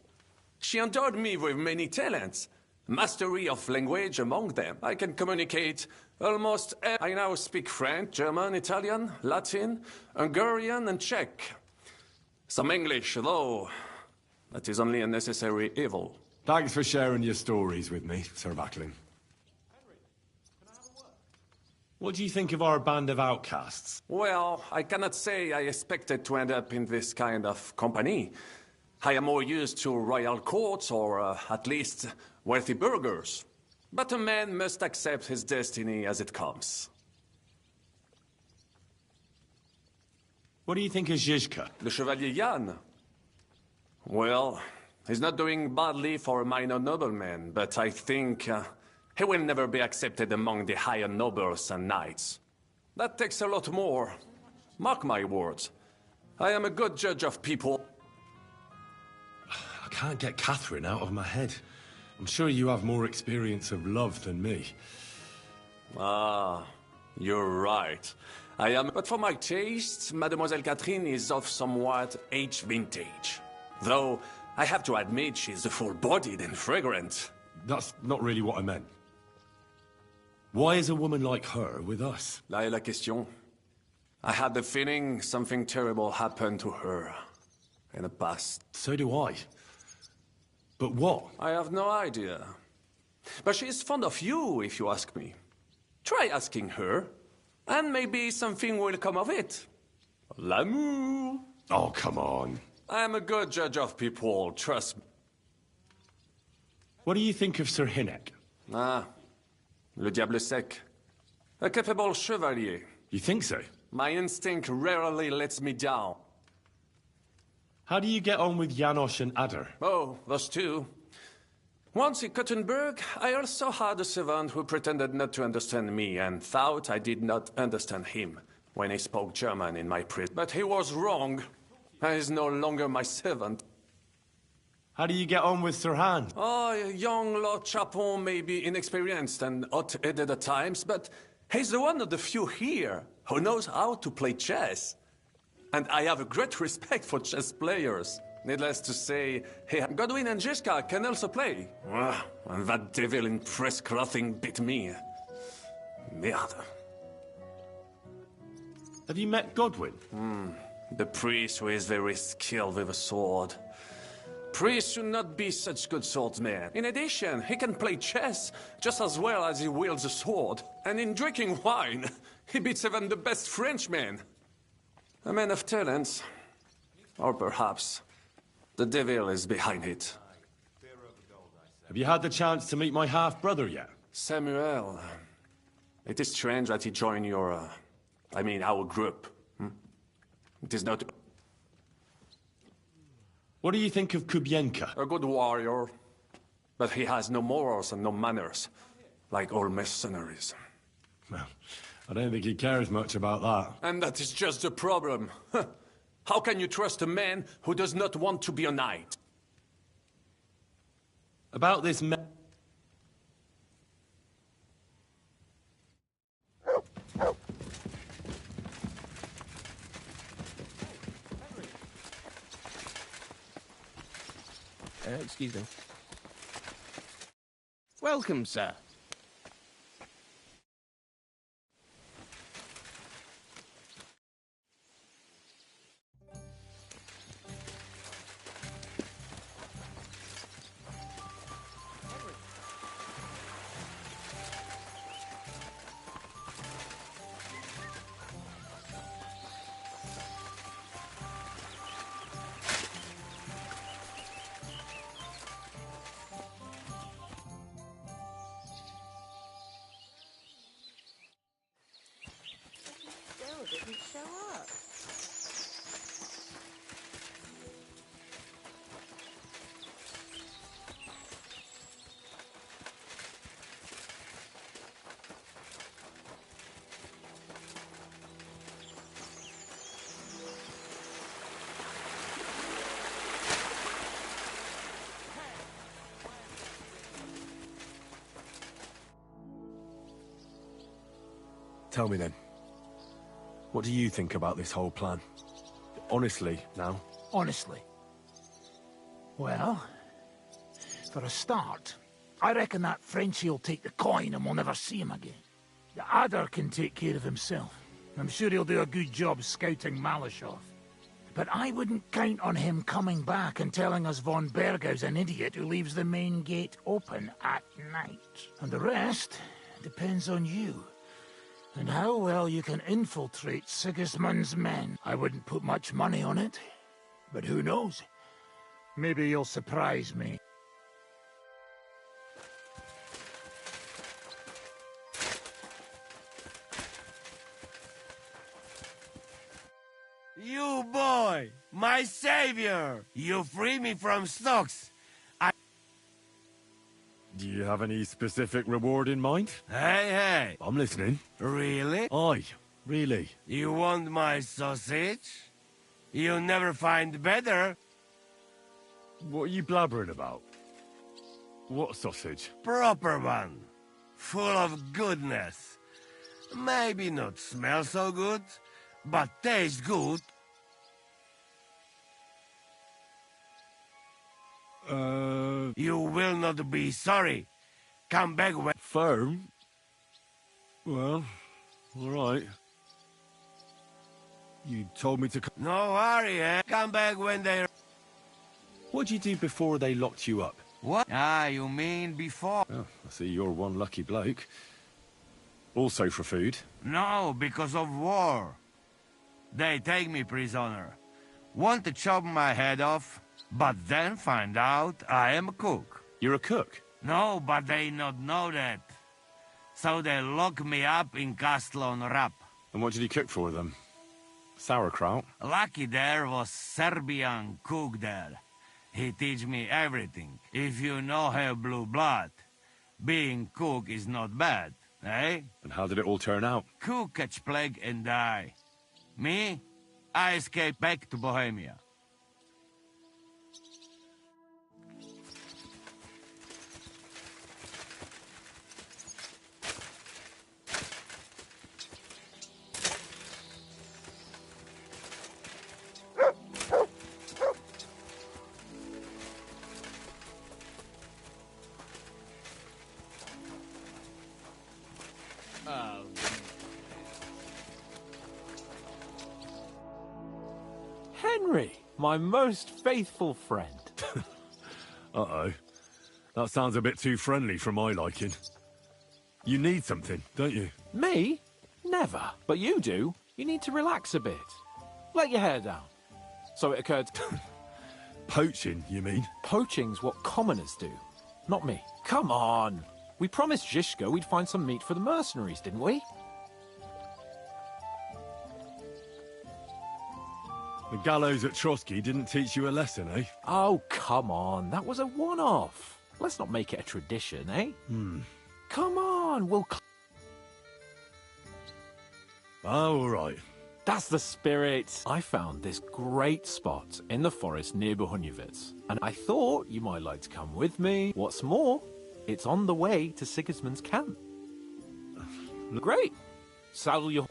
She endowed me with many talents. Mastery of language among them. I can communicate almost I now speak French, German, Italian, Latin, Hungarian, and Czech. Some English, though. That is only a necessary evil. Thanks for sharing your stories with me, Sir Vaclin. What do you think of our band of outcasts? Well, I cannot say I expected to end up in this kind of company. I am more used to royal courts or, at least, wealthy burghers. But a man must accept his destiny as it comes. What do you think of Zizka? The Chevalier Jan? Well, he's not doing badly for a minor nobleman, but I think he will never be accepted among the higher nobles and knights. That takes a lot more. Mark my words. I am a good judge of people. I can't get Catherine out of my head. I'm sure you have more experience of love than me. Ah, you're right. I am, but for my taste, Mademoiselle Catherine is of somewhat age vintage. Though, I have to admit she's full-bodied and fragrant. That's not really what I meant. Why is a woman like her with us? Là est la question. I had the feeling something terrible happened to her in the past. So do I. But what? I have no idea. But she is fond of you, if you ask me. Try asking her, and maybe something will come of it. L'amour. Oh, come on. I am a good judge of people, trust me. What do you think of Sir Hynek? Ah, le diable sec. A capable chevalier. You think so? My instinct rarely lets me down. How do you get on with Janosch and Adder? Oh, those two. Once in Kuttenberg, I also had a servant who pretended not to understand me and thought I did not understand him when he spoke German in my prison. But he was wrong. He is no longer my servant. How do you get on with Sir Hand? Oh, young Lord Chapon may be inexperienced and hot-headed at times, but he's one of the few here who knows how to play chess. And I have a great respect for chess players. Needless to say, Godwin and Zizka can also play. And that devil in press clothing beat me. Merde. Have you met Godwin? The priest who is very skilled with a sword. Priests should not be such good swordsmen. In addition, he can play chess just as well as he wields a sword. And in drinking wine, he beats even the best Frenchmen. A man of talents. Or perhaps the devil is behind it. Have you had the chance to meet my half-brother yet? Samuel. It is strange that he joined your... our group. It is not... What do you think of Kubienka? A good warrior. But he has no morals and no manners. Like all mercenaries. Well, I don't think he cares much about that. And that is just the problem. How can you trust a man who does not want to be a knight? About this excuse me. Welcome, sir. Didn't show up. Tell me then. What do you think about this whole plan? Honestly, now. Honestly. Well, for a start, I reckon that Frenchie'll take the coin and we'll never see him again. The Adder can take care of himself. I'm sure he'll do a good job scouting Malashov. But I wouldn't count on him coming back and telling us von Bergau's an idiot who leaves the main gate open at night. And the rest depends on you. And how well you can infiltrate Sigismund's men. I wouldn't put much money on it. But who knows? Maybe you'll surprise me. You boy! My savior! You free me from stocks. Do you have any specific reward in mind? Hey! I'm listening. Really? Aye, really. You want my sausage? You'll never find better. What are you blabbering about? What sausage? Proper one. Full of goodness. Maybe not smell so good, but taste good. You will not be sorry. Come back when... Firm? Well, all right. You told me to... No hurry, eh? Come back when they're... What'd you do before they locked you up? What? Ah, you mean before? Oh, I see you're one lucky bloke. Also for food? No, because of war. They take me prisoner. Want to chop my head off, but then find out I am a cook. You're a cook? No, but they not know that. So they lock me up in Castle on Rap. And what did you cook for them? Sauerkraut? Lucky there was Serbian cook there. He teach me everything. If you know her blue blood, being cook is not bad, eh? And how did it all turn out? Cook catch plague and die. Me? I escaped back to Bohemia. Henry, my most faithful friend. Uh-oh. That sounds a bit too friendly for my liking. You need something, don't you? Me? Never. But you do. You need to relax a bit. Let your hair down. So it occurred... Poaching, you mean? Poaching's what commoners do, not me. Come on. We promised Zizka we'd find some meat for the mercenaries, didn't we? The gallows at Trotsky didn't teach you a lesson, eh? Oh, come on. That was a one-off. Let's not make it a tradition, eh? Come on, we'll... Oh, all right. That's the spirit. I found this great spot in the forest near Bohuniewicz, and I thought you might like to come with me. What's more, it's on the way to Sigismund's camp. Great. Saddle your...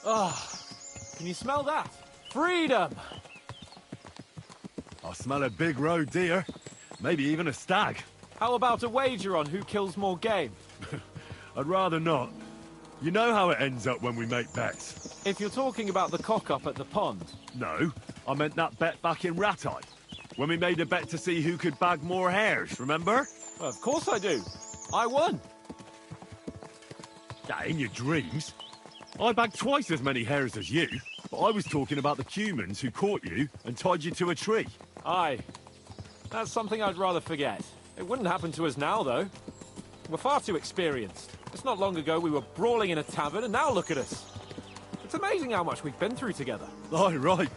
Ah, can you smell that? Freedom! I smell a big roe deer. Maybe even a stag. How about a wager on who kills more game? I'd rather not. You know how it ends up when we make bets. If you're talking about the cock-up at the pond. No, I meant that bet back in Rattay. When we made a bet to see who could bag more hares, remember? Well, of course I do. I won. Yeah, in your dreams. I bagged twice as many hares as you, but I was talking about the humans who caught you and tied you to a tree. Aye. That's something I'd rather forget. It wouldn't happen to us now, though. We're far too experienced. It's not long ago we were brawling in a tavern, and now look at us. It's amazing how much we've been through together. Aye, right.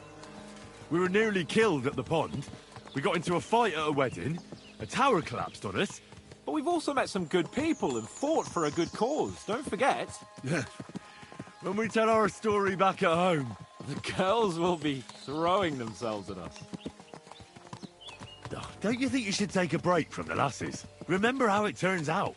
We were nearly killed at the pond. We got into a fight at a wedding. A tower collapsed on us. But we've also met some good people and fought for a good cause. Don't forget. Yeah. When we tell our story back at home, the girls will be throwing themselves at us. Don't you think you should take a break from the lasses? Remember how it turns out.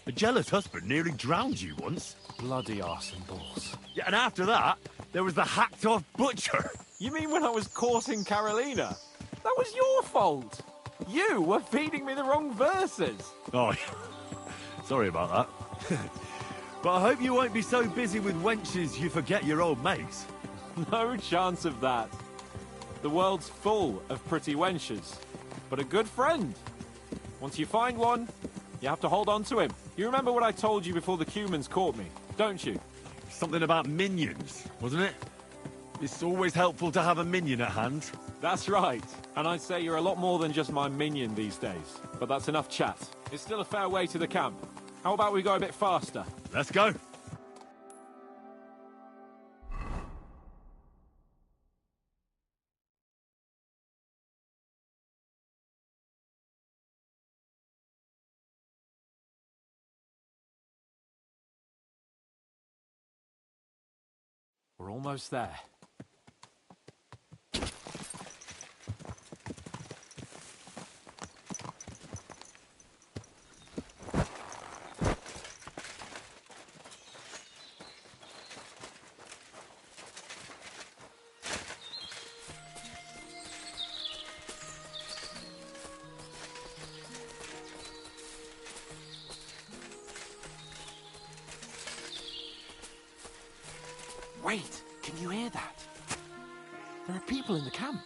A jealous husband nearly drowned you once. Bloody arse and balls. Yeah, and after that, there was the hacked-off butcher. You mean when I was courting Carolina? That was your fault. You were feeding me the wrong verses. Oh, sorry about that. But I hope you won't be so busy with wenches you forget your old mates. No chance of that. The world's full of pretty wenches. But a good friend. Once you find one, you have to hold on to him. You remember what I told you before the Cumans caught me, don't you? Something about minions, wasn't it? It's always helpful to have a minion at hand. That's right. And I'd say you're a lot more than just my minion these days. But that's enough chat. It's still a fair way to the camp. How about we go a bit faster? Let's go. We're almost there. Wait, can you hear that? There are people in the camp.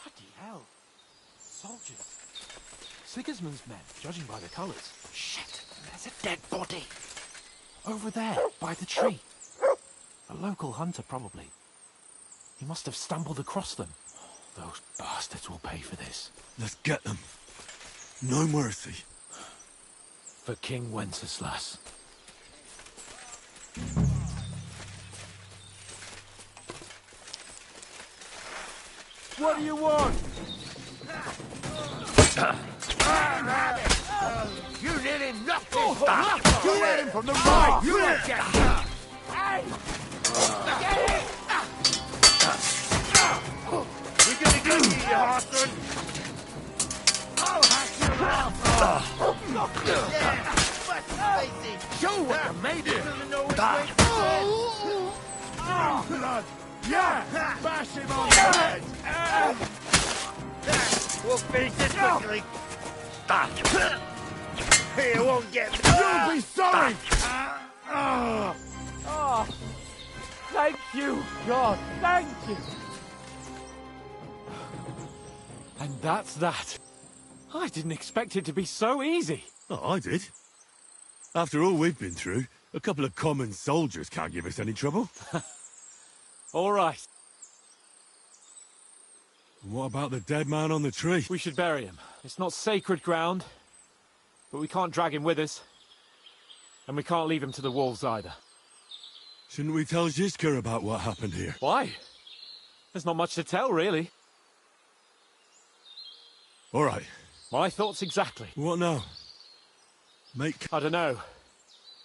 Bloody hell. Soldiers. Sigismund's men, judging by the colours. Shit, there's a dead body. Over there, by the tree. A local hunter, probably. He must have stumbled across them. Those bastards will pay for this. Let's get them. No mercy. For King Wenceslas. What do you want? You did him nothing! You hit him from the right! You don't get him! Get it! We're gonna get you, you Hartman! I'll hack your mouth off! Show what you made it! Blood! Yeah! Bash him on the head! We'll finish this quickly! He won't get me! You'll be sorry! Oh, thank you, God, thank you! And that's that. I didn't expect it to be so easy. Oh, I did. After all we've been through, a couple of common soldiers can't give us any trouble. All right. What about the dead man on the tree? We should bury him. It's not sacred ground, but we can't drag him with us. And we can't leave him to the wolves either. Shouldn't we tell Zizka about what happened here? Why? There's not much to tell, really. All right. My thoughts exactly. What now? I don't know.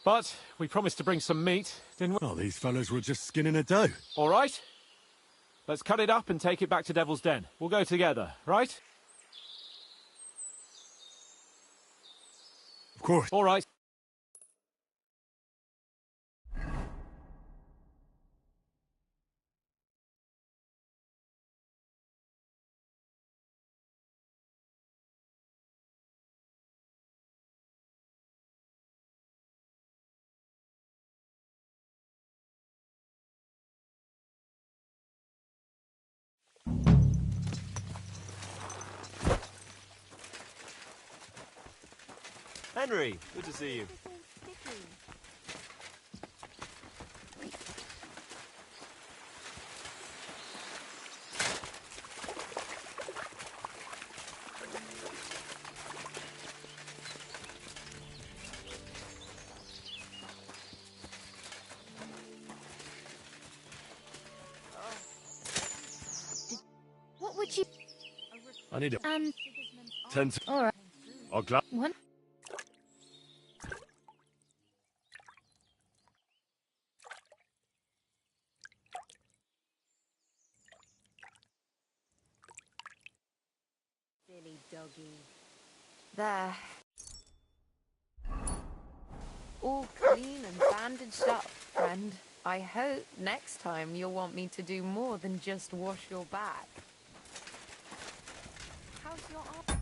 But we promised to bring some meat, didn't we? Oh, these fellows were just skinning a doe. All right. Let's cut it up and take it back to Devil's Den. We'll go together, right? Of course. All right. Henry, good to see you. What would you... I need a... 10 All right. I'll clap. One. Silly doggy. There. All clean and bandaged up, friend. I hope next time you'll want me to do more than just wash your back. How's your arm?